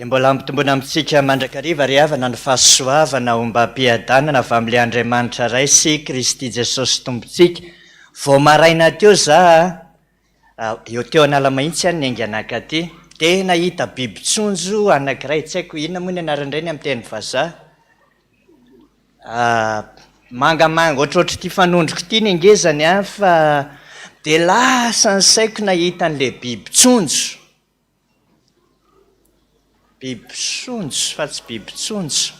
dia mbola ampitombona amintsika mandrakariva ry havana ny fahasoavana ombam-piadanana avy amin'ilay Andriamanitra ray sy Kristy Jesosy tompontsika. Vao maraina teo za eo teo anala mahitsy any ny ainganaka ty dia nahita bibitsonjo anankiray, tsy haiko inona moa ny anaran'ireny amin'ny teny vazaha, mangamanga ohatrohatry ity fanondriko ity ny angezany fa dia lasa ny saiko nahita an'ilay bibitsonjo fa tsy bibitsonjo.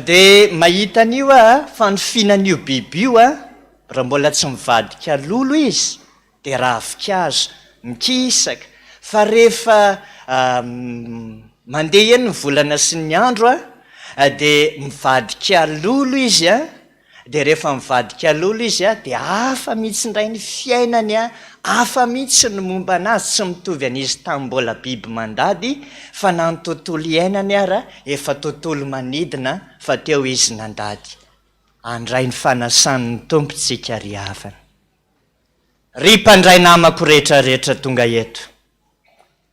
Dia mahita an'io fa ny fihinan'io biby io raha mbola tsy mivadika lolo izy dia ravikazo mikisaka, fa rehefa mandeha eny ny volana sy ny andro dia mivadika lolo izy dia rehefa mivadika lolo izy dia hafa mihitsy ndray ny fiainany hafa mihitsy ny momba anazy, tsy mitovy an'izy tamin'ny mbola biby mandady, fa na ny tontolo iainany ara efa tontolo manidina fa teo izy nandady. Andray ny fanasan'ny tompontsika ry havana. Ry mpandray namako rehetrarehetra tonga eto,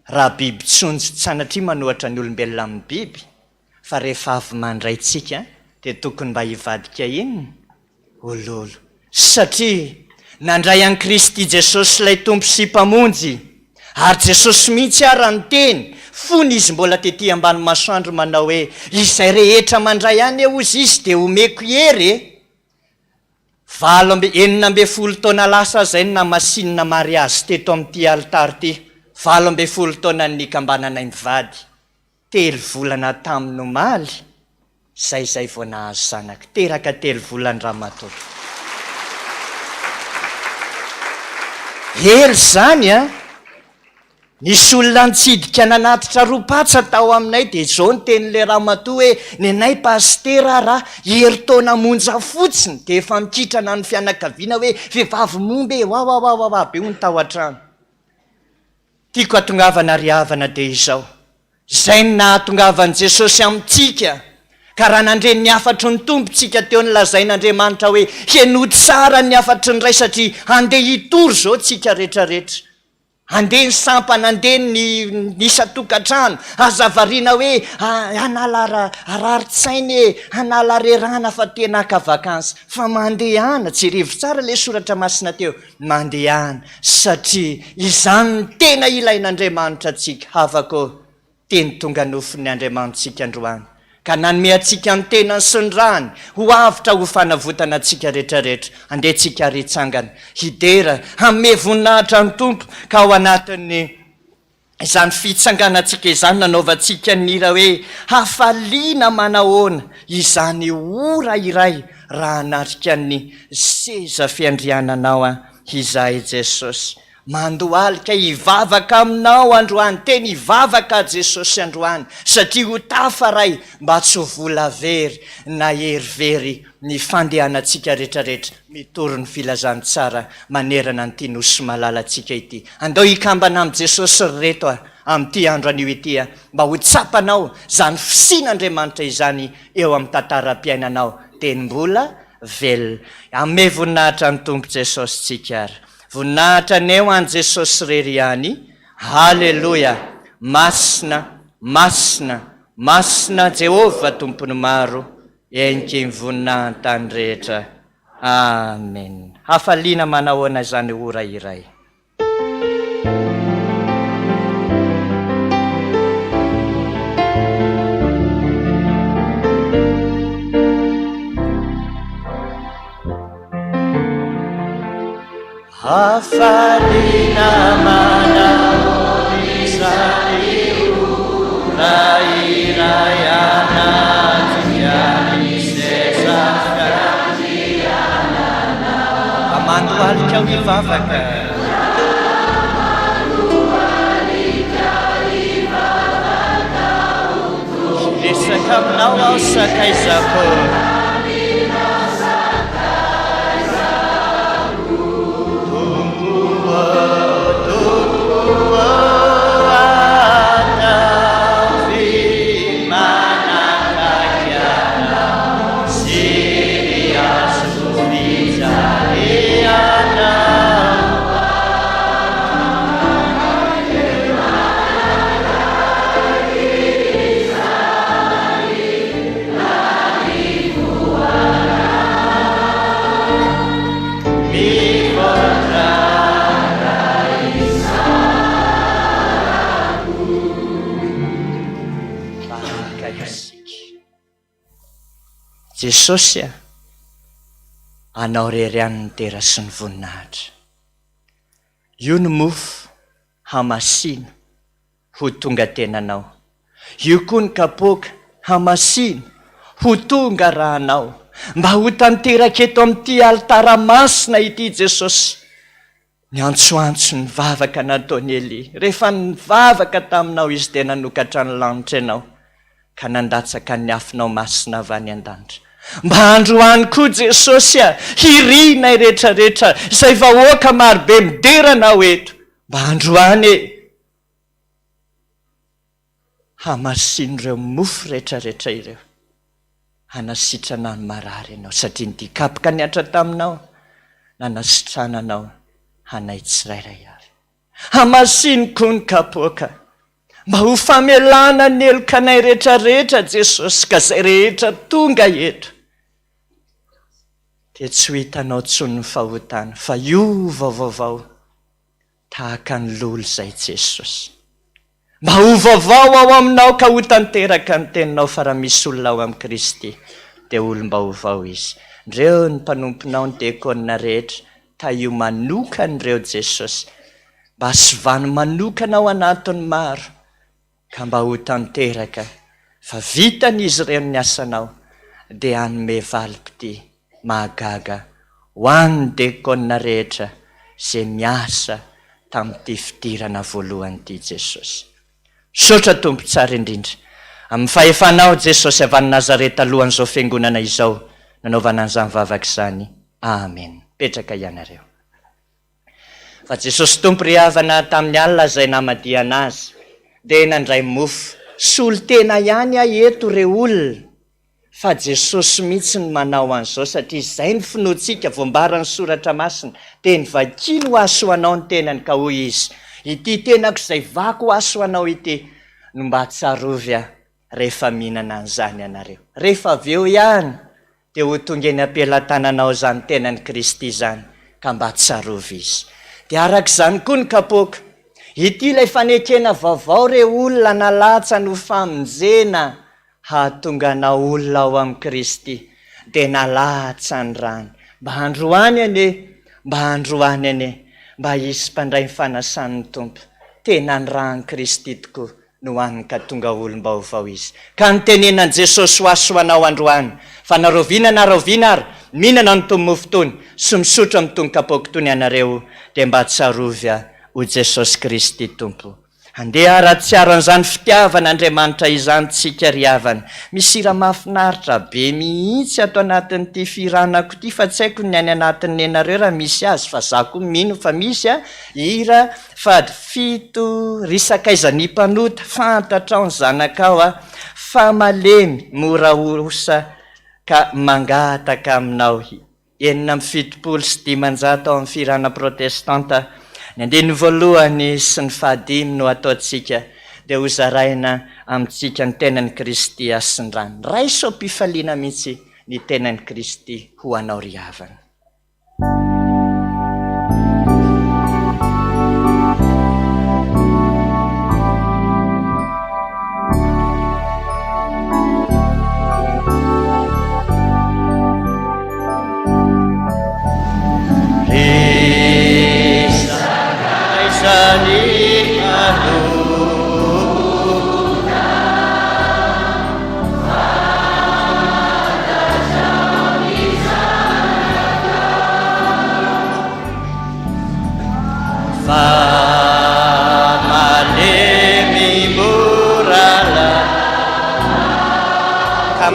raha biby tsonjo tsy sanatria manohatra ny olombelona amin'ny biby, fa rehefa avy mandray tsika dia tokony mba hivadika inona ololo, satria nandray an'i Kristy Jesosy ilay tompo sy mpamonjy, ary Jesosy mihitsy ara ny teny fony izy mbola tetỳ ambany masoandro manao hoe izay rehetra mandray any ozy izy dia omeko hery. 12 taona lasa zay na masinina mariazy teto amin'ity altary ty, 12 taona ny kambananay mivady, 3 volana tamin'ny omaly zay vao nahazo zanaka, teraka 3 volana ramatoa. Hery zany nisy olona nitsidika nanatitra ropatsa tao aminay dia zao ny tenin'ilay ramatoa hoe ny anay pastera raha hery taona monja fotsiny dia efa mikitrana ny fianakaviana hoe vehivavy momby wawawawa be ny tao an-trano. Tiako atongavana ry havana dia izao, izay ny nahatongavan'i Jesosy amintsika, ka raha nandreny ny afatry ny tompontsika teo nylazain'Andriamanitra hoe heno tsara ny afatry ny ray, satria andeha hitory zao tsika rehetrarehetra, andeha ny sampana, andeha ny isa-tokantrano, azavariana hoe hanala raritsainy, hanala rerana fa tena haka vakansa, fa mandehana. Jerevo tsara ilay soratra masina teo, mandehana, satria izany ny tena ilain'Andriamanitra antsika. Havako teny tonga nofin'ny Andriamanitsika androany, ka nanome antsika ny tenany sy ny rany ho avitra ho fanavotana antsika rehetrarehetra. Andehantsika ritsangana hidera hanome voninahitra ny tompo, ka ao anatin'ny izany fitsanganantsika izany nanaovantsika nira hoe hafaliana manahoana izany ora iray raha anatrika ny seza fiandriananao izahay Jesosy. Mandohalika hivavaka aminao androany, teny hivavaka Jesosy androany, satria ho tafaray mba tsy ho vola very na herivery ny fandehanantsika rehetrarehetra, mitory ny filazany tsara manerana nyity nosy malalantsika ity. Andao hikambana amin'i Jesosy reto amin'ity andro anio ity mba ho tsapanao zany fisin'Andriamanitra izany eo amin'ny tantaram-piainanao, teny mbola velona. Ame voninahitra ny tompo Jesosy tsikara, voninahitra neo an Jesosy rery ihany. Haleluya. Masina, masina, masina Jehova tompony maro, enky ny voninahitany rehetra. Amen. Hafaliana manahoana izany ora iray. Hafaliana manahoana izany ora iray anatin'izay fiandrianana. Mandohalika ho hivavaka, resaka aminao aho sakaizako, ka isika. Jesosy a, anao rery any ny tera sy ny voninahitra. Io ny mofo hamasina ho tonga tenanao. Io koa ny kapoaka hamasina ho tonga rahanao. Mba ho tanteraka eto amin'ity alitara masina ity Jesosy. Ny antsoantso ny vavaka nataony Eli. Rehefa nivavaka taminao izy dia nanokatra ny lanitra ianao ka nandatsaka ny afinao masina avy any an-danitra. Mba androany koa Jesosy a, hirina iretraretra izay vahoaka marobe miderana ao eto. Mba androany hamasin'ireo mofo rehetrarehetra ireo. Hanasitrana ny marary ianao satria ny dikapoka niatra taminao nanasitrananao hanay tsirairay avy. Hamasiny koa ny kapoaka mba ho famelana ny elokanay rehetrarehetra Jesosy ka izay rehetra tonga eto dia tsy ho hitanao tsony ny fahotana fa io vaovao tahaka ny lolo izay Jesosy. Mba ho vaovao ao aminao ka ho tanteraka ny teninao fa raha misy olona ao amin'i Kristy dia olom-baovao izy. Ndreo ny mpanomponao ny diakona rehetra ta io manokan'ireo Jesosy mba sivany manokana ao anatin'ny maro ka mba ho tanteraka fa vitan'izy ireo ny asanao dia hanome valim-pity mahagaga ho an'ny diakona rehetra izay miasa tamin'ity fidirana voalohanyity Jesosy. Sotra tompo tsara indrindra amin'ny fahefanao Jesosy avy any Nazareta alohan'izao fiangonana izao nanaovana an'izany vavaka izany. Amen. Petraka ianareo. Fa Jesosy tompo ry havana tamin'ny alina izay namadia anazy dia nandray mofo. Solo tena ihany eto ireo olona fa Jesosy mihitsy ny manao an'izao satria izay ny finoantsika voambaran'ny soratra masina dia ny vakiny ho aso anao ny tenany ka hoy izy ity tenako izay vako ho aso anao ity no mba tsarovy rehefa mihinana an'izany ianareo. Rehefa avy eo ihany dia ho tonga eny ampelantananao izany tenany Kristy izany ka mba tsarovy izy. Dia araka izany koa ny kapoaka ity ilay fanekena vaovao re olona nalatsa no famonjena hahatonganao olona ao amin'i Kristy dia nalatsa ny rany. Mba androany ane mba hisy mpandray ny fanasan'ny tompo tena ny rany Kristy tokoa no haniny ka tonga olom-baovao izy. Ka nytenenan Jesosy ho aso anao androany fa naroviana ary mihinana ny tony mofo tony sy misotro amin'ny tony kapoaka tony ianareo dia mba tsarovy ho Jesosy Kristy tompo. Andeha ara-tsiaro an'izany fitiavan'Andriamanitra izany tsika ry havana. Misy hira mahafinaritra be mihitsy ato anatin'ity firanako ity fa tsy haiko ny any anatin'ny ianareo raha misy azy fa za koa mino fa misy hira fady fito risakaizany mpanota fantatra ao ny zanakao fa malemy mora osa ka mangataka aminao. 750 ao amin'ny firana protestanta. Ny andiny voalohany sy ny fahadimy no ataontsika dia ho zaraina amintsika ny tenan'i Kristy sy ny rano. Raiso am-pifaliana mihitsy ny tenan'i Kristy ho anao ry havana.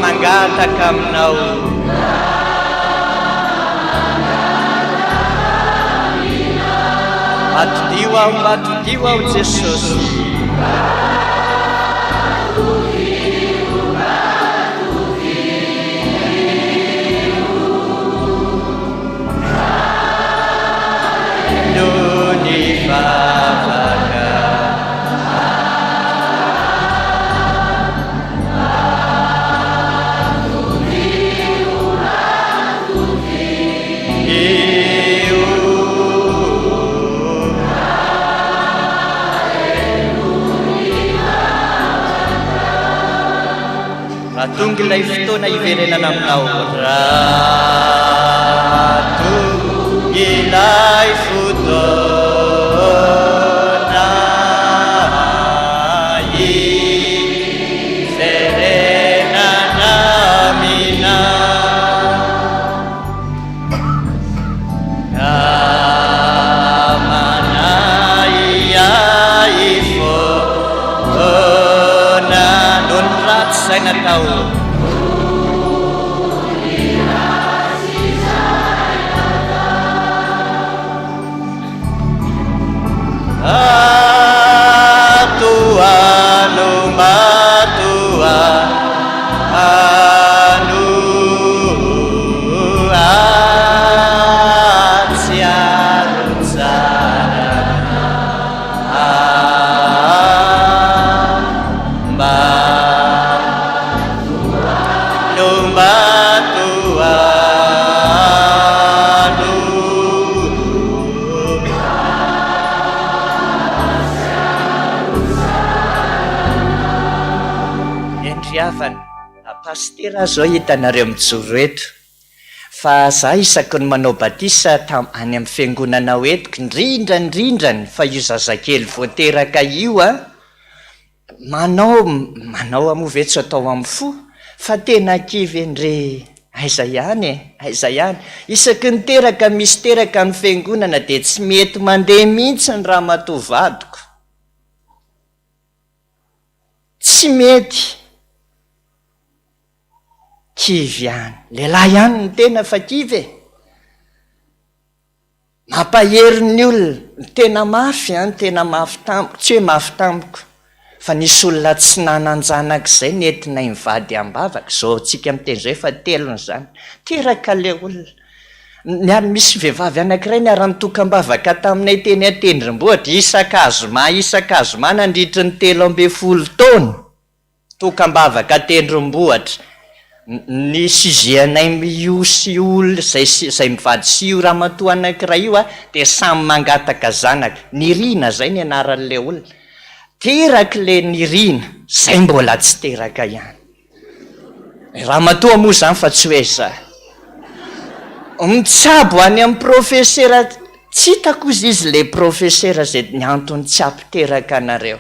Mangataka aminao matodio ao Jesosy. atonga ilay fotoana iverenana aminao rahatonga ilay fotoana iverenana aminao amanay fotoana noho ny ratsy zay natao atuano matuano atsiaro tsara matuano pastera zao hitanareo mijoro eto fa za isako ny manao batisa any amin'ny fiangonana etiko indrindrany fa io zazakely voateraka io a manao amovetsy atao amin'ny fo fa tena kivy andre aiza ihany isaky ny teraka misy teraka amin'ny fiangonana de tsy mety mandeha mihitsy ny raha matovadiko tsy mety kivy ihany lehilahy ihany ny tena fa kivy mampaherin'ny olona tena mafy any tena mafy tamiko tsy hoe mafy tamiko fa nisy olona tsy nananjanak'izay nentinay mivady ambavaka zao tsika miteny zay fa telony zany teraka le olona niary misy vehivavy anankiray niara-nitokam-bavaka taminay teny atendrim-bohatra isan-kazo nandritry ny 13 taona tokam-bavaka atendrim-bohatra ny sizianay miosy olo zay mivady sy io raha matoa anankiray io a de samy mangataka zanaka nirina zay ny anaran'le olona teraka le nirina zay mbola tsy teraka ihany raha matoa moa zany fa tsy hoe za mitsabo any amin'ny profesera tsy hitako izy izy le profesera zay ny antony tsy ampiteraka anareo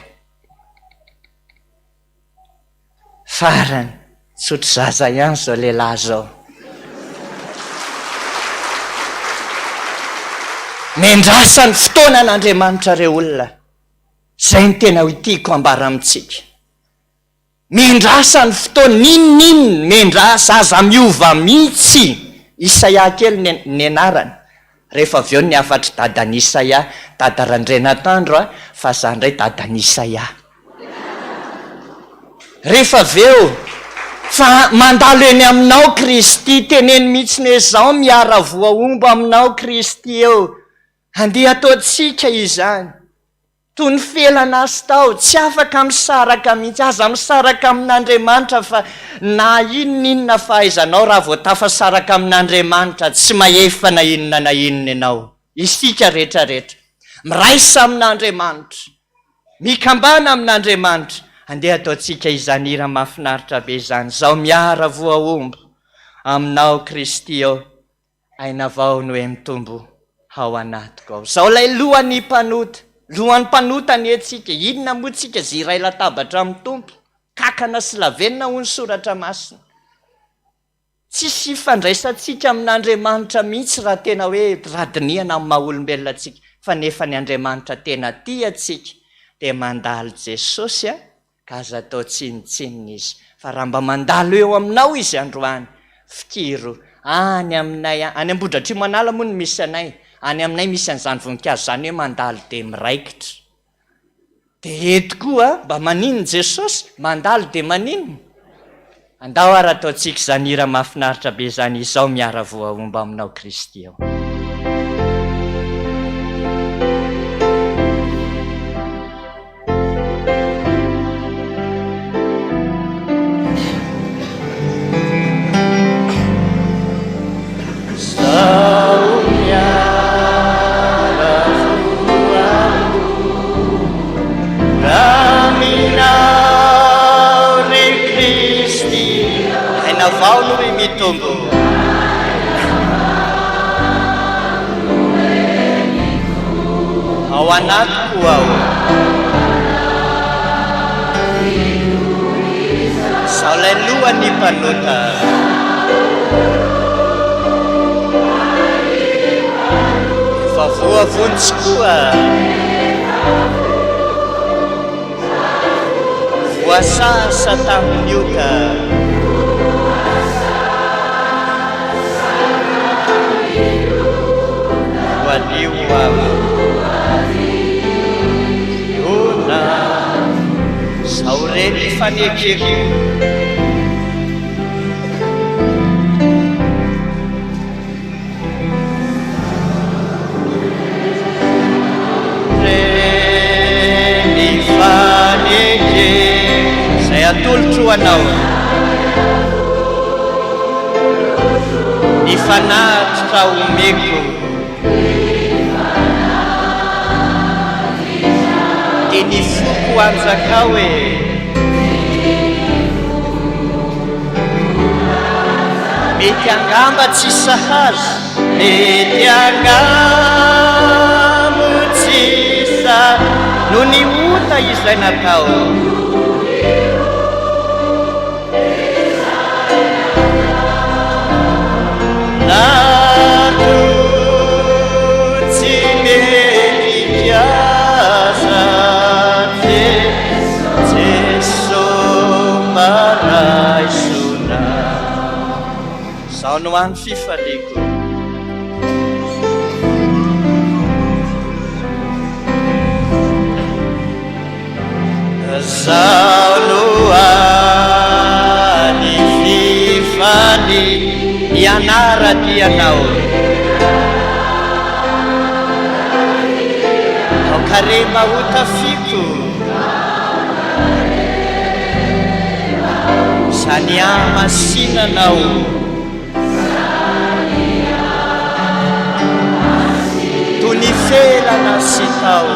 farany sotro zaza ihany zao lehilahy zao mendrasany fotoana n'Andriamanitra reo olona zay ny tena hoitiako ambara amitsika mendrasany fotoana ninonino mendrasa aza miova mihitsy Isaia kely ny anarany rehefa avy eo ny afatry dadany Isaia dada Randrenatandro fa za ndray dadany Isaia rehefa avy eo fa mandalo eny aminao Kristy teneny mihitsy ny zao miara voaombo aminao Kristy eo andeha ataotsika izany toy ny felana azy tao tsy afaka misaraka mihitsy aza misaraka amin'Andriamanitra fa na inona fahaizanao raha vao tafasaraka amin'Andriamanitra tsy mahefa na inona ianao isika rehetrarehetra miraisa amin'Andriamanitra mikambana amin'Andriamanitra andeha ataotsika izany hira mahafinaritra be izany zao miara voaombo aminao Kristy eo aina vao no hoe mitombo ao anatiko ao zao lay lohan'ny mpanota ny etsika inona moa tsika zay iray latabatra amin'ny tompo kakana sy lavenina ho ny soratra masina tsisy fandraisantsika amin'Andriamanitra mihitsy raha tena hoe radiniana amin'ny maha-olombelona atsika fa nefa ny Andriamanitra tena tia atsika de mandalo Jesosy ka aza atao tsinitsinina izy fa raha mba mandalo eo aminao izy androany fikiro any aminay any Ambodratry Manala moa no misy anay any aminay misy an'izany voninkazo zany hoe mandalo de miraikitra de eto koa mba maninona Jesosy mandalo de maninona andao ara ataotsika zany hira mahafinaritra be zany izao miara voaomba aminao Kristy eo Kristo Kristy aina vao no hoe mitombo ao anatiko ao sao lay lohany mpanota efa voavontsy koa voasasa tamin'ny ota voalio avo ona sao reny fanekeko reny fanekeko zay atolotro anao ny fanatitra omeko dia ny foko anjaka hoe mety angamba tsy sahazo mety angamo tsy sa no ny ota izay natao nato tsy mety kiasa Jeso maraisona zao no any fifaliako zao no any fifali ny anara-tianao ao kare mahotafiko zany amasinanao toy ny felana sy tao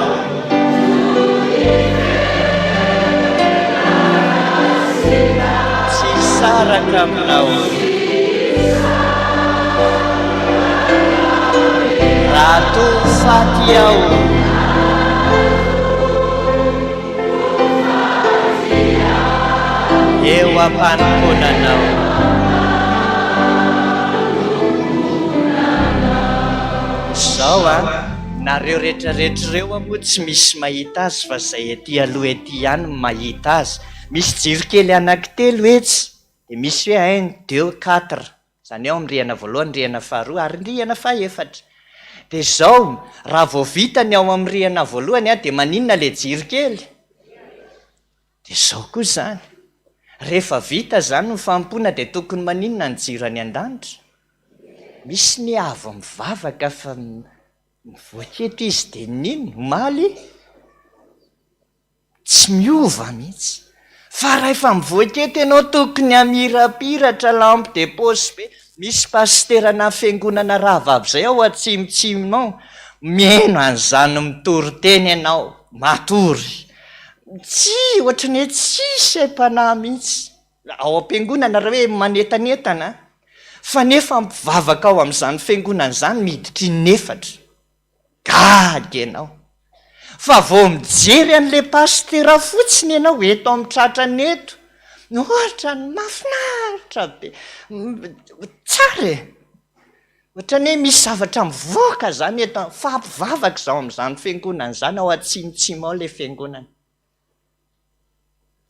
tsy saraka aminao raha toy faty ao eo ampanomponanao zao nareo rehetrarehetrareo moa tsy misy mahita azy fa zay ety aloha ety ihany mahita azy misy jirokely anankitelo etsy dia misy hoe 1 2 4 zany ao am'rihana voalohany rihana faharoa ary rihana fahaefatra dia zao raha vao vitany ao amin'ny rihana voalohany dia maninona le jirokely dia zao koa zany rehefa vita zany ny fampona dia tokony maninona ny jiro any an-danitra misy ny avo mivavaka fa mivoaketo izy dia nino maly tsy miova mihitsy fa raha efa mivoaketo ianao tokony amirapiratra lampe de poche be misy pasterana fiangonana rahavavy zay ao atsimotsimnao miaino an'izany mitory teny ianao matory tsy ohatrany hoe tsisy mpanahy mihitsy ao am-piangonana raha hoe manetanetana fa nefa mpivavaka ao amin'izany fiangonana izany miditry nefatra gaga ianao fa vao mijery an'le pastera fotsiny ianao eto amin'ny tratrany eto ohatra ny mafinaritra be tsara ohatrany hoe misy zavatra mivoaka zany eto fa mpivavaka zao amin'izany fiangonana izany ao atsimotsimo ao le fiangonana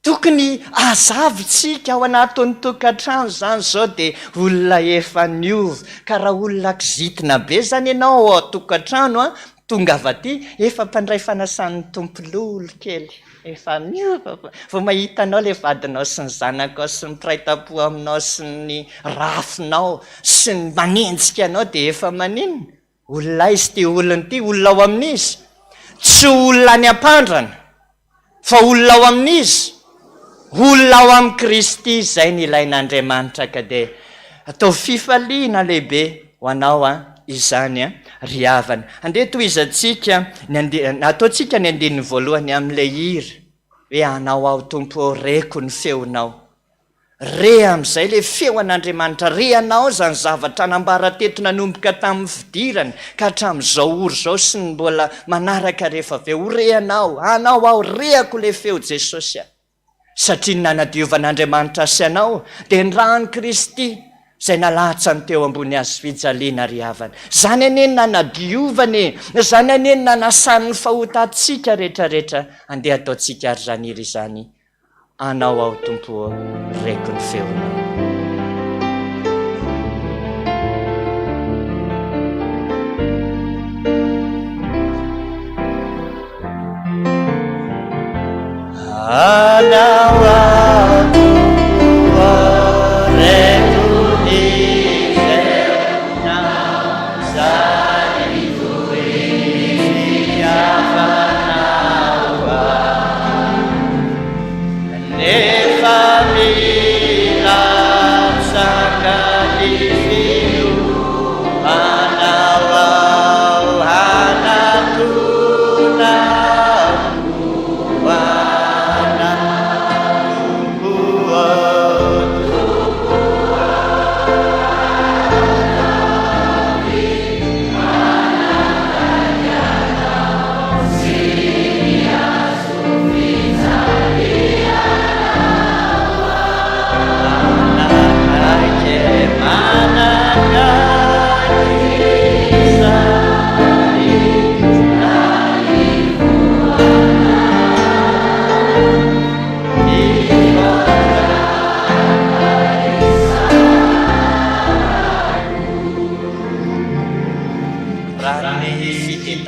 tokony azavitsika ao anatin'ny tokantrano zany zao dia olona efa niova ka raha olona kizitina be zany ianao ao tokantrano tonga avaty efa mpandray fanasan'ny tompololo kely efa miova vao mahitanao le vadinao sy ny zanakao sy ny mpiray-tampo aminao sy ny rafinao sy ny manenjika anao dia efa maninona olona izy ty olony ty olona ao amin'izy tsy olona any ampandrana fa olona ao amin'izy olona ao amin'ny Kristy izay ny ilain'Andriamanitra ka dia atao fifaliana lehibe ho anao izany ry havana andeha toizantsika ataontsika ny andininy voalohany amin'ilay hira hoe anao ao tompo reko ny feonao re amin'izay le feo an'andriamanitra re anao zany zavatra nambara teto nanomboka tamin'ny fidirany ka hatramin'izao ory zao sy ny mbola manaraka rehefa aveo re anao ao reako le feo Jesosy a satria ny nanadiovan'andriamanitra sy anao dia ny rany Kristy izay nalahatsa ny teo ambony azy fijaliana ry havana zany aneny nanadiovany zany aneny nanasan'ny fahotantsika rehetrarehetra andeha ataontsika ary zany iry izany anao ao tompo reko ny feonao anao ao tompo reko ny feonao zany afanao nefa mila sakalifiyo anao ao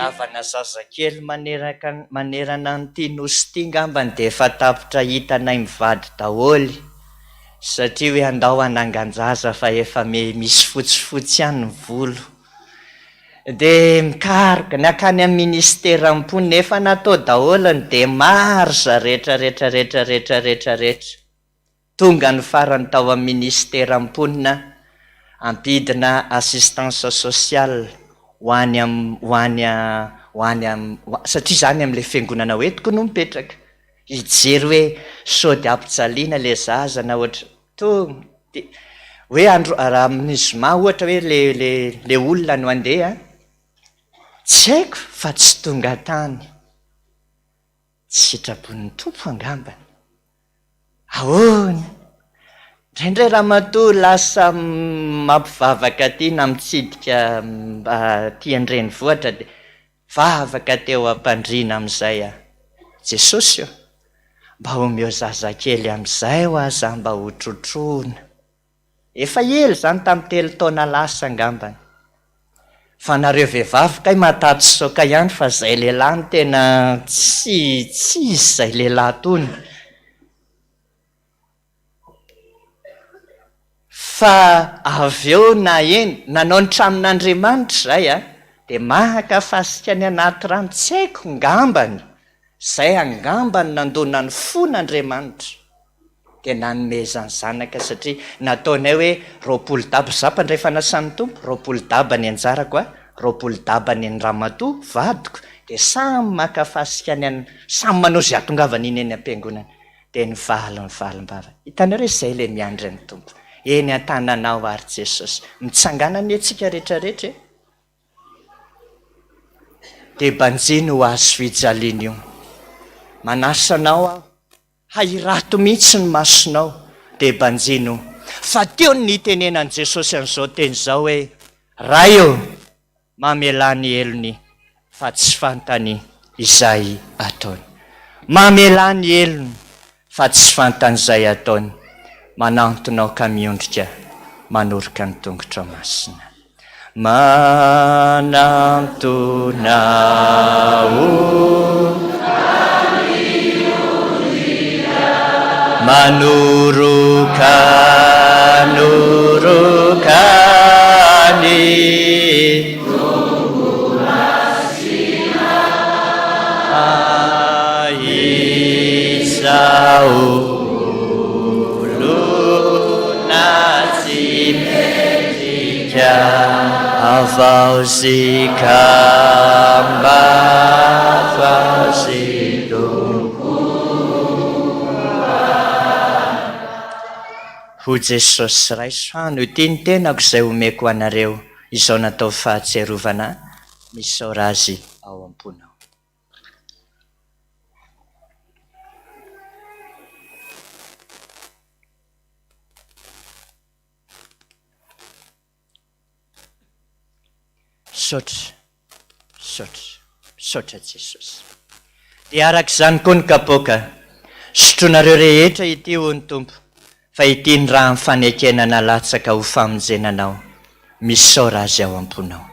fitavana zazakely manerana nyity nosy ty ngambany dia efa tapitra hitanay mivady daholy satria hoe andao anangan-jaza fa efa misy fotsifotsy ihany ny volo dia mikaroka ny akany amin'ny ministera ampony nefa natao daholany dia maro za rehetrarehetra tonga ny farany tao amin'ny ministera amponina ampidina assistance sociale satria zany amin'le fiangonana hoentiko no mipetraka hijery hoe sody ampijaliana le zaza na ohatra hoe andro amin'ny zoma ohatra hoe le olona no andeha tsy haiko fa tsy tonga tany tsy sitrapon'ny tompo angambany ahoana indray raha matoa lasa mampivavaka ty na mitsidika tiandreny voatra dia vavaka teo ampandriana amin'izay Jesosy io mba omeo zazakely amin'izay ho aza mba ho trotrona efa ely zany tamin'ny 3 taona lasa angambany fa nareo vehivavy kay matato soka ihany fa zay lehilahy ny tena tsy izay lehilahy tony fa avy eo na eny nanao ny tramin'Andriamanitra zay dia mahaka fasikany anaty rano tsy haiko ngambany zay angambany nandona ny fon'Andriamanitra dia nanomezany zanaka satria nataonay hoe 20 daba zapandray fanasan'ny tompo 20 daba ny anjarako 20 daba ny ramatoa vadiko dia samy maka fasikany samy manao zay atongavany iny eny am-piangonana dia nyvalim-bava hitanareo izay le miandry ny tompo eny an-tananao ary Jesosy mitsangana ny antsika rehetrarehetra dia banjiny ho azo fijaliana io manasanao aho hairato mihitsy ny masonao dia banjino fa teo ny tenenan'i Jesosy an'izao teny izao hoe raha eo mamela ny elony fa tsy fantany izay ataony mamela ny elony fa tsy fantany izay ataony manantonao ka miondrika manoroka ny tongotra masina manantonao manurukani aisau lunasimetika avausikamba fausido. 。 。 。 . 。 . 。 . 。 . 。 . 。 . 。 . 。 。 . 。 。 。 。 。 。 . 。 。 。 。 。 。 。 。 。 。 。 。 。 。 。 。 。 。 。 。ho jesosy raisoano ity ny tenako izay omeko anareo izao natao fahatserovana misaora azy ao am-ponao. Saotra Jesosy. Dia arak'izany koa ny kapoaka, sotronareo rehetra ity ho ny tompo, fa ity ny raha mifanekenana latsaka ho famonjenanao, misaora azy ao am-ponao.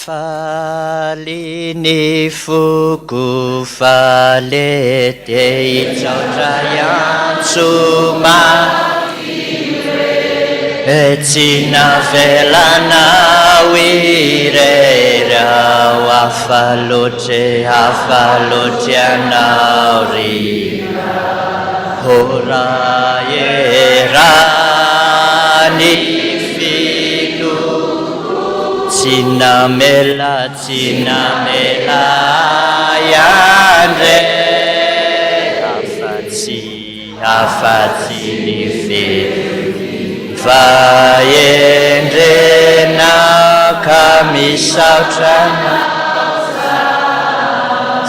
Faly ny foko faly dia hitsaotra iantsoma tsy navelanao irery ao afaloatry anao ry ora erany tsy namela iandre afa-tsy ny fety va endrena ka misaotrana.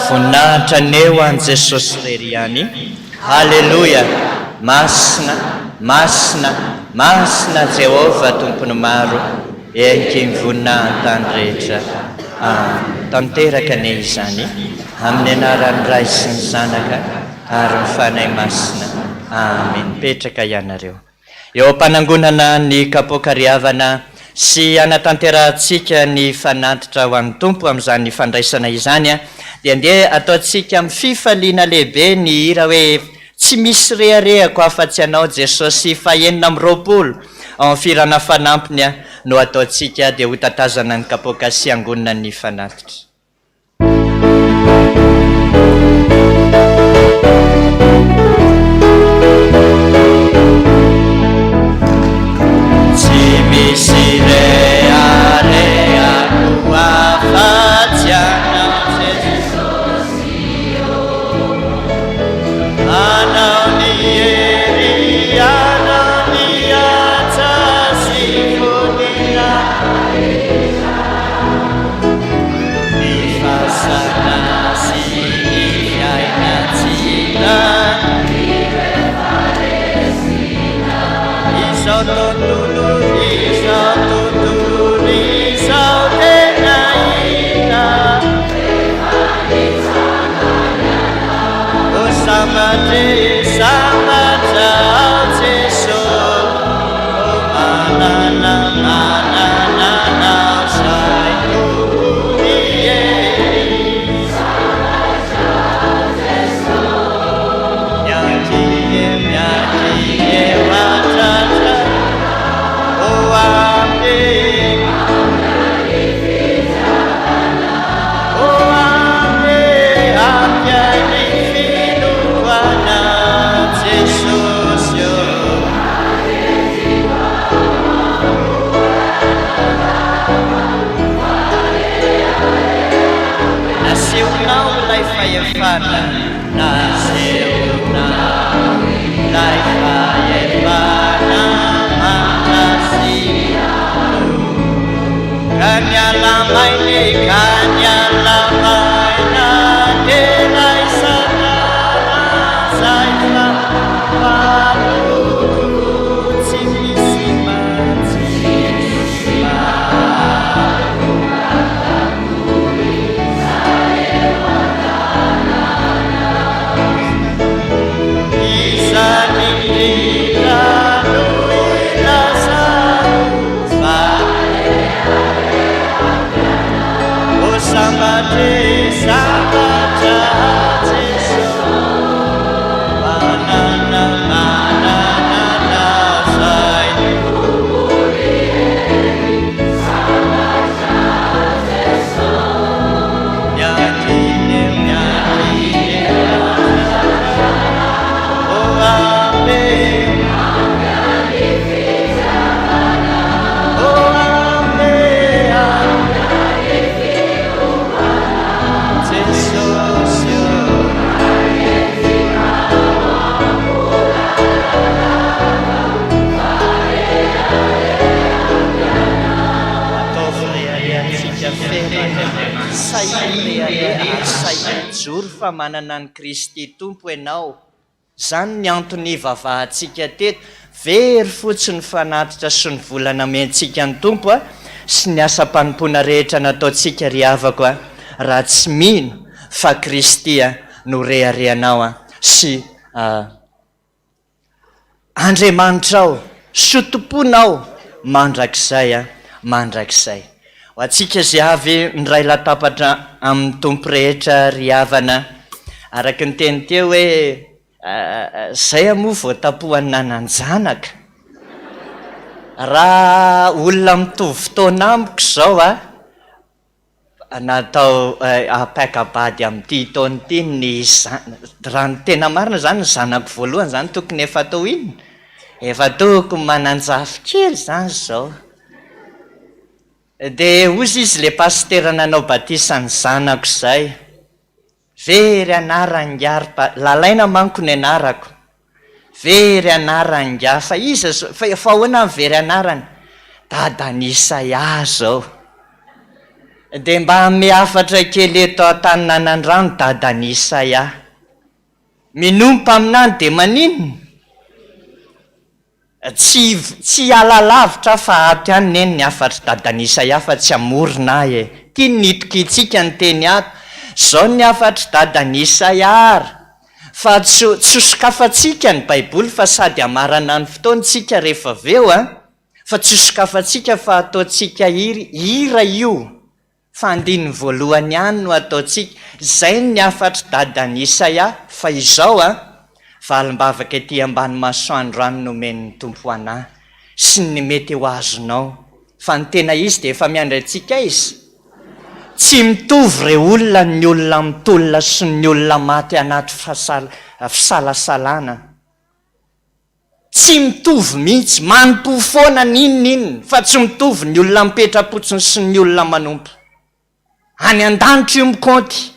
Voninahitra neo an' Jesosy rery ihany. Halleluja. Masina Jehova tompony maro enky voninahitany rehetra tanteraka ne izany amin'ny anaran'ny Ray sy ny Zanaka ary mifanahy masina. Amen. Petraka ianareo. Eo am-panangonana ny kapoaka riavana sy anatanterantsika ny fanatitra ho an'ny tompo amin'izany fandraisana izany dia ndeha ataontsika amin'ny fifaliana lehibe ny hira hoe tsy misy reharehako afa-tsy anao Jesosy fa 920 amin'ny firana fanampiny no ataontsika dia ho tatazana ny kapoaka sy angonina ny fanatitra. Tsy misy reharehako afa-tsy anao Jesosy, anao ny hery, anao ny atsasy vonina, ny fasana sy ny fiainatsika, izao tontolo izao tena hita, o sambatra ao Jesosy, o manana zay tompony miakie matratra o ame ampiany filoana Jesosy nasehonao ilay fahefana, nasehonao ilay fahefana manasiao ka nialamainy delay satana zay faloko tsy misy izany rano Lazarus o sambatra Jesosy, manana zay miakie saijoro fa manana ny Kristy tompo ianao. Zany ny antony vavahantsika teto, very fotsiny fanatitra sy ny volana mentsika ny tompo a, sy ny asa-panompoana rehetra nataontsika ry havako a, raha tsy mino fa Kristy a no reharehanao a, sy Andriamanitra ao, sotomponao mandrakizay a, mandrakizay. Ho antsika zay avy nyray latapatra amin'ny tompo rehetra ry havana, araka ny teny teo hoe zay amoa vao tapohany nananjanaka. Raha olona mitovy fotoana amiko zao a, natao apaikabady amin'ity taona ity ny raha ny tena marina zany ny zanako voalohany zany tokony efa tao inona, efa tokony mananjafy kely zany zao. Dia ozy izy le pastera nanao batisany zanako zay, very anarany ngiary lalaina manko ny anarako, very anarany ngia, fa iza fa ahoana ny very anarany, Dadanisa zao. Dia mba miafatra kely eto an-tany nanan-drano Dadanisa. Minompa aminany dia maninona? Tsy alalavitra fa ato ihany neny ny afatra Dadanisa fa tsy amorona e. Tia nitoka itsika ny teny ato. Zao ny afatra Dadanisa ary. Fa tsy sokafatsika ny Baiboly fa sady amarana ny fotoantsika rehefa aveo a. Fa tsy sokafatsika fa ataontsika hira io. Fandiny voalohany ihany no ataontsika. Zay ny afatra Dadanisa fa izao a. Valim-bavaka ety ambany masoandro rano nomen'ny tompo anahy sy ny mety ho azonao. Fa ny tena izy dia efa miandratsika izy. Tsy mitovy re olona ny olona mitolona sy ny olona maty anaty fisalasalana. Tsy mitovy mihitsy, manompo foana ninon'inona, fa tsy mitovy ny olona mipetrapotsiny sy ny olona manompo. Any an-danitra io mikaonty.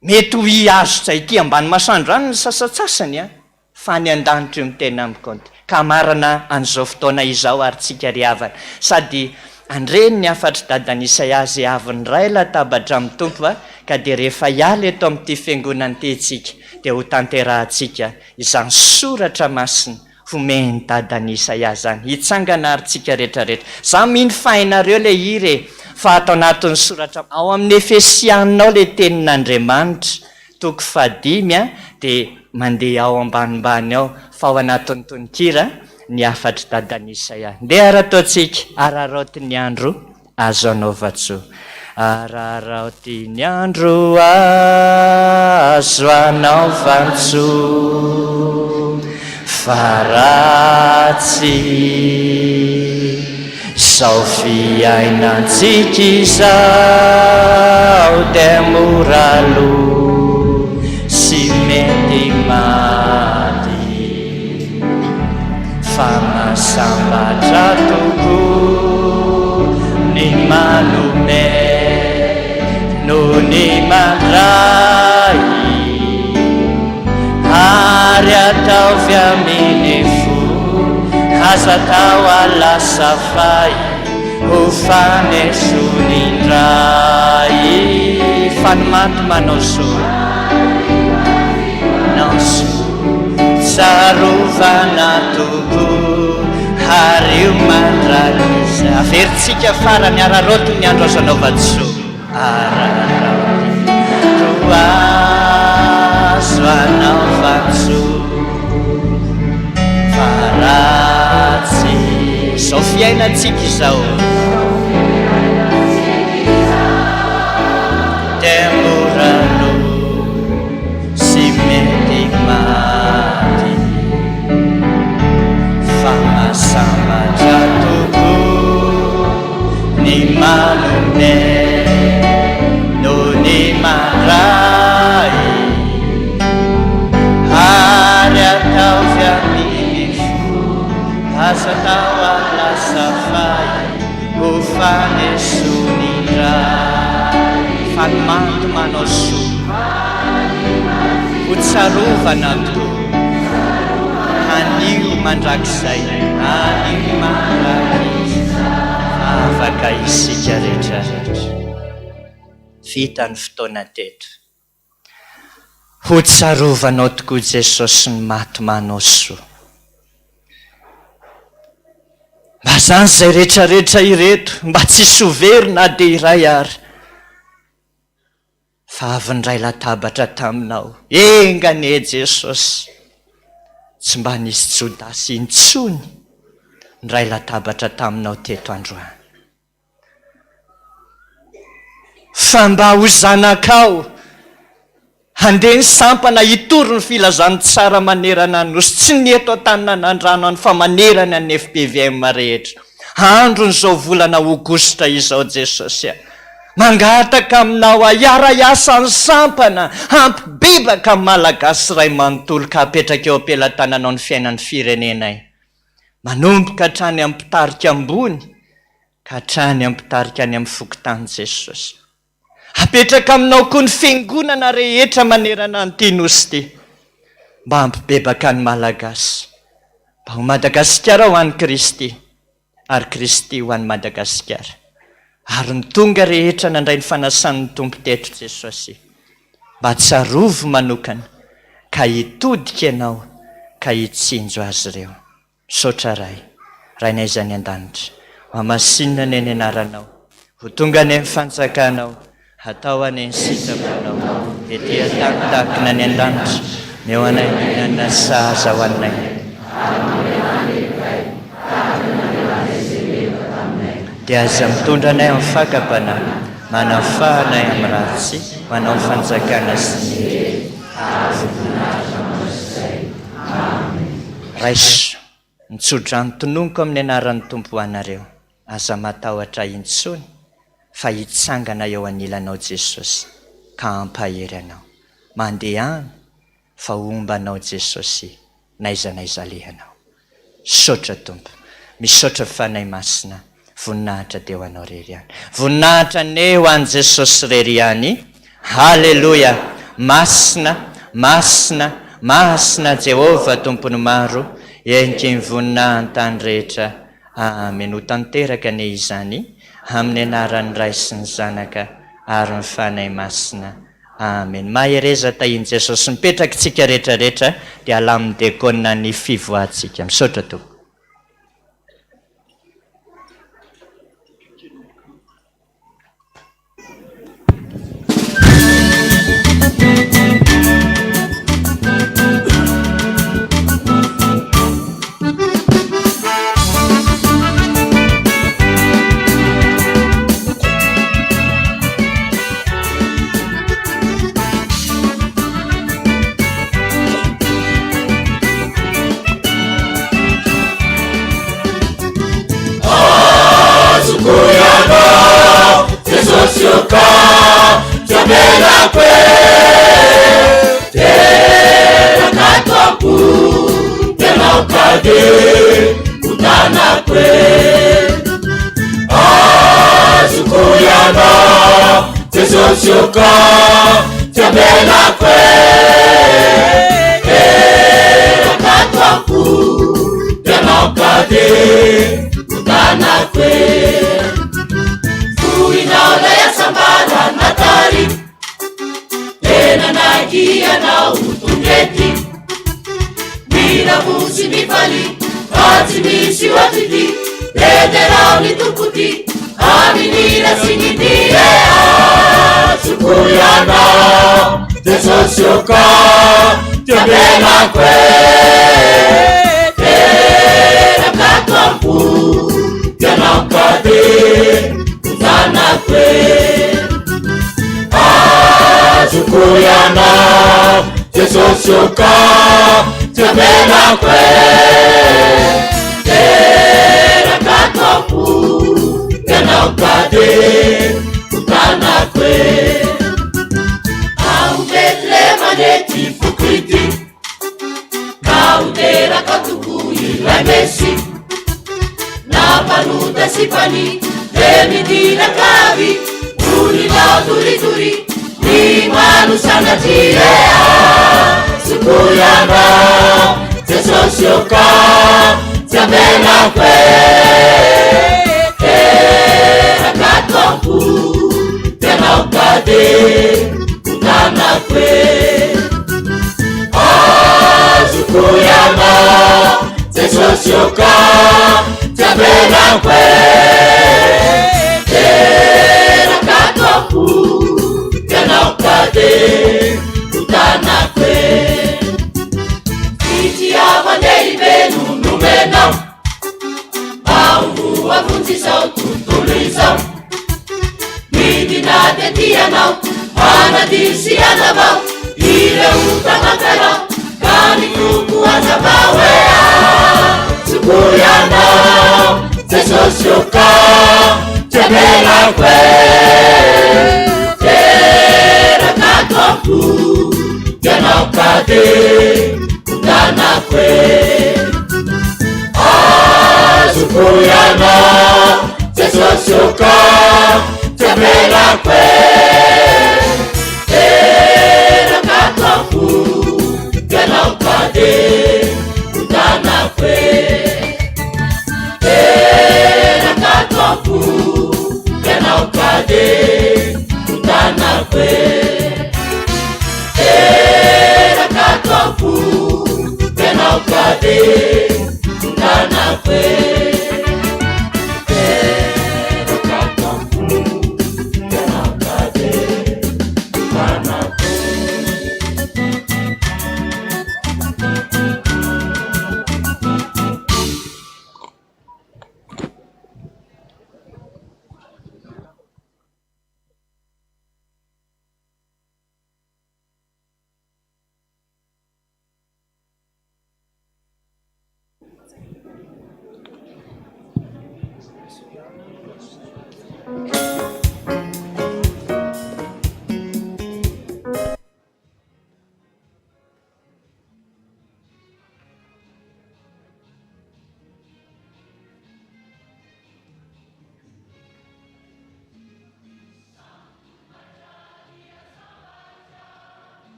Mety ho hiazo zay ity ambany masoandro rano ny sasatsasany a, fa ny an-danitra io mitena mikaonty. Ka marana an'izao fotoana izao ary tsika ry havana, sady andreny ny afatra Dadanisa azy avy ny ray latabatra amin'ny tompo a, ka dia rehefa hiala eto amin'ity fiangonana ity tsika dia ho tanterahantsika izany soratra masina homeny Dadanisa zany, hitsangana ary tsika rehetrarehetra. Za mino fahinareo le hire fa atao anatin'ny soratra ao amin'ny Efesianina le tenin'Andriamanitra toko 5 dia mandeha ao ambanimbany ao, fa ao anatin'ny tononkira ny afatra Dadanisa. Ndeha arataontsika araraoty ny andro azo anaova-tsoa. Araraoty ny andro azo anaova-tsoa, fa ratsy sao fiainantsika izao dia mora lo sy mety maty, fa masambatra tokoa ny manome noho ny mandray, ary ataovy amin'ny aza tao alasa fay ho fanesonindray, fa ny maty manao soa tsarovana toko ary io mandraliza. Averintsika farany araroty ny andro azo anaova-tsoa. Araroty azo anaova-tsoa, ratsy zao fiainantsika izao dia mora lo sy mety maty, fa masambatra tokoa ny manome noho ny mandray, ary ataovy aza tao alasa fay ho fanesonindray, fa ny maty manao soa ho tsarovana tokoa, anio mandrakizay, anio mandrakizay, afaka isika rehetrarehetra. vita ny fotoana teto. Ho tsarovanao tokoa Jesosy ny maty manao soa. Mba zany izay rehetrarehetra ireto, mba tsy soverina dia iray ary. Fa avy ny ray latabatra taminao. Engane Jesosy. Tsy mba nisy Jodasy intsony ny ray latabatra taminao teto androany. Fa mba ho zanakao, handeha ny sampana hitory ny filazany tsara manerana nosy, tsy ny eto an-tanina andrano any fa manerana ny FPVM rehetra. Andro n'izao volana Aogositra izao Jesosy, mangataka aminao hiara-iasa ny sampana, hampibebaka amin'ny malagasy ray manontolo ka apetraka eo am-pelantananao ny fiainan'ny firenenay. Manomboka hatrany amin'ny mpitarika ambony ka hatrany amin'ny mpitarika any amin'ny fokontany Jesosy. Apetraka aminao koa ny fiangonana rehetra manerana an'ity nosy ity, mba hampibebaka ny malagasy, mba ho Madagasikara ho an'ny Kristy, ary Kristy ho an'ny Madagasikara. Ary ny tonga rehetra nandray ny fanasan'ny tompo teto Jesosy, mba tsarovo manokana ka hitodika ianao ka hitsinjo azy ireo. Misaotra rainay izany an-danitra, hamasinina ny any anaranao, ho tonga ny amin'ny fanjakanao, hatao any ny sitraponao, etỳ an-tany tahakina ny an-danitra, ny eo anay mihinana sahaza ho anay. Dia aza mitondra anay amin'ny fakapana, manafahanay amin'ny ratsy, manao ny fanjakana sy ny raiso. Nitsodra ny tononoko amin'ny anaran'ny tompo anareo, aza matahotra intsony fa hitsangana eo anilanao Jesosy ka hampahery anao. Mandeha any fa ombanao Jesosy, naiza lehanao. Misaotra tompo, misaotra fanay masina, voninahitra dia ho anao rery any. Voninahitra ne ho an'i Jesosy rery any. Halleluja. Masina, masina, masina Jehova tompony maro, enky ny voninahitany rehetra. Amen. Ho tanteraka ne izany amin'ny anaran'ny Ray sy ny Zanaka ary ny Fanahy Masina. Amen. Mahereza tahiny Jesosy. Mipetraka tsika rehetrarehetra dia alamin'ny dekona ny fivoahantsika. Misaotra tompo. Tena ukade sesosioka taberakwe terakatoku yanaokade utanakwe itiavandeibenu numenao aungu avunzisao tuntulizao midinatetianao anadisianavao ireutanakara kanikukuazavawea sukuyanao sesosioka teberakwe terakatoku yanaokade utanakwe sukuyana sesosioka teberakwe terakatoku yanaokade utanakwe terakatoku